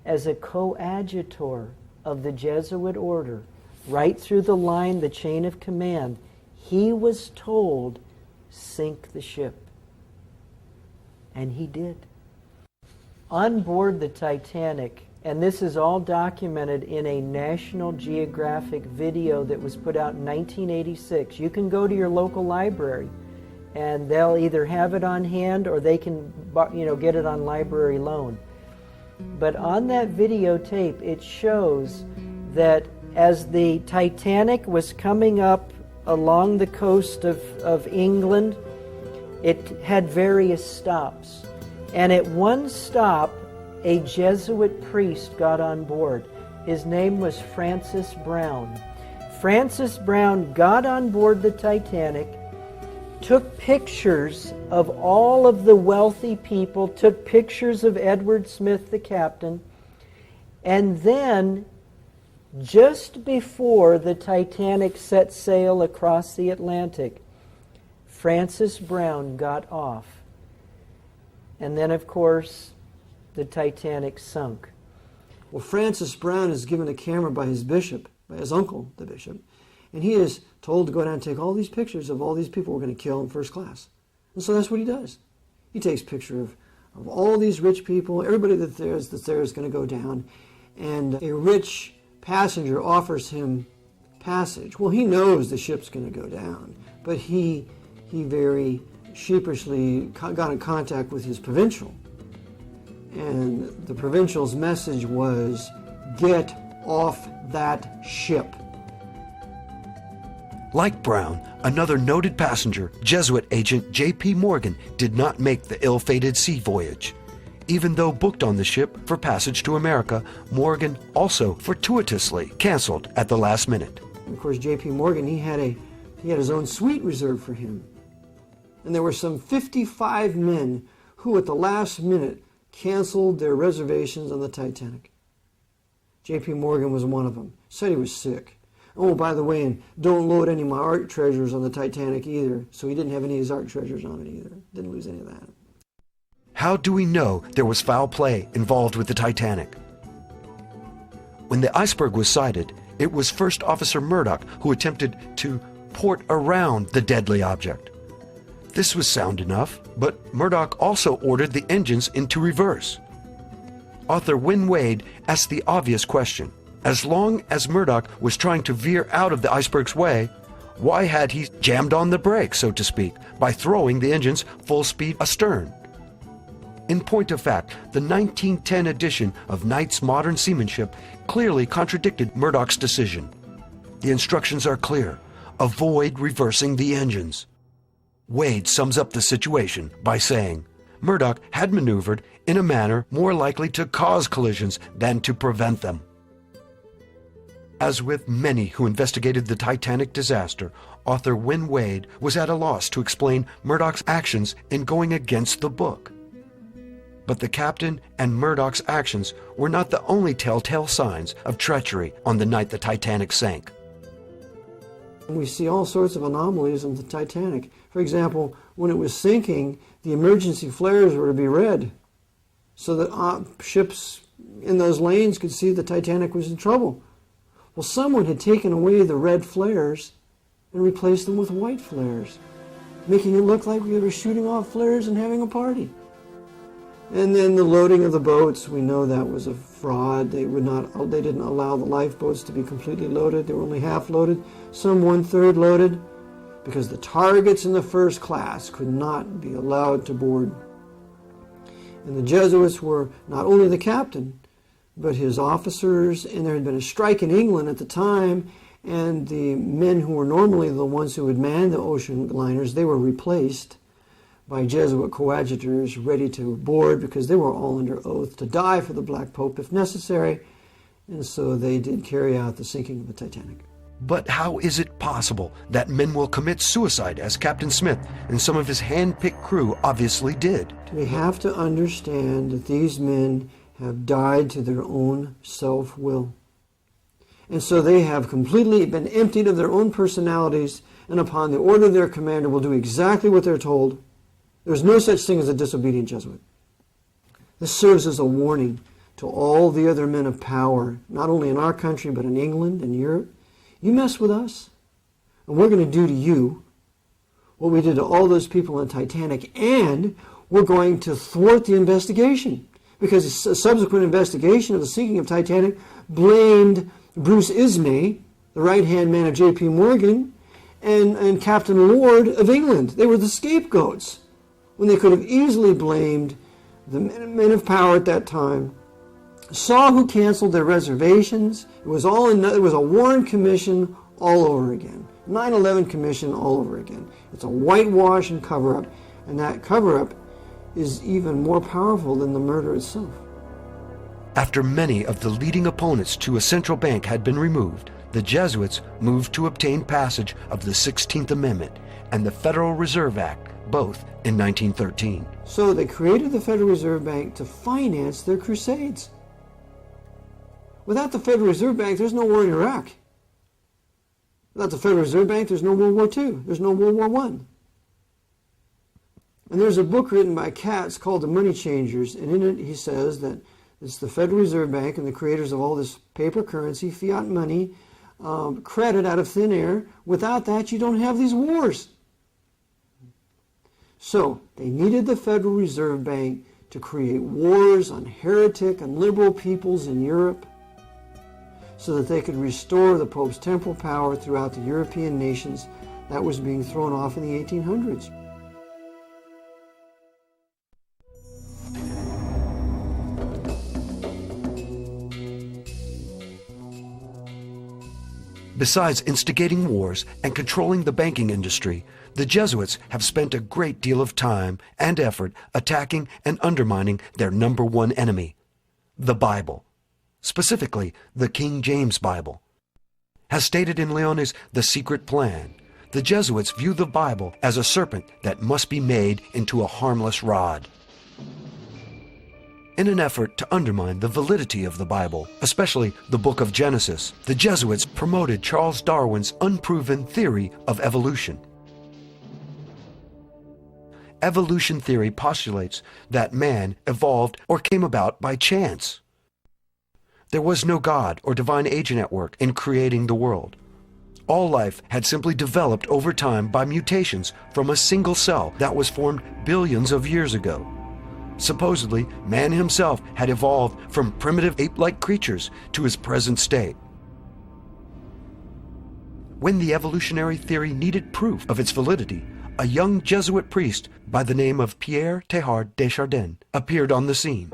as a coadjutor of the Jesuit order, right through the line, the chain of command, he was told, sink the ship. And he did. On board the Titanic, and this is all documented in a National Geographic video that was put out in 1986. You can go to your local library, and they'll either have it on hand or they can get it on library loan. But on that videotape, it shows that as the Titanic was coming up along the coast of England, it had various stops. And at one stop, a Jesuit priest got on board. His name was Francis Brown. Francis Brown got on board the Titanic, took pictures of all of the wealthy people, took pictures of Edward Smith, the captain, and then, just before the Titanic set sail across the Atlantic, Francis Brown got off. And then, of course, the Titanic sunk. Well, Francis Brown is given a camera by his bishop, by his uncle, the bishop, and he is told to go down and take all these pictures of all these people we're going to kill in first class. And so that's what he does. He takes picture of all these rich people, everybody that's there is going to go down, and a rich passenger offers him passage. Well, he knows the ship's going to go down, but he very sheepishly got in contact with his provincial. And the provincial's message was, get off that ship. Like Brown, another noted passenger, Jesuit agent J.P. Morgan, did not make the ill-fated sea voyage. Even though booked on the ship for passage to America, Morgan also fortuitously canceled at the last minute. And of course, J.P. Morgan, he had his own suite reserved for him. And there were some 55 men who at the last minute canceled their reservations on the Titanic. J.P. Morgan was one of them. Said he was sick. Oh, by the way, and don't load any of my art treasures on the Titanic either. So he didn't have any of his art treasures on it either. Didn't lose any of that. How do we know there was foul play involved with the Titanic? When the iceberg was sighted, it was First Officer Murdoch who attempted to port around the deadly object. This was sound enough, but Murdoch also ordered the engines into reverse. Author Wynne Wade asked the obvious question. As long as Murdoch was trying to veer out of the iceberg's way, why had he jammed on the brakes, so to speak, by throwing the engines full speed astern? In point of fact, the 1910 edition of Knight's Modern Seamanship clearly contradicted Murdoch's decision. The instructions are clear. Avoid reversing the engines. Wade sums up the situation by saying, Murdoch had maneuvered in a manner more likely to cause collisions than to prevent them. As with many who investigated the Titanic disaster, author Wynne Wade was at a loss to explain Murdoch's actions in going against the book. But the captain and Murdoch's actions were not the only telltale signs of treachery on the night the Titanic sank. We see all sorts of anomalies on the Titanic. For example, when it was sinking, the emergency flares were to be red so that ships in those lanes could see the Titanic was in trouble. Well, someone had taken away the red flares and replaced them with white flares, making it look like we were shooting off flares and having a party. And then the loading of the boats, we know that was a fraud. They didn't allow the lifeboats to be completely loaded. They were only half loaded, some 1/3 loaded, because the targets in the first class could not be allowed to board. And the Jesuits were not only the captain, but his officers, and there had been a strike in England at the time, And the men who were normally the ones who would man the ocean liners, they were replaced by Jesuit coadjutors ready to board because they were all under oath to die for the Black Pope if necessary. And so they did carry out the sinking of the Titanic. But how is it possible that men will commit suicide as Captain Smith and some of his hand-picked crew obviously did? We have to understand that these men have died to their own self-will. And so they have completely been emptied of their own personalities, and upon the order of their commander will do exactly what they're told. There's no such thing as a disobedient Jesuit. This serves as a warning to all the other men of power, not only in our country, but in England and Europe. You mess with us, and we're going to do to you what we did to all those people in Titanic, and we're going to thwart the investigation. Because a subsequent investigation of the sinking of Titanic blamed Bruce Ismay, the right-hand man of J.P. Morgan, and Captain Lord of England. They were the scapegoats, when they could have easily blamed the men of power at that time. Saw who canceled their reservations. It was a Warren Commission all over again. 9/11 Commission all over again. It's a whitewash and cover-up, and that cover-up is even more powerful than the murder itself. After many of the leading opponents to a central bank had been removed, the Jesuits moved to obtain passage of the 16th Amendment and the Federal Reserve Act, both in 1913. So they created the Federal Reserve Bank to finance their crusades. Without the Federal Reserve Bank, there's no war in Iraq. Without the Federal Reserve Bank, there's no World War II. There's no World War I. And there's a book written by Katz called The Money Changers, and in it he says that it's the Federal Reserve Bank and the creators of all this paper currency, fiat money, credit out of thin air. Without that, you don't have these wars. So they needed the Federal Reserve Bank to create wars on heretic and liberal peoples in Europe so that they could restore the Pope's temporal power throughout the European nations that was being thrown off in the 1800s. Besides instigating wars and controlling the banking industry, the Jesuits have spent a great deal of time and effort attacking and undermining their number one enemy, the Bible, specifically the King James Bible. As stated in Leone's The Secret Plan, the Jesuits view the Bible as a serpent that must be made into a harmless rod. In an effort to undermine the validity of the Bible, especially the book of Genesis, the Jesuits promoted Charles Darwin's unproven theory of evolution. Evolution theory postulates that man evolved or came about by chance. There was no God or divine agent at work in creating the world. All life had simply developed over time by mutations from a single cell that was formed billions of years ago. Supposedly, man himself had evolved from primitive ape-like creatures to his present state. When the evolutionary theory needed proof of its validity, a young Jesuit priest by the name of Pierre Teilhard de Chardin appeared on the scene.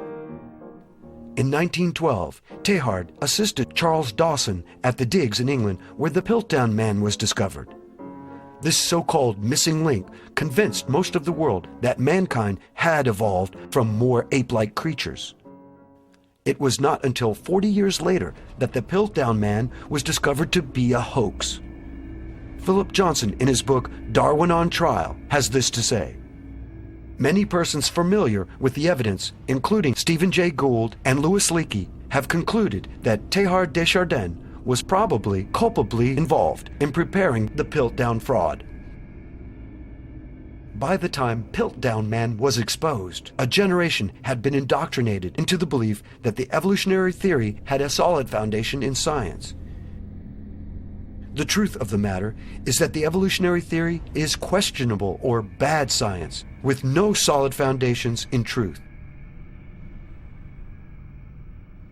In 1912, Teilhard assisted Charles Dawson at the digs in England where the Piltdown Man was discovered. This so-called missing link convinced most of the world that mankind had evolved from more ape-like creatures. It was not until 40 years later that the Piltdown Man was discovered to be a hoax. Philip Johnson, in his book Darwin on Trial, has this to say. Many persons familiar with the evidence, including Stephen Jay Gould and Louis Leakey, have concluded that Teilhard de Chardin was probably culpably involved in preparing the Piltdown fraud. By the time Piltdown Man was exposed, a generation had been indoctrinated into the belief that the evolutionary theory had a solid foundation in science. The truth of the matter is that the evolutionary theory is questionable or bad science, with no solid foundations in truth.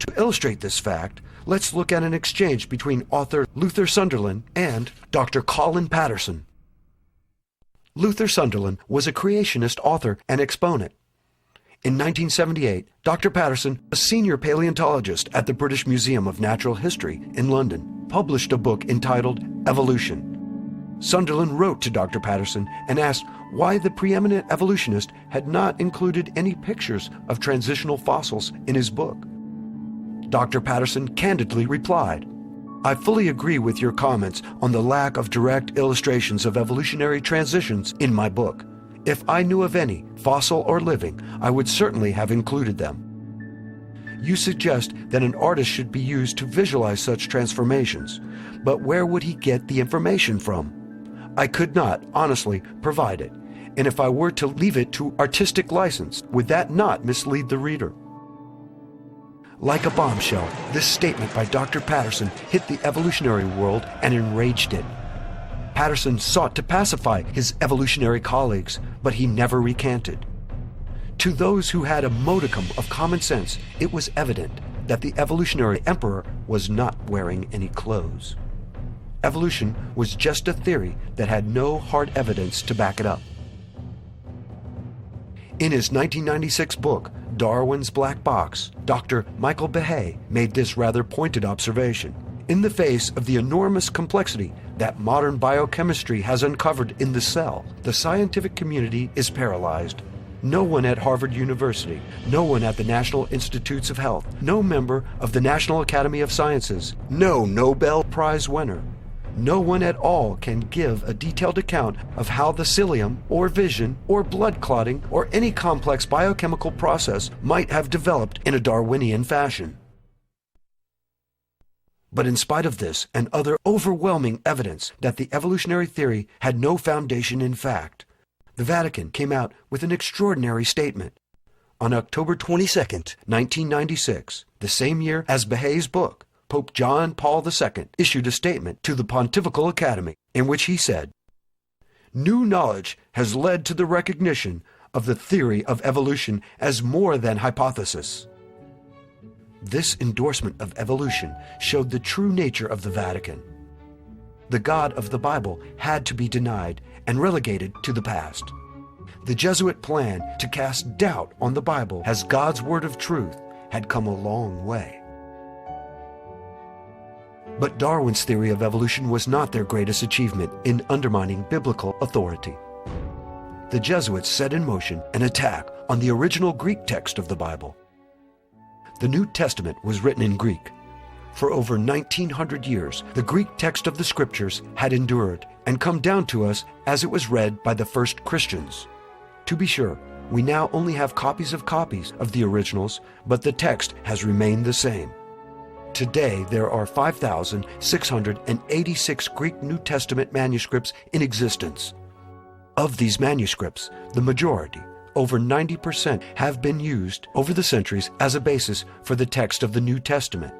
To illustrate this fact, let's look at an exchange between author Luther Sunderland and Dr. Colin Patterson. Luther Sunderland was a creationist author and exponent. In 1978, Dr. Patterson, a senior paleontologist at the British Museum of Natural History in London, published a book entitled Evolution. Sunderland wrote to Dr. Patterson and asked why the preeminent evolutionist had not included any pictures of transitional fossils in his book. Dr. Patterson candidly replied, "I fully agree with your comments on the lack of direct illustrations of evolutionary transitions in my book. If I knew of any, fossil or living, I would certainly have included them. You suggest that an artist should be used to visualize such transformations, but where would he get the information from? I could not, honestly, provide it, and if I were to leave it to artistic license, would that not mislead the reader?" Like a bombshell, this statement by Dr. Patterson hit the evolutionary world and enraged it. Patterson sought to pacify his evolutionary colleagues, but he never recanted. To those who had a modicum of common sense, it was evident that the evolutionary emperor was not wearing any clothes. Evolution was just a theory that had no hard evidence to back it up. In his 1996 book, Darwin's Black Box, Dr. Michael Behe made this rather pointed observation. In the face of the enormous complexity that modern biochemistry has uncovered in the cell, the scientific community is paralyzed. No one at Harvard University, no one at the National Institutes of Health, no member of the National Academy of Sciences, no Nobel Prize winner, no one at all can give a detailed account of how the cilium, or vision, or blood clotting, or any complex biochemical process might have developed in a Darwinian fashion. But in spite of this and other overwhelming evidence that the evolutionary theory had no foundation in fact, the Vatican came out with an extraordinary statement. On October 22, 1996, the same year as Behe's book, Pope John Paul II issued a statement to the Pontifical Academy in which he said, "New knowledge has led to the recognition of the theory of evolution as more than hypothesis." This endorsement of evolution showed the true nature of the Vatican. The God of the Bible had to be denied and relegated to the past. The Jesuit plan to cast doubt on the Bible as God's word of truth had come a long way. But Darwin's theory of evolution was not their greatest achievement in undermining biblical authority. The Jesuits set in motion an attack on the original Greek text of the Bible. The New Testament was written in Greek. For over 1900 years, the Greek text of the Scriptures had endured and come down to us as it was read by the first Christians. To be sure, we now only have copies of the originals, but the text has remained the same. Today, there are 5,686 Greek New Testament manuscripts in existence. Of these manuscripts, the majority, over 90%, have been used over the centuries as a basis for the text of the New Testament.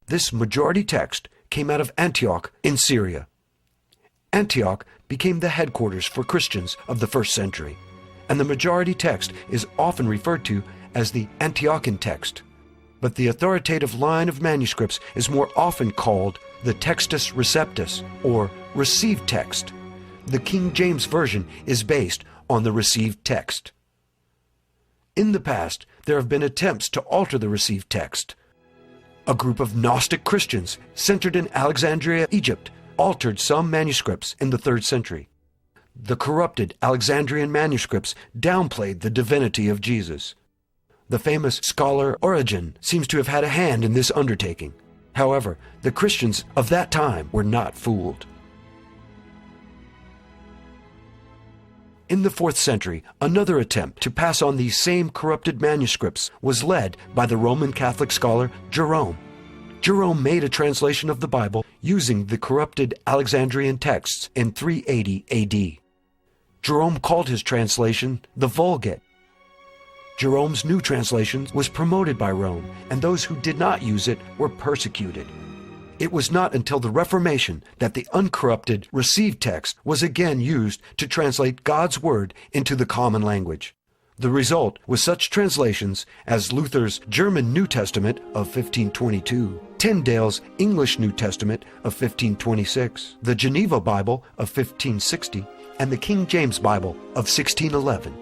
This majority text came out of Antioch in Syria. Antioch became the headquarters for Christians of the first century, and the majority text is often referred to as the Antiochian text. But the authoritative line of manuscripts is more often called the Textus Receptus, or received text. The King James Version is based on the received text. In the past, there have been attempts to alter the received text. A group of Gnostic Christians centered in Alexandria, Egypt, altered some manuscripts in the 3rd century. The corrupted Alexandrian manuscripts downplayed the divinity of Jesus. The famous scholar Origen seems to have had a hand in this undertaking. However, the Christians of that time were not fooled. In the 4th century, another attempt to pass on these same corrupted manuscripts was led by the Roman Catholic scholar Jerome. Jerome made a translation of the Bible using the corrupted Alexandrian texts in 380 AD. Jerome called his translation the Vulgate. Jerome's new translation was promoted by Rome, and those who did not use it were persecuted. It was not until the Reformation that the uncorrupted received text was again used to translate God's Word into the common language. The result was such translations as Luther's German New Testament of 1522, Tyndale's English New Testament of 1526, the Geneva Bible of 1560, and the King James Bible of 1611.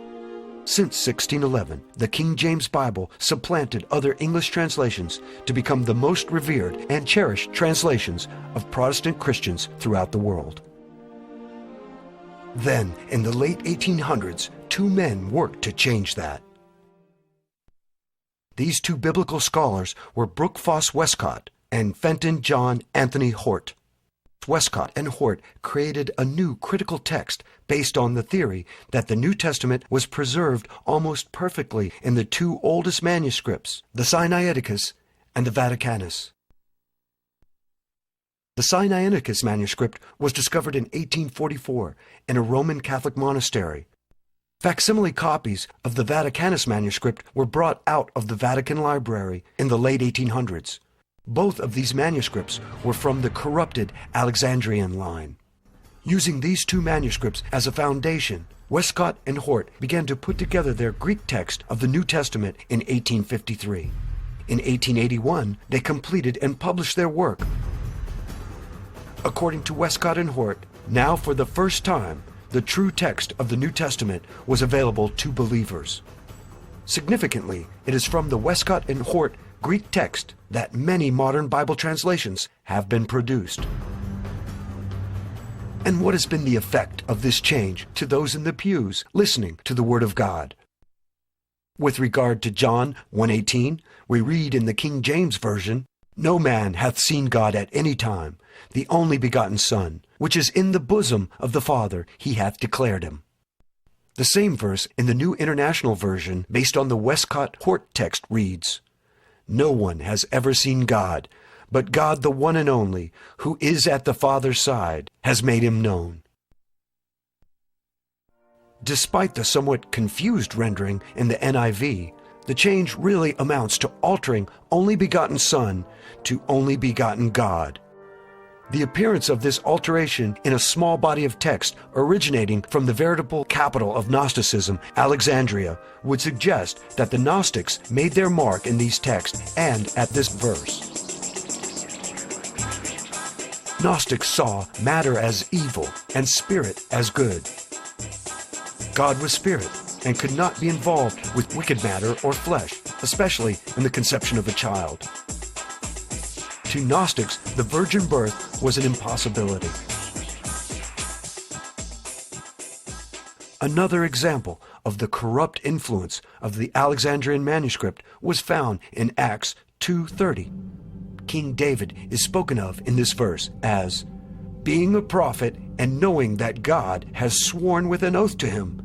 Since 1611, the King James Bible supplanted other English translations to become the most revered and cherished translations of Protestant Christians throughout the world. Then, in the late 1800s, two men worked to change that. These two biblical scholars were Brooke Foss Westcott and Fenton John Anthony Hort. Westcott and Hort created a new critical text based on the theory that the New Testament was preserved almost perfectly in the two oldest manuscripts, the Sinaiticus and the Vaticanus. The Sinaiticus manuscript was discovered in 1844 in a Roman Catholic monastery. Facsimile copies of the Vaticanus manuscript were brought out of the Vatican Library in the late 1800s. Both of these manuscripts were from the corrupted Alexandrian line. Using these two manuscripts as a foundation, Westcott and Hort began to put together their Greek text of the New Testament in 1853. In 1881, they completed and published their work. According to Westcott and Hort, now for the first time, the true text of the New Testament was available to believers. Significantly, it is from the Westcott and Hort Greek text that many modern Bible translations have been produced. And what has been the effect of this change to those in the pews listening to the Word of God? With regard to John 1:18, we read in the King James Version, "No man hath seen God at any time. The only begotten Son, which is in the bosom of the Father, he hath declared him." The same verse in the New International Version, based on the Westcott-Hort text, reads, "No one has ever seen God, but God the one and only, who is at the Father's side, has made him known." Despite the somewhat confused rendering in the NIV, the change really amounts to altering only begotten Son to only begotten God. The appearance of this alteration in a small body of text originating from the veritable capital of Gnosticism, Alexandria, would suggest that the Gnostics made their mark in these texts and at this verse. Gnostics saw matter as evil and spirit as good. God was spirit and could not be involved with wicked matter or flesh, especially in the conception of a child. To Gnostics, the virgin birth was an impossibility. Another example of the corrupt influence of the Alexandrian manuscript was found in Acts 2:30. King David is spoken of in this verse as, "Being a prophet and knowing that God has sworn with an oath to him,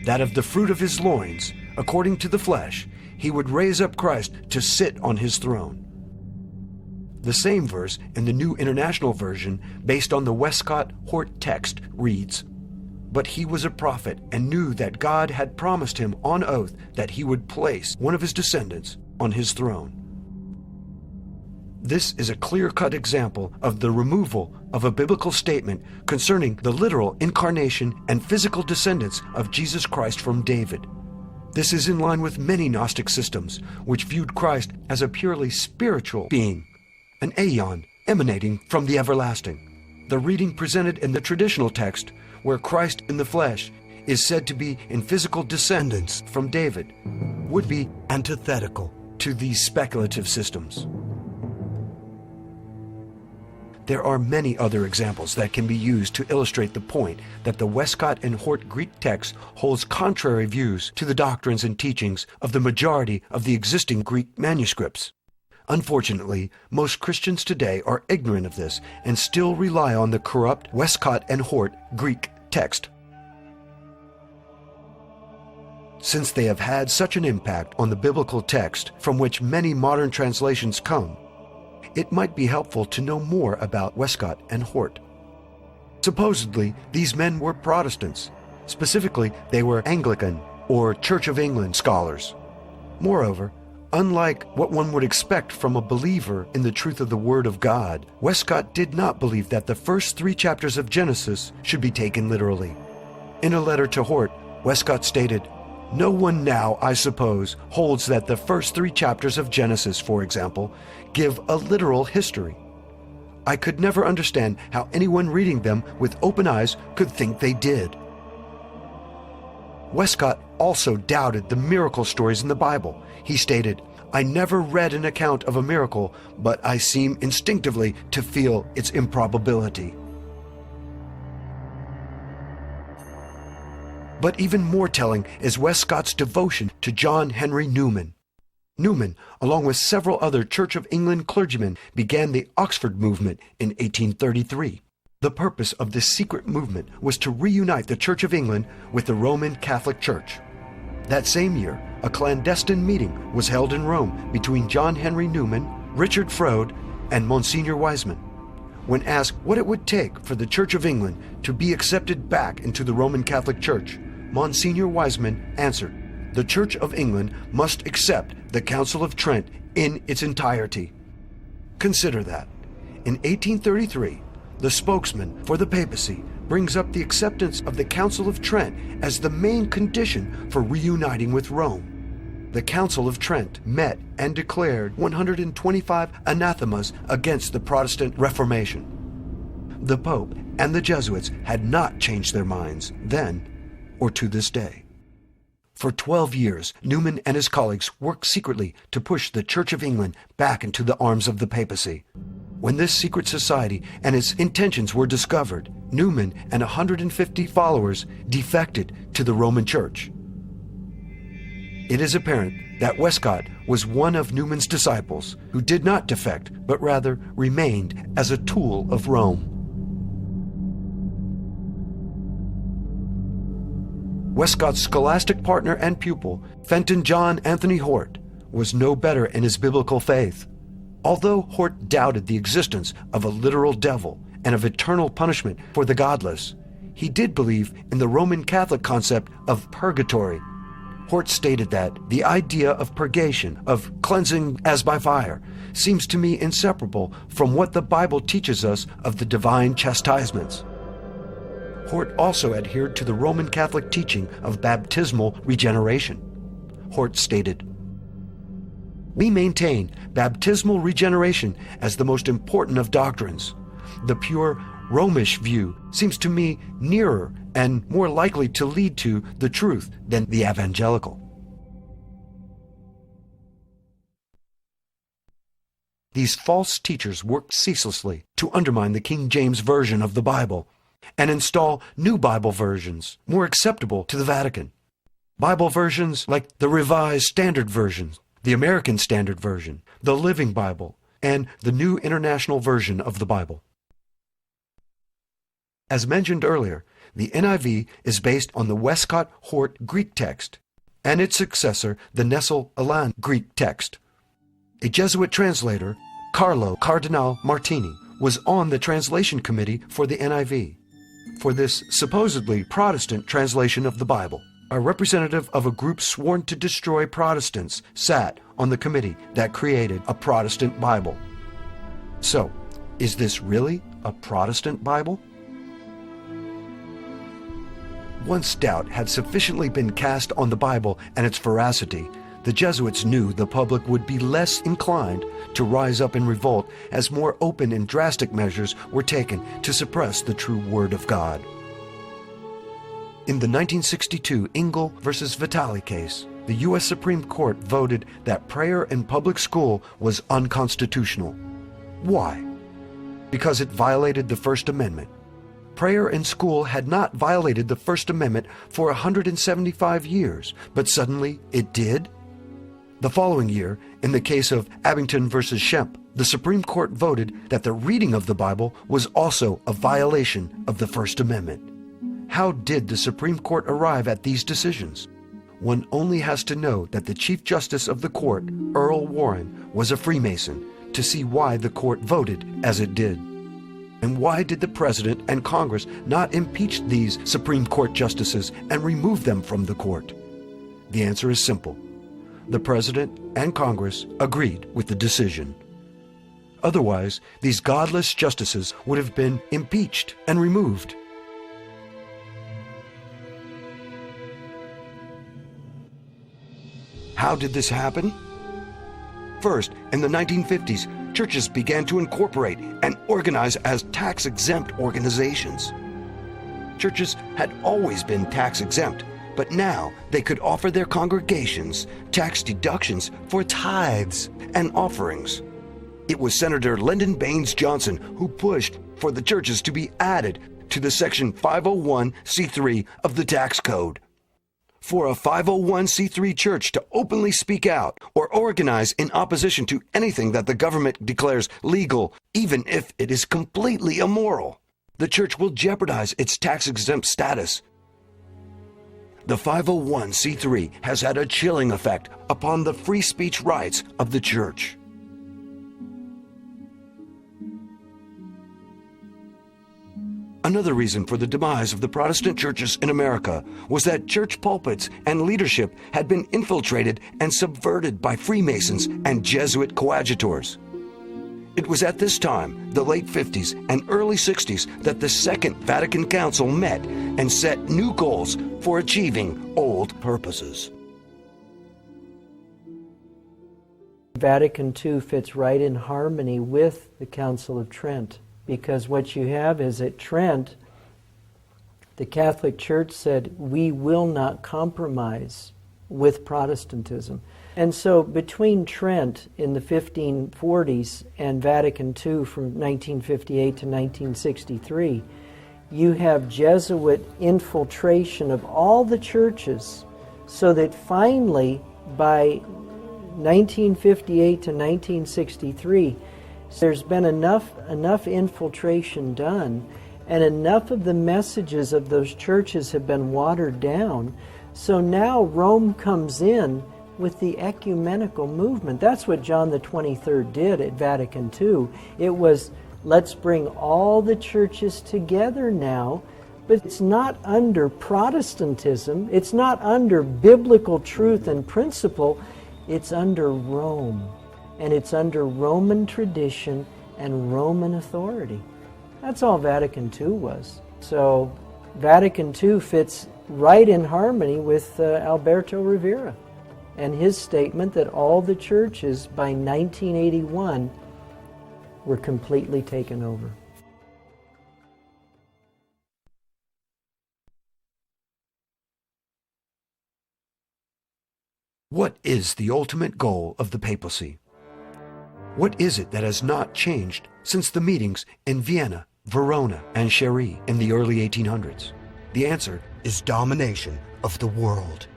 that of the fruit of his loins, according to the flesh, he would raise up Christ to sit on his throne." The same verse in the New International Version, based on the Westcott-Hort text, reads, "But he was a prophet and knew that God had promised him on oath that he would place one of his descendants on his throne." This is a clear-cut example of the removal of a biblical statement concerning the literal incarnation and physical descendants of Jesus Christ from David. This is in line with many Gnostic systems, which viewed Christ as a purely spiritual being, an aeon emanating from the everlasting. The reading presented in the traditional text, where Christ in the flesh is said to be in physical descendants from David, would be antithetical to these speculative systems. There are many other examples that can be used to illustrate the point that the Westcott and Hort Greek text holds contrary views to the doctrines and teachings of the majority of the existing Greek manuscripts. Unfortunately, most Christians today are ignorant of this and still rely on the corrupt Westcott and Hort Greek text. Since they have had such an impact on the biblical text from which many modern translations come, it might be helpful to know more about Westcott and Hort. Supposedly, these men were Protestants. Specifically, they were Anglican or Church of England scholars. Moreover, unlike what one would expect from a believer in the truth of the Word of God, Westcott did not believe that the first 3 chapters of Genesis should be taken literally. In a letter to Hort, Westcott stated, "No one now, I suppose, holds that the first 3 chapters of Genesis, for example, give a literal history. I could never understand how anyone reading them with open eyes could think they did." Westcott also doubted the miracle stories in the Bible. He stated, "I never read an account of a miracle, but I seem instinctively to feel its improbability." But even more telling is Westcott's devotion to John Henry Newman. Newman, along with several other Church of England clergymen, began the Oxford movement in 1833. The purpose of this secret movement was to reunite the Church of England with the Roman Catholic Church. That same year, a clandestine meeting was held in Rome between John Henry Newman, Richard Froude, and Monsignor Wiseman. When asked what it would take for the Church of England to be accepted back into the Roman Catholic Church, Monsignor Wiseman answered, "The Church of England must accept the Council of Trent in its entirety." Consider that. In 1833, the spokesman for the papacy brings up the acceptance of the Council of Trent as the main condition for reuniting with Rome. The Council of Trent met and declared 125 anathemas against the Protestant Reformation. The Pope and the Jesuits had not changed their minds then or to this day. For 12 years, Newman and his colleagues worked secretly to push the Church of England back into the arms of the papacy. When this secret society and its intentions were discovered, Newman and 150 followers defected to the Roman Church. It is apparent that Westcott was one of Newman's disciples who did not defect, but rather remained as a tool of Rome. Westcott's scholastic partner and pupil, Fenton John Anthony Hort, was no better in his biblical faith. Although Hort doubted the existence of a literal devil and of eternal punishment for the godless, he did believe in the Roman Catholic concept of purgatory. Hort stated that the idea of purgation, of cleansing as by fire, seems to me inseparable from what the Bible teaches us of the divine chastisements. Hort also adhered to the Roman Catholic teaching of baptismal regeneration. Hort stated, "We maintain baptismal regeneration as the most important of doctrines. The pure Romish view seems to me nearer and more likely to lead to the truth than the evangelical." These false teachers worked ceaselessly to undermine the King James Version of the Bible and install new Bible versions more acceptable to the Vatican. Bible versions like the Revised Standard Version, the American Standard Version, the Living Bible, and the New International Version of the Bible. As mentioned earlier, the NIV is based on the Westcott-Hort Greek text and its successor, the Nestle-Aland Greek text. A Jesuit translator, Carlo Cardinal Martini, was on the translation committee for the NIV. For this supposedly Protestant translation of the Bible, a representative of a group sworn to destroy Protestants sat on the committee that created a Protestant Bible. So, is this really a Protestant Bible? Once doubt had sufficiently been cast on the Bible and its veracity, the Jesuits knew the public would be less inclined to rise up in revolt as more open and drastic measures were taken to suppress the true Word of God. In the 1962 Engel versus Vitale case, the U.S. Supreme Court voted that prayer in public school was unconstitutional. Why? Because it violated the First Amendment. Prayer in school had not violated the First Amendment for 175 years, but suddenly it did? The following year, in the case of Abington versus Shemp, the Supreme Court voted that the reading of the Bible was also a violation of the First Amendment. How did the Supreme Court arrive at these decisions? One only has to know that the Chief Justice of the court, Earl Warren, was a Freemason to see why the court voted as it did. And why did the President and Congress not impeach these Supreme Court justices and remove them from the court? The answer is simple. The President and Congress agreed with the decision. Otherwise, these godless justices would have been impeached and removed. How did this happen? First, in the 1950s, churches began to incorporate and organize as tax-exempt organizations. Churches had always been tax-exempt, But now they could offer their congregations tax deductions for tithes and offerings. It was Senator Lyndon Baines Johnson who pushed for the churches to be added to the Section 501c3 of the tax code. For a 501c3 church to openly speak out or organize in opposition to anything that the government declares legal, even if it is completely immoral, the church will jeopardize its tax-exempt status. The 501c3 has had a chilling effect upon the free speech rights of the church. Another reason for the demise of the Protestant churches in America was that church pulpits and leadership had been infiltrated and subverted by Freemasons and Jesuit coadjutors. It was at this time, the late 50s and early 60s, that the Second Vatican Council met and set new goals for achieving old purposes. Vatican II fits right in harmony with the Council of Trent, because what you have is at Trent, the Catholic Church said, we will not compromise with Protestantism. And so between Trent in the 1540s and Vatican II from 1958 to 1963, you have Jesuit infiltration of all the churches, so that finally by 1958 to 1963, there's been enough infiltration done, and enough of the messages of those churches have been watered down. So now Rome comes in with the ecumenical movement. That's what John the 23rd did at Vatican II. It was, let's bring all the churches together now, but it's not under Protestantism, it's not under biblical truth and principle, it's under Rome. And it's under Roman tradition and Roman authority. That's all Vatican II was. So Vatican II fits right in harmony with Alberto Rivera and his statement that all the churches by 1981 were completely taken over. What is the ultimate goal of the papacy? What is it that has not changed since the meetings in Vienna, Verona, and Chery in the early 1800s? The answer is domination of the world.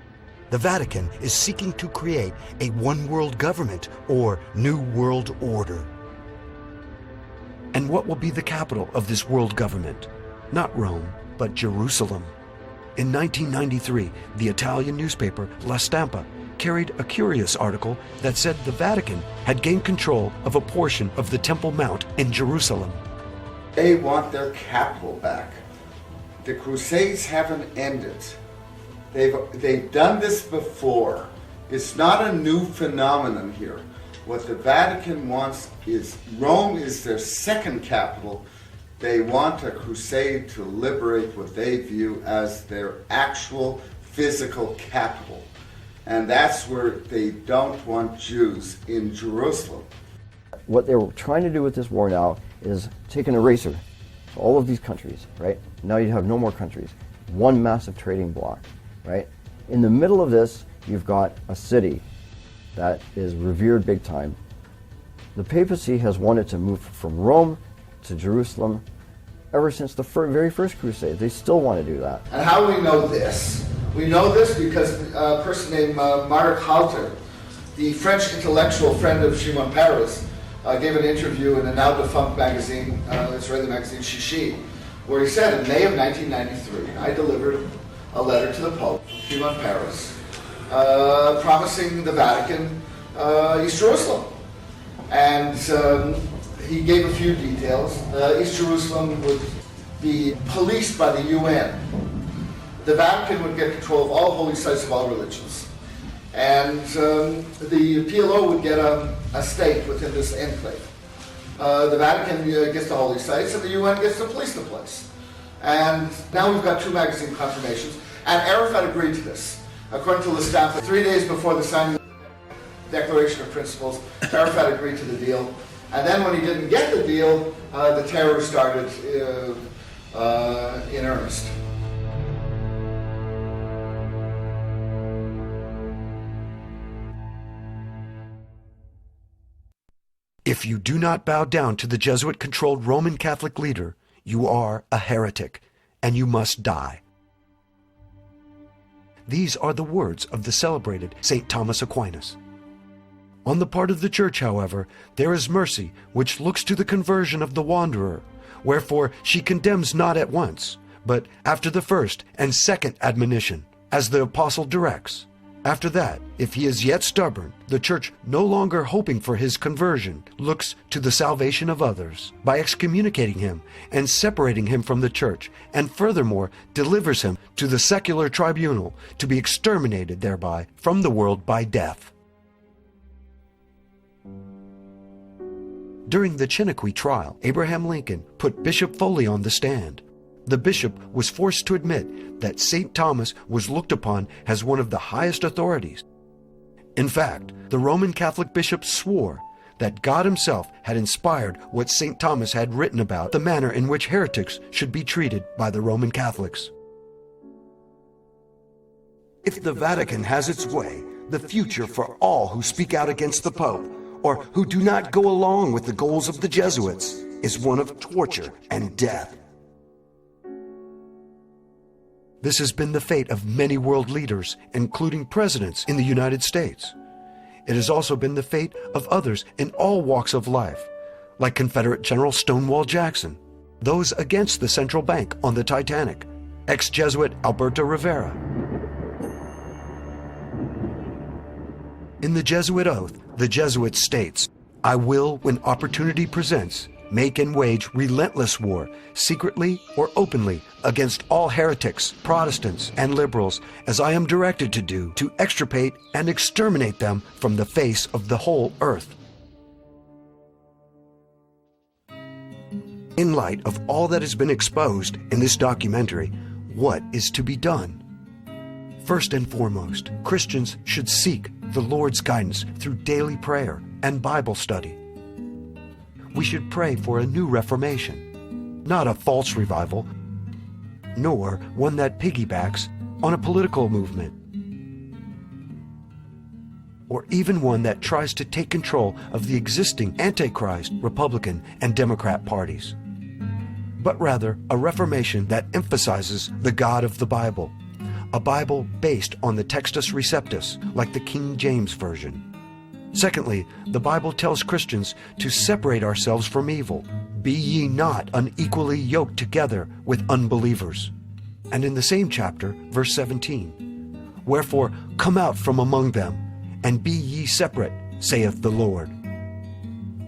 The Vatican is seeking to create a one-world government or New World Order. And what will be the capital of this world government? Not Rome, but Jerusalem. In 1993, the Italian newspaper La Stampa carried a curious article that said the Vatican had gained control of a portion of the Temple Mount in Jerusalem. They want their capital back. The Crusades haven't ended. They've done this before. It's not a new phenomenon here. What the Vatican wants is Rome is their second capital. They want a crusade to liberate what they view as their actual physical capital. And that's where they don't want Jews in Jerusalem. What they're trying to do with this war now is take an eraser to all of these countries, right? Now you have no more countries. One massive trading bloc, right? In the middle of this, you've got a city that is revered big time. The papacy has wanted to move from Rome to Jerusalem ever since the very first crusade. They still want to do that. And how do we know this? We know this because a person named Marc Halter, the French intellectual friend of Shimon Peres, gave an interview in a now defunct magazine, Israeli magazine Shishi, where he said, in May of 1993, I delivered a letter to the Pope, Shimon Peres, promising the Vatican East Jerusalem. And he gave a few details. East Jerusalem would be policed by the UN. The Vatican would get control of all holy sites of all religions. And the PLO would get a stake within this enclave. The Vatican gets the holy sites, and the UN gets to police the place. And now we've got two magazine confirmations. And Arafat agreed to this. According to La Stampa, 3 days before the signing of the Declaration of Principles, Arafat agreed to the deal. And then when he didn't get the deal, the terror started in earnest. If you do not bow down to the Jesuit-controlled Roman Catholic leader, you are a heretic, and you must die. These are the words of the celebrated St. Thomas Aquinas. On the part of the Church, however, there is mercy which looks to the conversion of the wanderer, wherefore she condemns not at once, but after the first and second admonition, as the Apostle directs. After that, if he is yet stubborn, the Church, no longer hoping for his conversion, looks to the salvation of others by excommunicating him and separating him from the Church, and furthermore delivers him to the secular tribunal to be exterminated thereby from the world by death. During the Chiniquy trial, Abraham Lincoln put Bishop Foley on the stand. The bishop was forced to admit that St. Thomas was looked upon as one of the highest authorities. In fact, the Roman Catholic bishops swore that God himself had inspired what St. Thomas had written about the manner in which heretics should be treated by the Roman Catholics. If the Vatican has its way, the future for all who speak out against the Pope or who do not go along with the goals of the Jesuits is one of torture and death. This has been the fate of many world leaders, including presidents in the United States. It has also been the fate of others in all walks of life, like Confederate General Stonewall Jackson, those against the central bank on the Titanic, ex-Jesuit Alberto Rivera. In the Jesuit oath, the Jesuit states, "I will, when opportunity presents, make and wage relentless war, secretly or openly, against all heretics, Protestants, and liberals, as I am directed to do, to extirpate and exterminate them from the face of the whole earth." In light of all that has been exposed in this documentary, what is to be done? First and foremost, Christians should seek the Lord's guidance through daily prayer and Bible study. We should pray for a new Reformation, not a false revival, nor one that piggybacks on a political movement, or even one that tries to take control of the existing Antichrist, Republican, and Democrat parties, but rather a Reformation that emphasizes the God of the Bible, a Bible based on the Textus Receptus, like the King James Version. Secondly, the Bible tells Christians to separate ourselves from evil. Be ye not unequally yoked together with unbelievers. And in the same chapter, verse 17, "Wherefore come out from among them, and be ye separate, saith the Lord."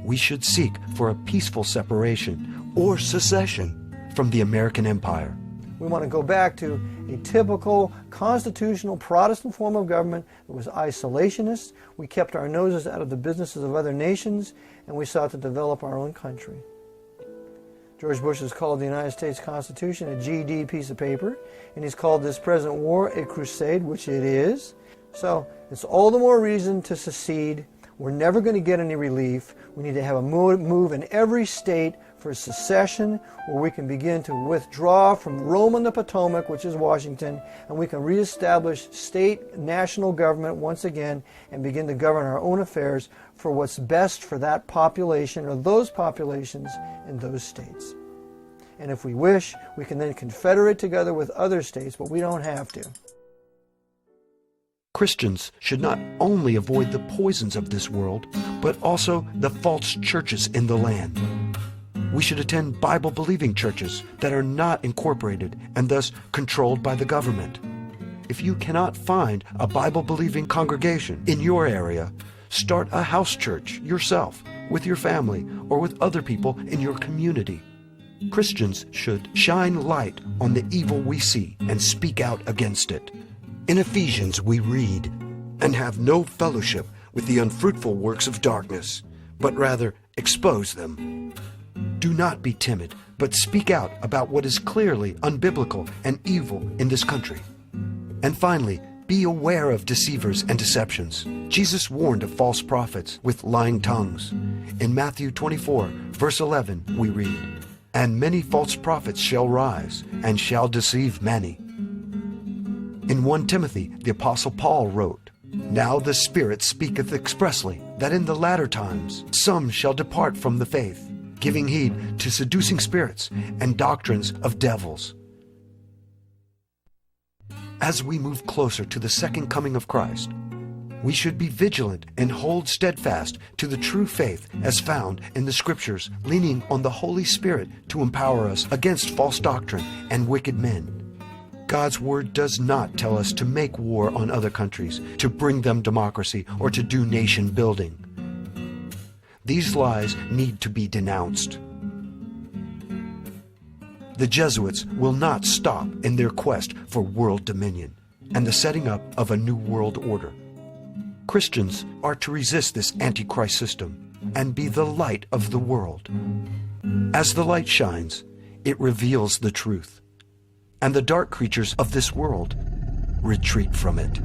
We should seek for a peaceful separation or secession from the American Empire. We want to go back to a typical constitutional Protestant form of government that was isolationist. We kept our noses out of the businesses of other nations, and we sought to develop our own country. George Bush has called the United States Constitution a GD piece of paper, and he's called this present war a crusade, which it is. So it's all the more reason to secede. We're never going to get any relief. We need to have a move in every state for secession, where we can begin to withdraw from Rome on the Potomac, which is Washington, and we can reestablish state, national government once again and begin to govern our own affairs for what's best for that population or those populations in those states. And if we wish, we can then confederate together with other states, but we don't have to. Christians should not only avoid the poisons of this world, but also the false churches in the land. We should attend Bible-believing churches that are not incorporated and thus controlled by the government. If you cannot find a Bible-believing congregation in your area, start a house church yourself, with your family, or with other people in your community. Christians should shine light on the evil we see and speak out against it. In Ephesians we read, "And have no fellowship with the unfruitful works of darkness, but rather expose them." Do not be timid, but speak out about what is clearly unbiblical and evil in this country. And finally, be aware of deceivers and deceptions. Jesus warned of false prophets with lying tongues. In Matthew 24, verse 11, we read, "And many false prophets shall rise, and shall deceive many." In 1 Timothy, the Apostle Paul wrote, Now the Spirit speaketh expressly, that in the latter times some shall depart from the faith, giving heed to seducing spirits and doctrines of devils. As we move closer to the second coming of Christ, we should be vigilant and hold steadfast to the true faith as found in the Scriptures, leaning on the Holy Spirit to empower us against false doctrine and wicked men. God's Word does not tell us to make war on other countries, to bring them democracy, or to do nation building. These lies need to be denounced. The Jesuits will not stop in their quest for world dominion and the setting up of a new world order. Christians are to resist this Antichrist system and be the light of the world. As the light shines, it reveals the truth, and the dark creatures of this world retreat from it.